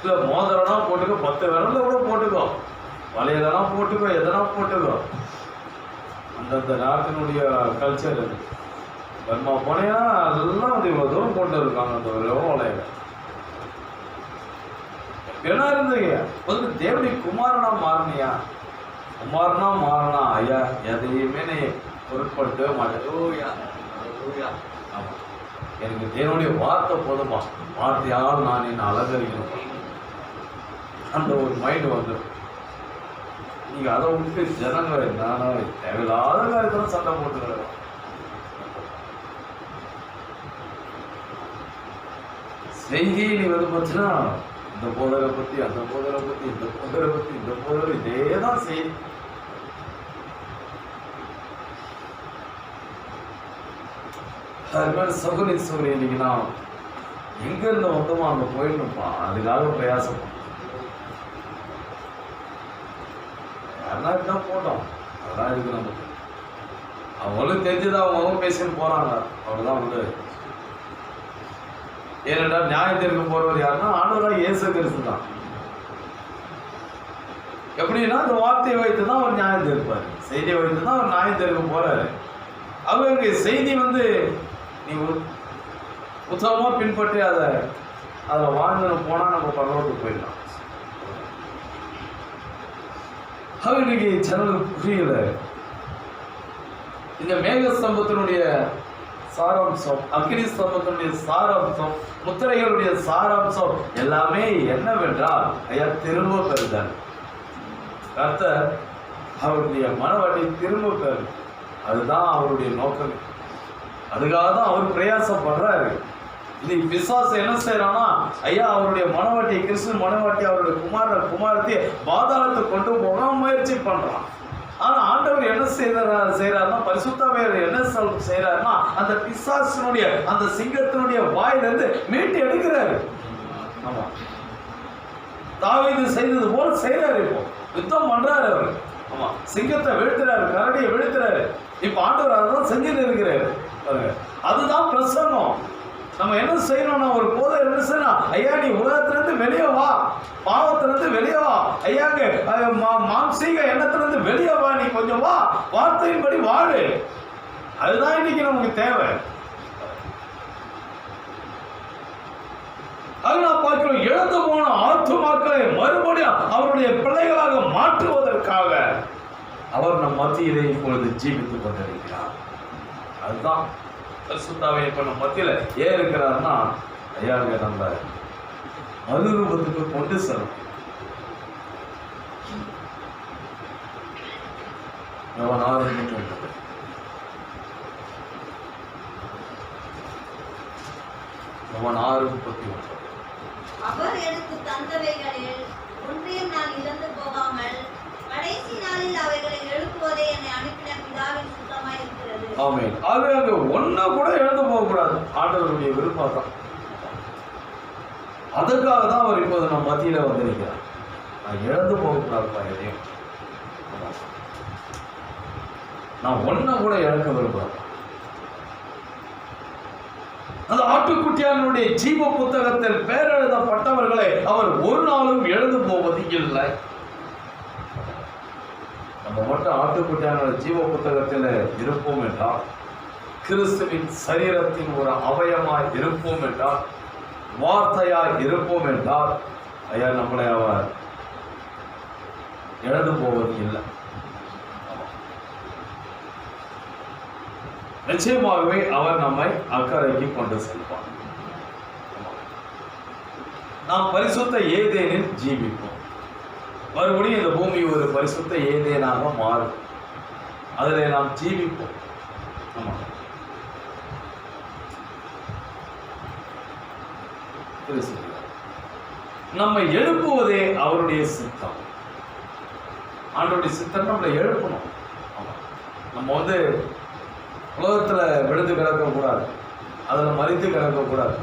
இல்லை மோதிரனா போட்டுக்கோ, 10 விரல்ல கூட போட்டுக்கோ, வலையதனா போட்டுக்கோ, எதனா போட்டுக்கோ. அந்தந்த நாட்டினுடைய கல்ச்சர் இது. பர்மா போனேன்னா அதெல்லாம் வந்து இவ்வளோ தூரம் போட்டு இருக்காங்க அந்த ஒரு வலையில. என்ன இருந்தீங்க வந்து தேவனுடைய குமாரனா மாறினியா? குமாரனா மாறினா ஐயா எதையுமே நீ பொருட்படுத்தவே மாட்டேன். ஆமா, எனக்கு தேவனுடைய வார்த்தை போதுமா, வார்த்தையால் நான் என்ன அலங்கரிக்கணும், அந்த ஒரு மைண்ட் வந்துடும். நீங்க அதை விட்டு ஜனங்களை நானும் தேவையில்லாத காரியத்துல சண்டை போட்டுக்கிறேன். செய்தி நீ வந்து போச்சுன்னா இந்த போதரை பத்தி, அந்த போதரை பத்தி, இந்த போதரை பத்தி, இந்த போதரை, இதேதான் செய்தி. அது மாதிரி சகுனி சகுனி இன்னைக்குன்னா எங்க இருந்து வந்தோமோ அங்க போயிடணும்ப்பா, அதுக்காக பிரயாசம் யாருனா போட்டோம். அதெல்லாம் இருக்கு நமக்கு. அவங்களும் தெரிஞ்சுதான் அவங்க பேசின்னு போறாங்க, அவ்வளவுதான் வந்து. ஏனென்றால் நியாயத்திற்கு போறவர் யாருன்னா ஆண்டவராக இயேசு கிறிஸ்து தான். எப்படின்னா அந்த வார்த்தையை வைத்து தான் அவர் நியாயம் தீர்ப்பாரு, செய்தியை வைத்து தான் அவர் நியாயம் தீர்க்க போறாரு. அவருக்கு செய்தி வந்து நீ உத்தமமா பின்பற்றி அதில் வாழ்ந்து போனா நம்ம பரலோகத்துக்கு போயிடலாம். இன்னைக்கு ஜனங்களுக்கு புரியல. இந்த மேக ஸ்தம்பத்தினுடைய சாராம்சம், அக்னி ஸ்தம்பத்தினுடைய சாராம்சம், முத்திரைகளுடைய சாராம்சம் எல்லாமே என்னவென்றால் ஐயா திரும்ப பெறுதல். கர்த்தர் அவருடைய மனவாட்டி திரும்ப பெறு, அதுதான் அவருடைய நோக்கம். அதுக்காக தான் அவர் பிரயாசப்படுறாரு. இன்னைக்கு பிசாசு என்ன செய்யறான்னா ஐயா அவருடைய மனவாட்டி, கிறிஸ்து மனவாட்டி, அவருடைய குமாரத்தை பாதாளத்தை கொண்டு போக முயற்சி பண்றான். ஆனா ஆண்டவர் என்ன செய்யறாருன்னா பரிசுத்தாவியார் என்ன செய்யறாருன்னா அந்த பிசாசினுடைய அந்த சிங்கத்தினுடைய வாயிலிருந்து மீட்டு எடுக்கிறாரு. ஆமா, தாவீது செய்தது போல செய்யறாரு. இப்போ யுத்தம் பண்றாரு அவரு. ஆமா, சிங்கத்தை வீழ்த்துறாரு, கரடியை வீழ்த்துறாரு. இப்ப ஆண்டவர் அதான் செஞ்சுட்டு இருக்கிறாரு. அதுதான் பிரசன்னம். நம்ம என்ன செய்யணும்னா ஒரு போதை என்ன செய்யணும், ஐயா நீ உலகத்திலிருந்து வெளியே வா, பாவத்திலிருந்து வெளியே வா, ஐயாங்க மாம்சீக எண்ணத்திலிருந்து வெளியே வா, நீ கொஞ்சம் வா, வார்த்தையின்படி வாழு. அதுதான் இன்னைக்கு நமக்கு தேவை. அது நான் பார்க்கிறோம், இழந்து போன ஆத்துமாக்களை மறுபடியும் அவருடைய பிள்ளைகளாக மாற்றுவதற்காக அவர் நம் மத்தியிலே இப்பொழுது ஜீவித்துக் கொண்டிருக்கிறார். அதுதான் பரிசுத்தாவியை இப்ப நம்ம மத்தியில ஏன் இருக்கிறார்னா ஐயா நம்ம மறுரூபத்துக்கு கொண்டு செல்லும். அவர் எனக்கு தந்தவைகளில் ஒன்றையும் நான் இழந்து போகாமல் கடைசி நாளில் அவைகளை எழுப்புவதே என்னை அனுப்பின பிதாவின் சுத்தமாய் இருக்கிறது. ஆமென். அது அங்க ஒண்ணு கூட இழந்து போக கூடாது. ஆண்டவருடைய விருப்பம் தான். அதுக்காக தான் அவர் இப்போது நம்ம மத்தியில வந்திருக்கிறார். நான் இழந்து போக கூடாதுப்பா எதையும். நான் ஒன்ன கூட இழக்க விரும்புறேன். அந்த ஆட்டுக்குட்டியானுடைய ஜீவ புத்தகத்தில் பெயரெழுதப்பட்டவர்களை அவர் ஒரு நாளும் எழுந்து போவது இல்லை. நம்ம மட்டும் ஆட்டுக்குட்டியான ஜீவ புத்தகத்தில் இருப்போம் என்றால், கிறிஸ்துவின் சரீரத்தின் ஒரு அவயமாய் இருப்போம் என்றால், வார்த்தையாய் இருப்போம் என்றால் ஐயா நம்மளை அவர் இழந்து போவது இல்லை. நிச்சயமாகவே அவர் நம்மை அக்கறைக்கு கொண்டு செல்வார். நாம் பரிசுத்த ஏதேனில் ஜீவிப்போம். மறுபடியும் இந்த பூமி ஒரு பரிசுத்த ஏதேனாக மாறும். அதில் நாம் ஜீவிப்போம். ஆமா, நம்மை எழுப்புவதே அவருடைய சித்தம். ஆண்டவருடைய சித்தம் நம்மளை எழுப்பணும். நம்ம வந்து உலகத்துல விழுந்து கிடக்கக்கூடாது, அதில் மறித்து கிடக்கக்கூடாது,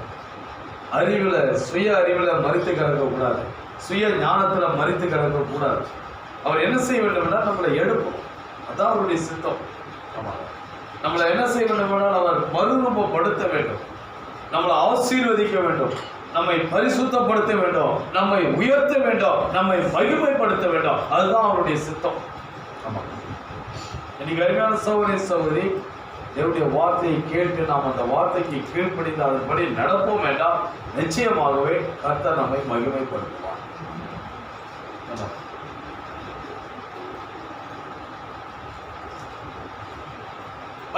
அறிவில் சுய அறிவில் மறித்து கிடக்கக்கூடாது, சுய ஞானத்தில் மறித்து கிடக்கக்கூடாது. அவர் என்ன செய்ய வேண்டும் என்றால் நம்மளை எழுப்பணும். அதான் அவருடைய சித்தம். ஆமாம், நம்மளை என்ன செய்ய வேண்டும் என்றால் அவர் மறுரூபப்படுத்த வேண்டும். நம்மளை ஆசீர்வதிக்க வேண்டும், நம்மை பரிசுத்தப்படுத்த வேண்டும், நம்மை உயர்த்த வேண்டும், நம்மை மகிமைப்படுத்த வேண்டும். அதுதான் அவருடைய சித்தம். ஆமா, இன்னைக்கு அருமையான சகோதரி தேவனுடைய வார்த்தையை கேட்டு நாம் அந்த வார்த்தைக்கு கீழ்ப்படிந்து அதன்படி நடப்போம் என்றால் நிச்சயமாகவே கர்த்தர் நம்மை மகிமைப்படுத்துவார்.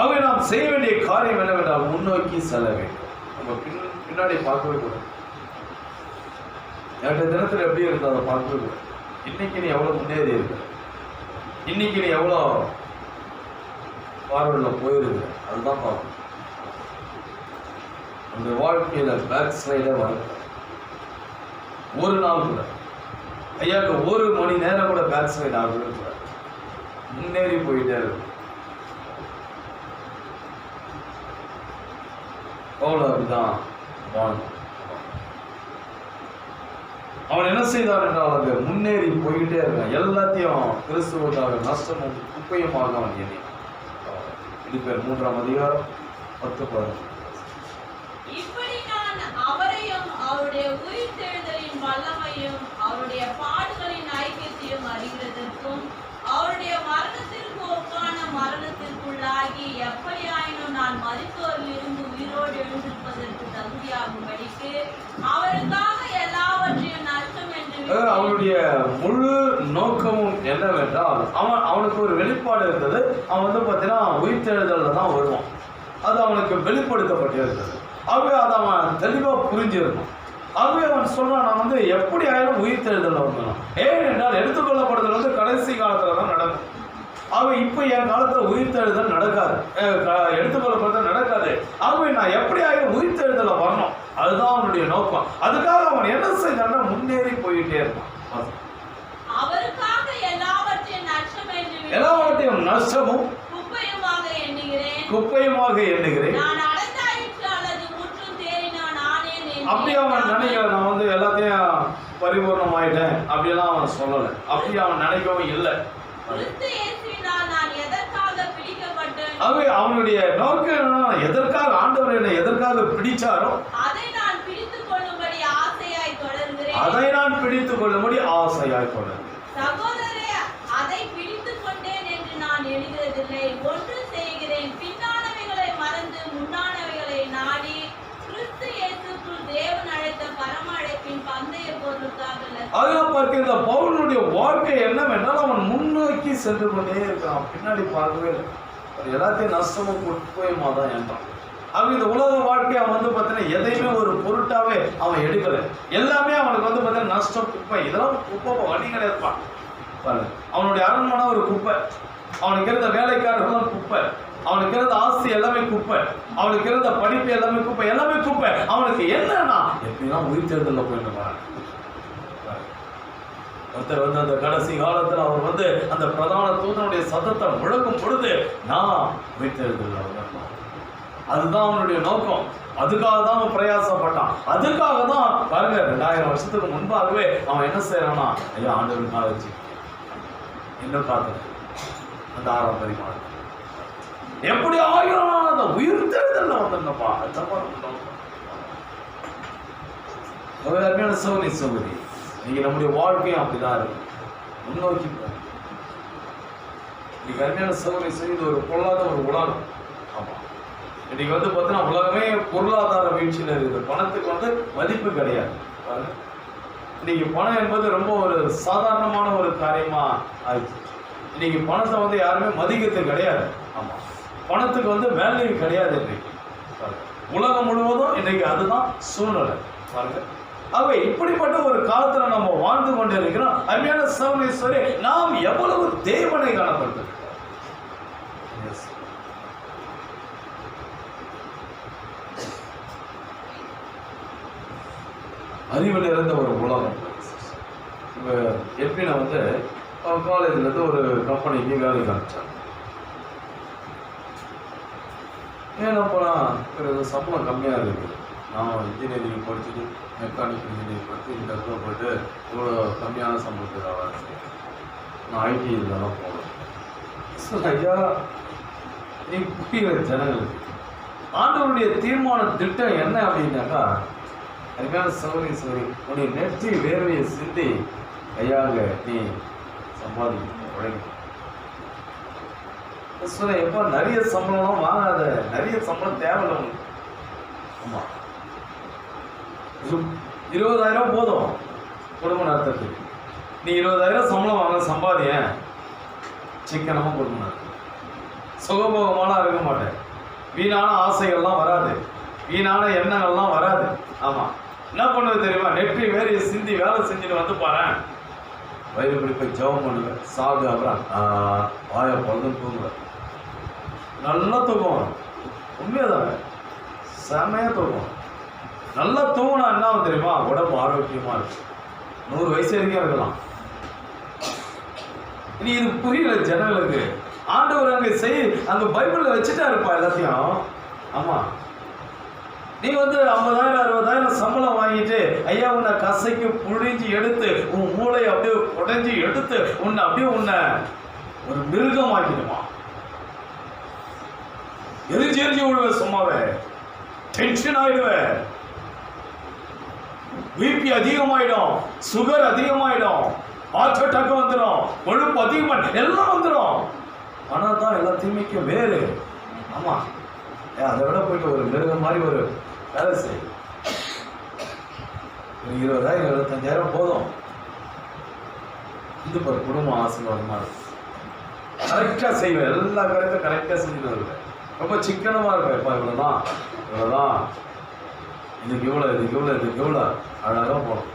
ஆகவே நாம் செய்ய வேண்டிய காரியம் என்னவென்றால் முன்னோக்கி செல்ல வேண்டும். நம்ம பின்னாடி பார்க்கவே கூடாது. நேற்றைய தினத்தில் எப்படி இருந்தது அதை பார்க்கவே கூடாது. இன்னைக்கு நீ எவ்வளவு முன்னேறி இருக்க, இன்னைக்கு நீ எவ்வளோ பார்வையில் போயிருக்கு, அதுதான் பார்க்கணும். அந்த வாழ்க்கையில பேக் ஸ்லைடே வர ஒரு நாள் கூட ஐயாக்கு ஒரு மணி நேரம் கூட பேக் ஸ்லைட் ஆகவே கூடாது. முன்னேறி போயிட்டே இருக்கும். பவுல் அப்படிதான் வாழ்ந்தான். அவன் என்ன செய்தான் என்றால் அது முன்னேறி போய்கிட்டே இருக்கான். எல்லாத்தையும் கிறிஸ்துவுக்காக நஷ்டமும் குப்பையுமாக அவன் எண்ணினான். பிலிப்பியர் 3ஆம் அதிகாரம் 10-11. இப்படி நான் அவரையும் அவருடைய உயிர்த்தெழுதலின் வல்லமையும் அவருடைய பாடுகளின் ஐக்கியத்தையும் அறிகிறதற்கும் அவருடைய மரணத்திற்கு ஒப்பான மரணத்திற்குள்ளாகி எப்படியாயினும் நான் மரித்தோரில் இருந்து உயிரோடு எழுந்திருப்பதற்கு தகுதியாகும்படிக்கு அவருக்காக எல்லாவற்றையும் நஷ்டம் என்று அவனுடைய முழு நோக்கமும் என்னவென்றால் அவனுக்கு ஒரு வெளிப்பாடு இருந்தது. அவன் வந்து பார்த்தீங்கன்னா உயிர்த்தெழுதல்ல தான் வருவான். அது அவனுக்கு வெளிப்படுத்தப்பட்டிருந்தது. ஆகவே அதை அவன் தெளிவாக புரிஞ்சிருந்தான். ஆகவே அவன் சொல்றான், நான் வந்து எப்படி ஆயிரம் உயிர்த்தெழுதல்ல வந்துடும். ஏனென்றால் எடுத்துக்கொள்ளப்படுதல் வந்து கடைசி காலத்துல தான் நடக்கும். ஆகவே இப்போ என் காலத்துல உயிர்த்தெழுதல் நடக்காது, எடுத்துக்கொள்ளப்படுதல் நடக்காது. ஆகவே நான் எப்படி ஆயிரம் உயிர்த்தெழுதல்ல வரணும், அதுதான் அவனுடைய நோக்கம். அதுக்காக அவன் என்ன செய்யறான்னா முன்னேறி போயிட்டே இருப்பான். அவருக்காக எல்லாவற்றையும் நஷ்டம் என்று எல்லாவற்றையும் நஷ்டமும் குப்பையுமாக எண்ணுகிறேன். அப்படி அவன் நினைக்க நான் வந்து எல்லாத்தையும் பரிபூர்ணம் ஆயிட்டேன் அப்படியெல்லாம் அவன் சொல்லலை. அப்படி அவன் நினைக்கவும் இல்லை. ஆகவே அவனுடைய நோக்கம் என்னன்னா, எதற்காக ஆண்டவர் என்னை எதற்காக பிடிச்சாரோ அதை நான் பிடித்துக் கொள்ளும்படி ஆசையாய் தொடர்கிறேன். சகோதரரே, அதை பிடித்துக் கொண்டேன் என்று நான் எழுதுவதில்லை. ஒன்று செய்கிறேன், பின்னானவைகளை மறந்து முன்னானவைகளை நாடி கிறிஸ்து இயேசுக்குள் தேவன் அழைத்த பரம அழைப்பின் பந்தய பொருளுக்காக. அதெல்லாம் பார்க்க இந்த பவுலுடைய வாழ்க்கை என்னவென்றால் அவன் முன்னோக்கி சென்று கொண்டே இருக்கான். பின்னாடி பார்க்கவே இல்லை. எல்லாத்தையும் நஷ்டமும் குப்பையுமா தான் என்றான். அவன் இந்த உலக வாழ்க்கை அவன் வந்து பார்த்தீங்கன்னா எதையுமே ஒரு பொருட்டாவே அவன் எடுக்கல. எல்லாமே அவனுக்கு வந்து பார்த்தீங்கன்னா நஷ்டம், குப்பை. இதெல்லாம் குப்பை வழி கிடையாதுப்பான். அவனுடைய அரண்மனை ஒரு குப்பை, அவனுக்கு இருந்த வேலைக்காரர்கள் குப்பை, அவனுக்கு இருந்த ஆஸ்தி எல்லாமே குப்பை, அவனுக்கு இருந்த படிப்பு எல்லாமே குப்பை, எல்லாமே குப்பை. அவனுக்கு என்னன்னா எப்படின்னா உயிர்த்தெழுதல்ல போயிட்டு பாருங்க. ஒருத்தர் வந்து அந்த கடைசி காலத்துல அவர் வந்து அந்த பிரதான தூதனுடைய சத்தத்தை முழக்கும் பொழுது நான் உயிர்த்தெழுதல்ல வந்தேன். அதுதான் அவனுடைய நோக்கம். அதுக்காக தான் அவன் பிரயாசப்பட்டான். அதுக்காக தான் பாருங்க 2000 வருஷத்துக்கு முன்பாகவே அவன் என்ன செய்யறான்னா, ஐயா ஆண்டவருக்காக வச்சு இன்னும் காத்து அந்த 6ஆம் பரிமாணம் எப்படி ஆகிரும் அந்த உயிர்த்தெழுதல்ல வந்தப்பா. அருமையான சகோதரி, இன்னைக்கு நம்முடைய வாழ்க்கையும் அப்படிதான் இருக்கு. முன்னோக்கி போகும். இன்னைக்கு அருமையான சகோதரி, இது ஒரு பொருளாத ஒரு உலகம். ஆமா, இன்னைக்கு வந்து பார்த்தீங்கன்னா உலகமே பொருளாதார வீழ்ச்சியில் இருக்குது. பணத்துக்கு வந்து மதிப்பு கிடையாது. இன்னைக்கு பணம் என்பது ரொம்ப ஒரு சாதாரணமான ஒரு காரியமா ஆயிடுச்சு. இன்னைக்கு பணத்தை வந்து யாருமே மதிக்கிறது கிடையாது. ஆமா, பணத்துக்கு வந்து வேல்யூ கிடையாது இன்னைக்கு. உலகம் முழுவதும் இன்னைக்கு அதுதான் சூழ்நிலை பாருங்க. ஆகவே இப்படிப்பட்ட ஒரு காலத்துல நம்ம வாழ்ந்து கொண்டு இருக்கிறோம். அருமையான சகோதரி, நாம் எவ்வளவு தேவனை காணப்படுத்துகிறோம். அறிவில் இருந்த ஒரு உலகம். இப்போ எப்படின்னா வந்து காலேஜில் இருந்து ஒரு கம்பெனிக்கு வேலைக்கு அனுப்பிச்சாங்க. ஏன்னா போனால் சம்பளம் கம்மியாக இருக்குது. நான் இன்ஜினியரிங் படிச்சுட்டு மெக்கானிக்கல் இன்ஜினியரிங் படித்து இந்த இடத்துல போய்ட்டு இவ்வளோ கம்மியான சம்பளத்துக்கு வேலை செய்யும். நான் ஐடி இதில் தான் போனேன். ஐயா நீ புரியுற ஜனங்களுக்கு ஆண்டவருடைய தீர்மான திட்டம் என்ன அப்படின்னாக்கா, அருமையான சகோதரி சகோதரி, உன்னுடைய நெற்றி வேர்வையை சிந்தி கையாக நீ சம்பாதிக்க உழைக்க சொல்ல. எப்போ நிறைய சம்பளம்லாம் வாங்காத, நிறைய சம்பளம் தேவையில்லை உனக்கு. ஆமா, 20,000 போதும் குடும்ப நடத்துறதுக்கு. நீ 20,000 சம்பளம் வாங்க, சம்பாதிய சிக்கனமாக குடும்பம் நடத்து. சுகபோகமாலாம் இருக்க மாட்டேன், வீணான ஆசைகள்லாம் வராது, வீணான எண்ணங்கள்லாம் வராது. ஆமாம், என்ன பண்ணுவது தெரியுமா? நெற்றி வேறையை சிந்தி வேலை செஞ்சுட்டு வந்து பாரு, வயிறு பிடிப்பை ஜெபம் பண்ணுவேன், சாப்பிடு, அப்புறம் வாயை பொழுதும் தூங்குவேன். நல்லா தூங்குவோம், உண்மையாதாங்க, செம்மையாக தூங்குவோம். நல்லா தூங்கினா என்ன ஆகும் தெரியுமா? உடம்பு ஆரோக்கியமாக இருக்கும், 100 வயசு வரைக்கும் இருக்கலாம். இனி இது புரியல ஜனங்களுக்கு. ஆண்டவர் அங்கே அங்கே பைபிளில் வச்சுட்டா இருப்பா எல்லாத்தையும். ஆமாம், நீ 50,000 60,000 சம்பளம் வாங்கிட்டு ஐயா உன்னை கசைக்கு புழிஞ்சு எடுத்து உன் மூளையை அப்படியே உடைஞ்சி எடுத்து உன்னை அப்படியே உன்னை ஒரு மிருகம் ஆக்கிடுமா? எரிஞ்சு விடுவேன், சும்மாவே டென்ஷன் ஆயிடுவேன், பிபி அதிகமாயிடும், சுகர் அதிகமாயிடும், ஹார்ட் அட்டாக் வந்துடும், கொழுப்பு அதிகமாக எல்லாம் வந்துடும். ஆனால் தான் எல்லா தீமைக்கும் வேறு. ஆமா, அதை விட போயிட்டு ஒரு மிருகம் மாதிரி ஒரு வேலை செய்யும். 20,000 25,000 போதும். இது ஒரு குடும்ப ஆசீர்வாதமா இருக்கும். கரெக்டாக செய்வேன், எல்லா காரியத்தையும் கரெக்டாக செஞ்சுட்டு வருவேன். ரொம்ப சிக்கனமாக இருப்பேன். இப்போ இவ்வளோதான், இதுக்கு இவ்வளோ அழகாக போகணும்.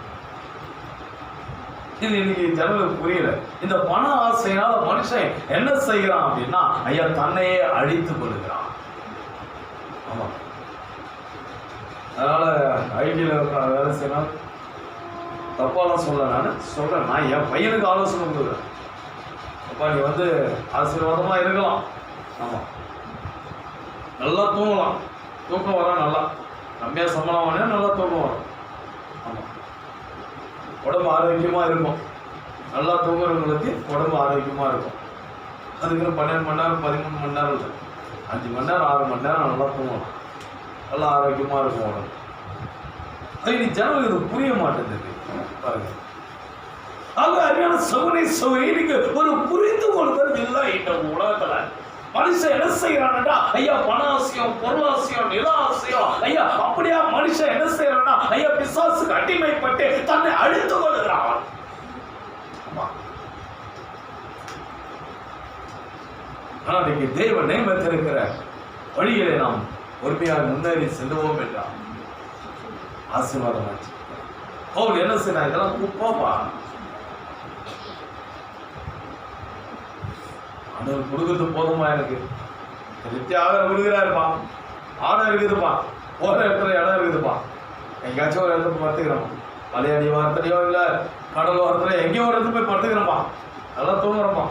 இது இன்னைக்கு ஜனங்களுக்கு புரியல. இந்த பண ஆசையினால மனுஷன் என்ன செய்கிறான் அப்படின்னா, ஐயா தன்னையே அழித்து கொள்கிறான். ஆமா, அதனால ஐடியில் வேலை செய்யணும், தப்பாலாம் சொல்ல, நான் சொல்றேன், நான் என் பையனுக்கு ஆலோசனை கொடுக்குறேன். அப்பா நீ ஆசீர்வாதமா இருக்கலாம். ஆமா, நல்லா தூங்கலாம், தூக்கம் வர நல்லா கம்மியாக சம்பளம் வாங்கினா நல்லா தூக்கம் வரும். ஆமாம், உடம்பு ஆரோக்கியமாக இருக்கும். நல்லா தூங்குறவங்களுக்கு உடம்பு ஆரோக்கியமாக இருக்கும். அதுக்கு 12 மணி நேரம் 13 மணி நேரம் இல்லை, 5 மணி நேரம் 6 மணி நேரம் நல்லா தூங்கலாம், நல்லா ஆரோக்கியமாக இருக்கும் உடம்பு. அது நீ ஜனங்களுக்கு இது புரிய மாட்டேங்குது பாருங்க. ஆக அருமையான சகோதரிக்கு ஒரு புரிந்து கொள்வது இல்லை. இந்த உலகத்துல மனுஷன் என்ன செய்யறான்டா, ஐயா பணாசியம், பொருளாசியம், நிலாசியம், ஐயா அப்படியா மனுஷன் என்ன செய்யறான்னா, ஐயா பிசாசுக்கு அடிமைப்பட்டு தன்னை அழித்துக் கொள்கிறான். ஆனா இன்னைக்கு தேவன் நியமித்திருக்கிற வழியிலே நாம் பொறுமையாக முன்னேறி செல்லுவோம் என்றால் ஆசீர்வாதமாச்சு. பவுல் என்ன செய்யறான், இதெல்லாம் குப்பப்பா, ஆண்டவர் கொடுக்கறது போதுமா, எனக்கு நித்தியாக கொடுக்குறாருப்பா, ஆடம் இருக்குதுப்பா, போகிற இடத்துல இடம் இருக்குதுப்பா, எங்கேயாச்சும் ஒரு இடத்துல படுத்துக்கிறோம், மலையாடி வாரத்துலையோ இல்லை கடல் வாரத்துல எங்கேயோ ஒரு இடத்துல போய் படுத்துக்கிறோம்ப்பா, நல்லா தூங்குறோம்ப்பா.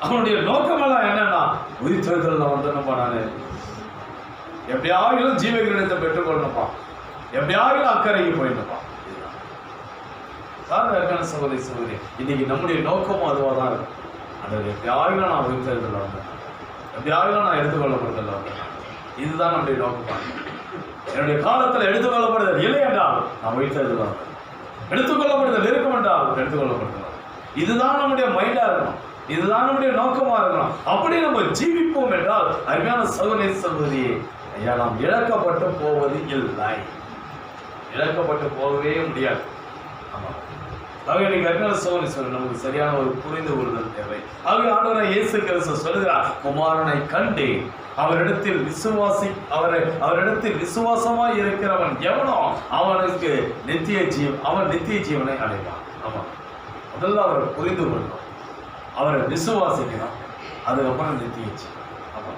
அவனுடைய நோக்கமெல்லாம் என்னன்னா, உயிர்த்தெழுதல் வந்துடணும்ப்பா, நான் எப்படியாவது ஜீவ கிரீடத்தை பெற்றுக்கொள்ளணும்ப்பா, எப்படியாவது அக்கறைக்கு போயிடணும்ப்பா. சகோதரி இன்னைக்கு நம்முடைய நோக்கமும் அதுவாக தான் இருக்கும். அந்த எப்படியாவது நான் உயிர்த்தெழுதல் வந்தேன், எப்படியாவது நான் எடுத்துக்கொள்ளப்படுதல் வந்தேன், இதுதான் நம்முடைய நோக்கம். என்னுடைய காலத்தில் எடுத்துக்கொள்ளப்படுதல் இல்லை என்றால் நான் உயிர்த்தெழுதல் வந்தேன், எடுத்துக்கொள்ளப்படுதல் இருக்கும் என்றால் எடுத்துக்கொள்ளப்படுதல். இதுதான் நம்முடைய மைண்டா இருக்கணும், இதுதான் நம்முடைய நோக்கமா இருக்கணும். அப்படி நம்ம ஜீவிப்போம் என்றால் அருமையான சகோதரியே, ஐயா நாம் இழக்கப்பட்டு போவது இல்லை, இழக்கப்பட்டு போகவே முடியாது. ஆமா, ஆக இன்னைக்கு அருமையான சகோதரி நமக்கு சரியான ஒரு புரிந்து கொள்ளுதல் தேவை. ஆக ஆண்டவராகிய இயேசு கிறிஸ்து சொல்கிறார், குமாரனை கண்டு அவரிடத்தில் விசுவாசமாய் இருக்கிறவன் எவனோ அவனுக்கு அவன் நித்திய ஜீவனை அடைவான். ஆமா, முதல்ல அவரை புரிந்து கொள்ளணும், அவரை விசுவாசிக்கணும், அதுக்கப்புறம் நித்திய ஜீவன். ஆமா,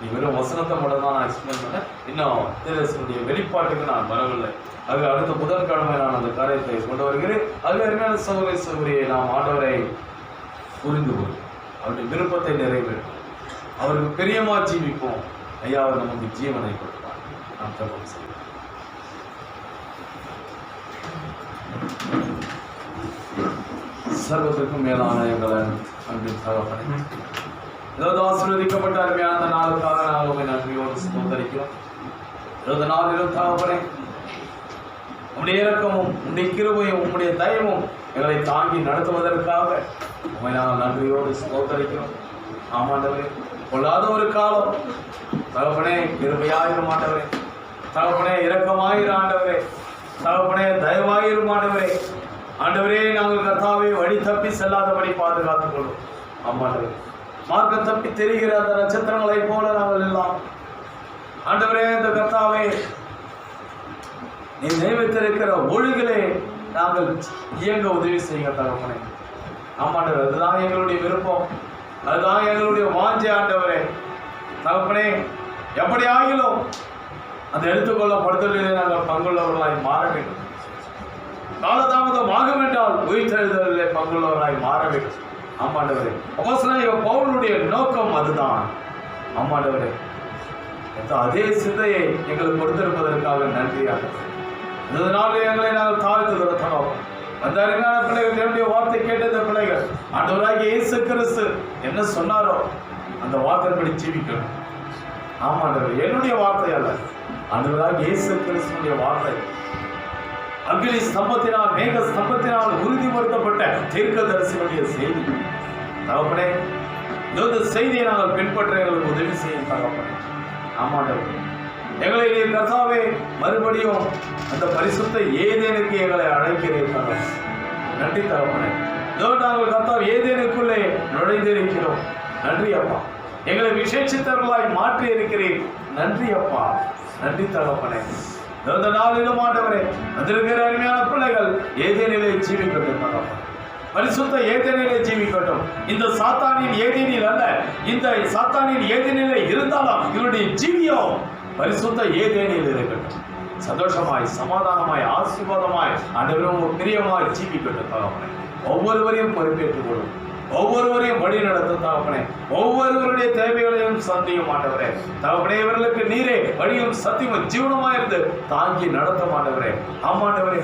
நீ வெறும் வசனத்தை மட்டும் தான் நான் எக்ஸ்பிளைன் பண்ணேன், இன்னும் திருடைய வெளிப்பாட்டுக்கு நான் வரவில்லை. ஆக அடுத்த புதன்கிழமை நான் அந்த காரியத்தை கொண்டு வருகிறேன். அது அருமையான சகோதரியை நாம் ஆண்டவரை புரிந்து கொள்வோம், அவருடைய விருப்பத்தை நிறைவேற்றும், அவருக்கு பிரியமா ஜீவிப்போம். ஐயா அவர் நமக்கு ஜீவனை கொடுப்பார். நாம் ஜெபம் செய்வோம். சர்வத்திற்கும் மேலான எங்களை அன்பின் தகப்பனே, ஏதாவது ஆசீர்வதிக்கப்பட்ட அருமையான அந்த நாளுக்காக நாங்கள் உண்மை நன்றியோடு ஸ்தோத்தரிக்கிறோம். இந்த நாளிலும் தகப்பனே உம்முடைய இரக்கமும் உம்முடைய கிருபையும் உம்முடைய தயவும் எங்களை தாங்கி நடத்துவதற்காக உண்மை நாங்கள் நன்றியோடு ஸ்தோத்தரிக்கிறோம். ஆமாண்டவரே, கொள்ளாத ஒரு காலம் தகப்பனே கிருபையாயிரும் ஆண்டவரே, தகப்பனே இரக்கமாயிரும் ஆண்டவரே, தகப்பனே தயவாயிரும் ஆண்டவரே. ஆண்டவரே, நாங்கள் கர்த்தாவை வழி தப்பி செல்லாதபடி பாதுகாத்துக் கொள்ளும். ஆமாண்டவரே, மார்க்கம் தப்பி தெரிகிற அந்த நட்சத்திரங்களைப் போல நாங்கள் எல்லாம் ஆண்டவரே இந்த கர்த்தாவை நீ நியமித்திருக்கிற ஒழுங்கிலே நாங்கள் இயங்க உதவி செய்ய தகப்பனே. ஆமாண்டவர், அதுதான் எங்களுடைய விருப்பம், அதுதான் எங்களுடைய வாஞ்சை ஆண்டவரே. தகப்பனே, எப்படி ஆகிலும் அந்த எடுத்துக்கொள்ளப்படுதலிலே நாங்கள் பங்குள்ளவர்களாய் மாற வேண்டும். காலதாமதம் ஆகும் என்றால் உயிர்த்தெழுதலிலே பங்குள்ளவர்களாய் மாற வேண்டும். ஆமாண்டவரே, அப்போஸ்தலனாகிய பவுலுடைய நோக்கம் அதுதான். ஆமாண்டவரே, அதே சிந்தையை எங்களுக்கு கொடுத்திருப்பதற்காக நன்றியாக இதனால எங்களை நாங்கள் தாழ்த்துகிறோம். அந்த அருமையான பிள்ளைகள் என்னுடைய வார்த்தை கேட்ட பிள்ளைகள் ஆண்டவராகிய இயேசு கிறிஸ்து என்ன சொன்னாரோ அந்த வார்த்தைப்படி ஜீவிக்கணும். ஆமாண்டவர், என்னுடைய வார்த்தை அல்ல, ஆண்டவராகிய இயேசு கிறிஸ்துடைய வார்த்தை. அக்னி ஸ்தம்பத்தினால் மேக ஸ்தம்பத்தினால் உறுதிப்படுத்தப்பட்ட தீர்க்கதரிசியுடைய செய்தி. தகப்பனே, இந்த செய்தியை நாங்கள் பின்பற்ற எங்களுக்கு உதவி செய்யும் தகப்பனே. ஆமாண்டவர், எங்களை நீர் கர்த்தாவே மறுபடியும் அந்த பரிசுத்த ஏதேனுக்கு எங்களை அழைக்கிறீர்கள். நன்றி தகப்பனே. நாங்கள் கர்த்தாவே ஏதேனுக்குள்ளே நுழைந்திருக்கிறோம். நன்றி அப்பா. எங்களை விசேஷித்தவர்களாய் மாற்றி இருக்கிறீர். நன்றி அப்பா, நன்றி தகப்பனே. இந்த நாளிலும் ஆண்டவரே வந்திருக்கிற அருமையான பிள்ளைகள் ஏதேனிலே ஜீவிக்கட்டும் தகப்பனே. பரிசுத்த ஏதேனிலே ஜீவிக்கட்டும். இந்த சாத்தானின் ஏதேனில் அல்ல, இந்த சாத்தானின் ஏதேனிலே இருந்தாலும் இவருடைய ஜீவியம் பரிசுத்த ஏதேனில் இருக்கட்டும். சந்தோஷமாய் சமாதானமாய் ஆசீர்வாதமாய் ஆண்டவரும் பிரியமாய் ஜீவிக்கட்டும் தகப்பனே. ஒவ்வொருவரையும் பொறுப்பேற்றுக் கொள்ளும், ஒவ்வொருவரையும் வழி நடத்தும் தகப்பனே. ஒவ்வொருவருடைய தேவைகளையும் சந்தியும் ஆண்டவரே. தகப்பனே, இவர்களுக்கு நீரே வழியும் சத்தியமும் ஜீவனமாயிருந்து தாங்கி நடத்தும் ஆண்டவரே. ஆமாண்டவரே,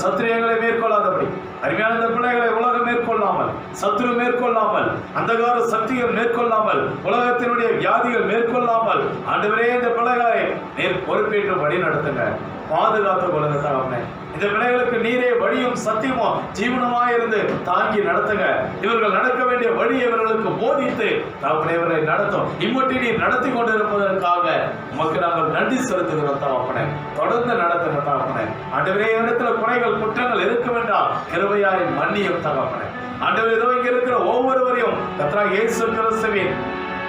சத்திரியங்களை மேற்கொள்ளாதபடி அருமையான இந்த பிள்ளைகளை உலகம் மேற்கொள்ளாமல், சத்துரு மேற்கொள்ளாமல், அந்தகார சக்திகள் மேற்கொள்ளாமல், உலகத்தினுடைய வியாதிகள் மேற்கொள்ளாமல் ஆண்டவரே இந்த பிள்ளைகளை நீர் பொறுப்பேற்று வழி நடத்துங்க, பாதுகாத்துக் கொள்ளுங்க தகப்பனே. இந்த பிள்ளைகளுக்கு நீரே வழியும் சத்தியமும் ஜீவனமாயிருந்து தாங்கி நடத்துங்க. இவர்கள் நடக்க வேண்டிய வழியை இவர்களுக்கு போதித்து தகப்பனே இவர்களை நடத்தும். இம்மட்டி நீர் நடத்தி கொண்டிருப்பதற்காக உமக்கு நாங்கள் நன்றி செலுத்துகிறோம் தகப்பனே. தொடர்ந்து நடத்துங்க தகப்பனே. ஆண்டவரே, இடத்துல குறைகள் குற்றங்கள் இருக்கும் என்றால் கிருபையாய் மன்னியும் தகப்பனே. ஆண்டவரே, இதோ இங்க இருக்கிற ஒவ்வொருவரையும் கர்த்தராகிய இயேசு கிறிஸ்துவின்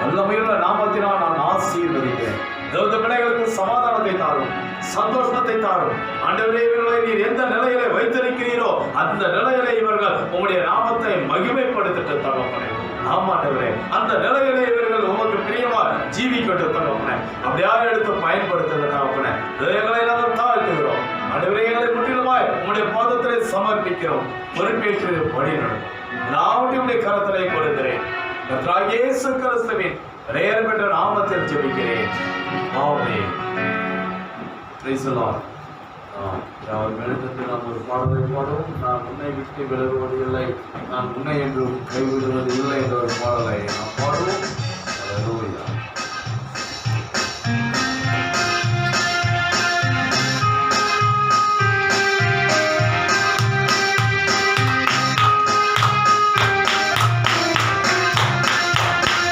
வல்லமையுள்ள நாமத்தினால் நான் ஆசீர்வதிக்கிறேன். இந்த பிள்ளைகளுக்கு சமாதானத்தை தாரும், சந்தோஷத்தை தாரும். ஆண்டவரே, இவர்களை நீர் எந்த நிலையிலே வைத்திருக்கிறீரோ அந்த நிலையிலே இவர்கள் உங்களுடைய நாமத்தை மகிமைப்படுத்திட்டு தகப்பனே. ஆமாண்டவரே, அந்த நிலையிலே இவர்கள் உமக்கு பிரியமா ஜீவிக்கட்டு தகப்பனே. அப்படியா எடுத்து பயன்படுத்துகிற தகப்பனே. எங்களை நாங்கள் தாழ்த்துகிறோம் ஆண்டவரே. எங்களை முற்றிலுமாய் உங்களுடைய பாதத்திலே சமர்ப்பிக்கிறோம். பொறுப்பேற்று வழி நடக்கும். நாவுடைய கரத்திலே கொடுக்கிறேன். கர்த்தராகிய இயேசு கிறிஸ்துவின் பெயர் பெற்ற நாமத்தில் ஜெபிக்கிறேன். ஆமென். Praise the lord. நாம் ஒரு பாடலை பாடுவோம். நான் உன்னை விட்டு விலகுவதில்லை, நான் உன்னை என்று கைவிடுவது இல்லை என்ற ஒரு பாடலை நாம் பாடுவோம். அல்லேலூயா.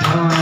நான்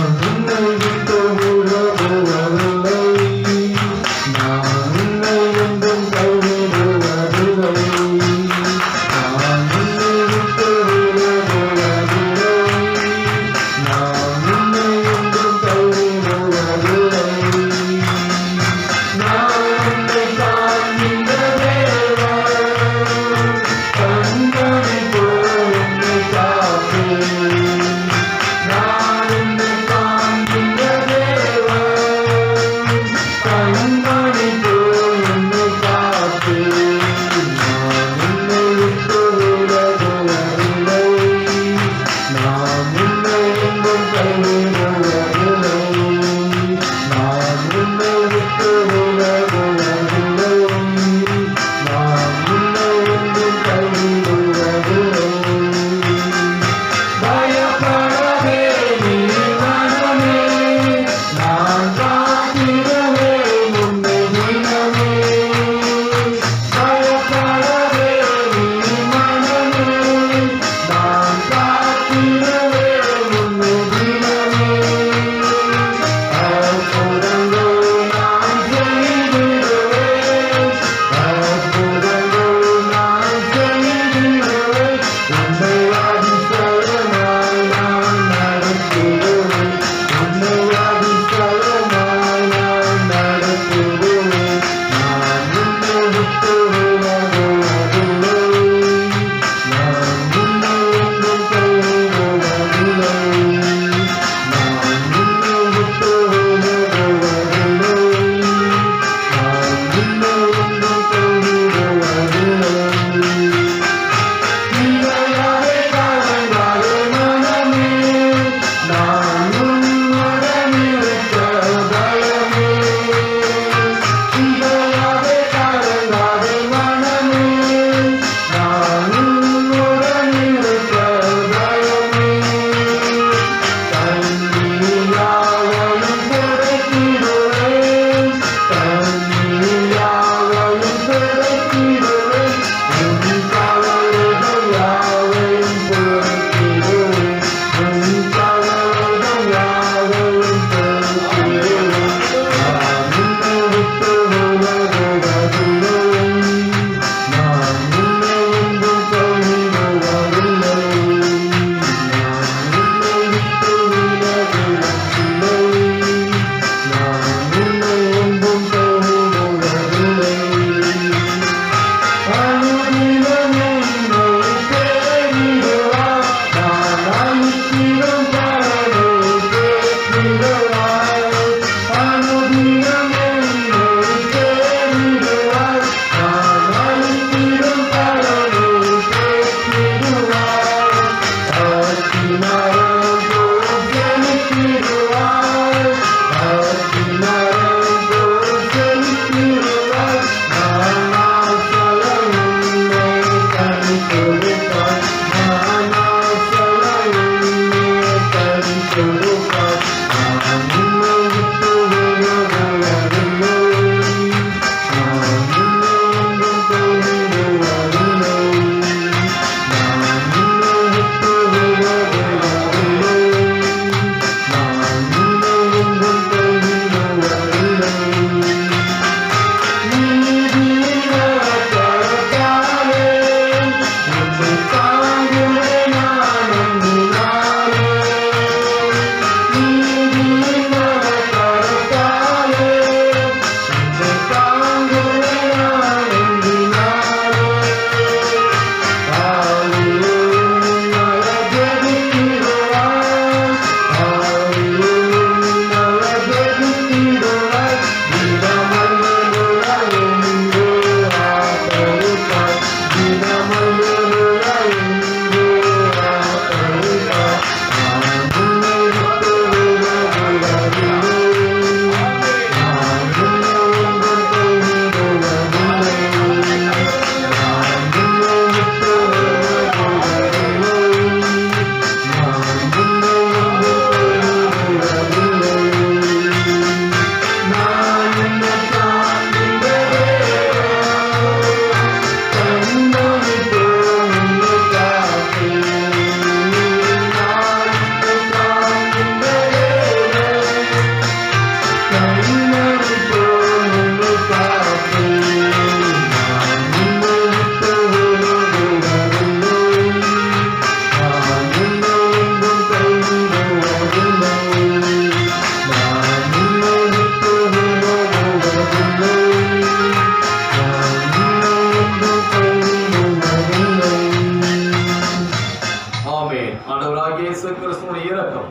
இயேசு கிறிஸ்துவின் இரக்கம்,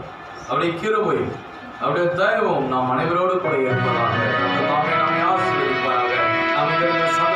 அவருடைய கிருபை, அவருடைய தயவும் நாம் அனைவரோடு கூட இருப்பதாக. நம்மை ஆசீர்வதிப்பாராக. நாம்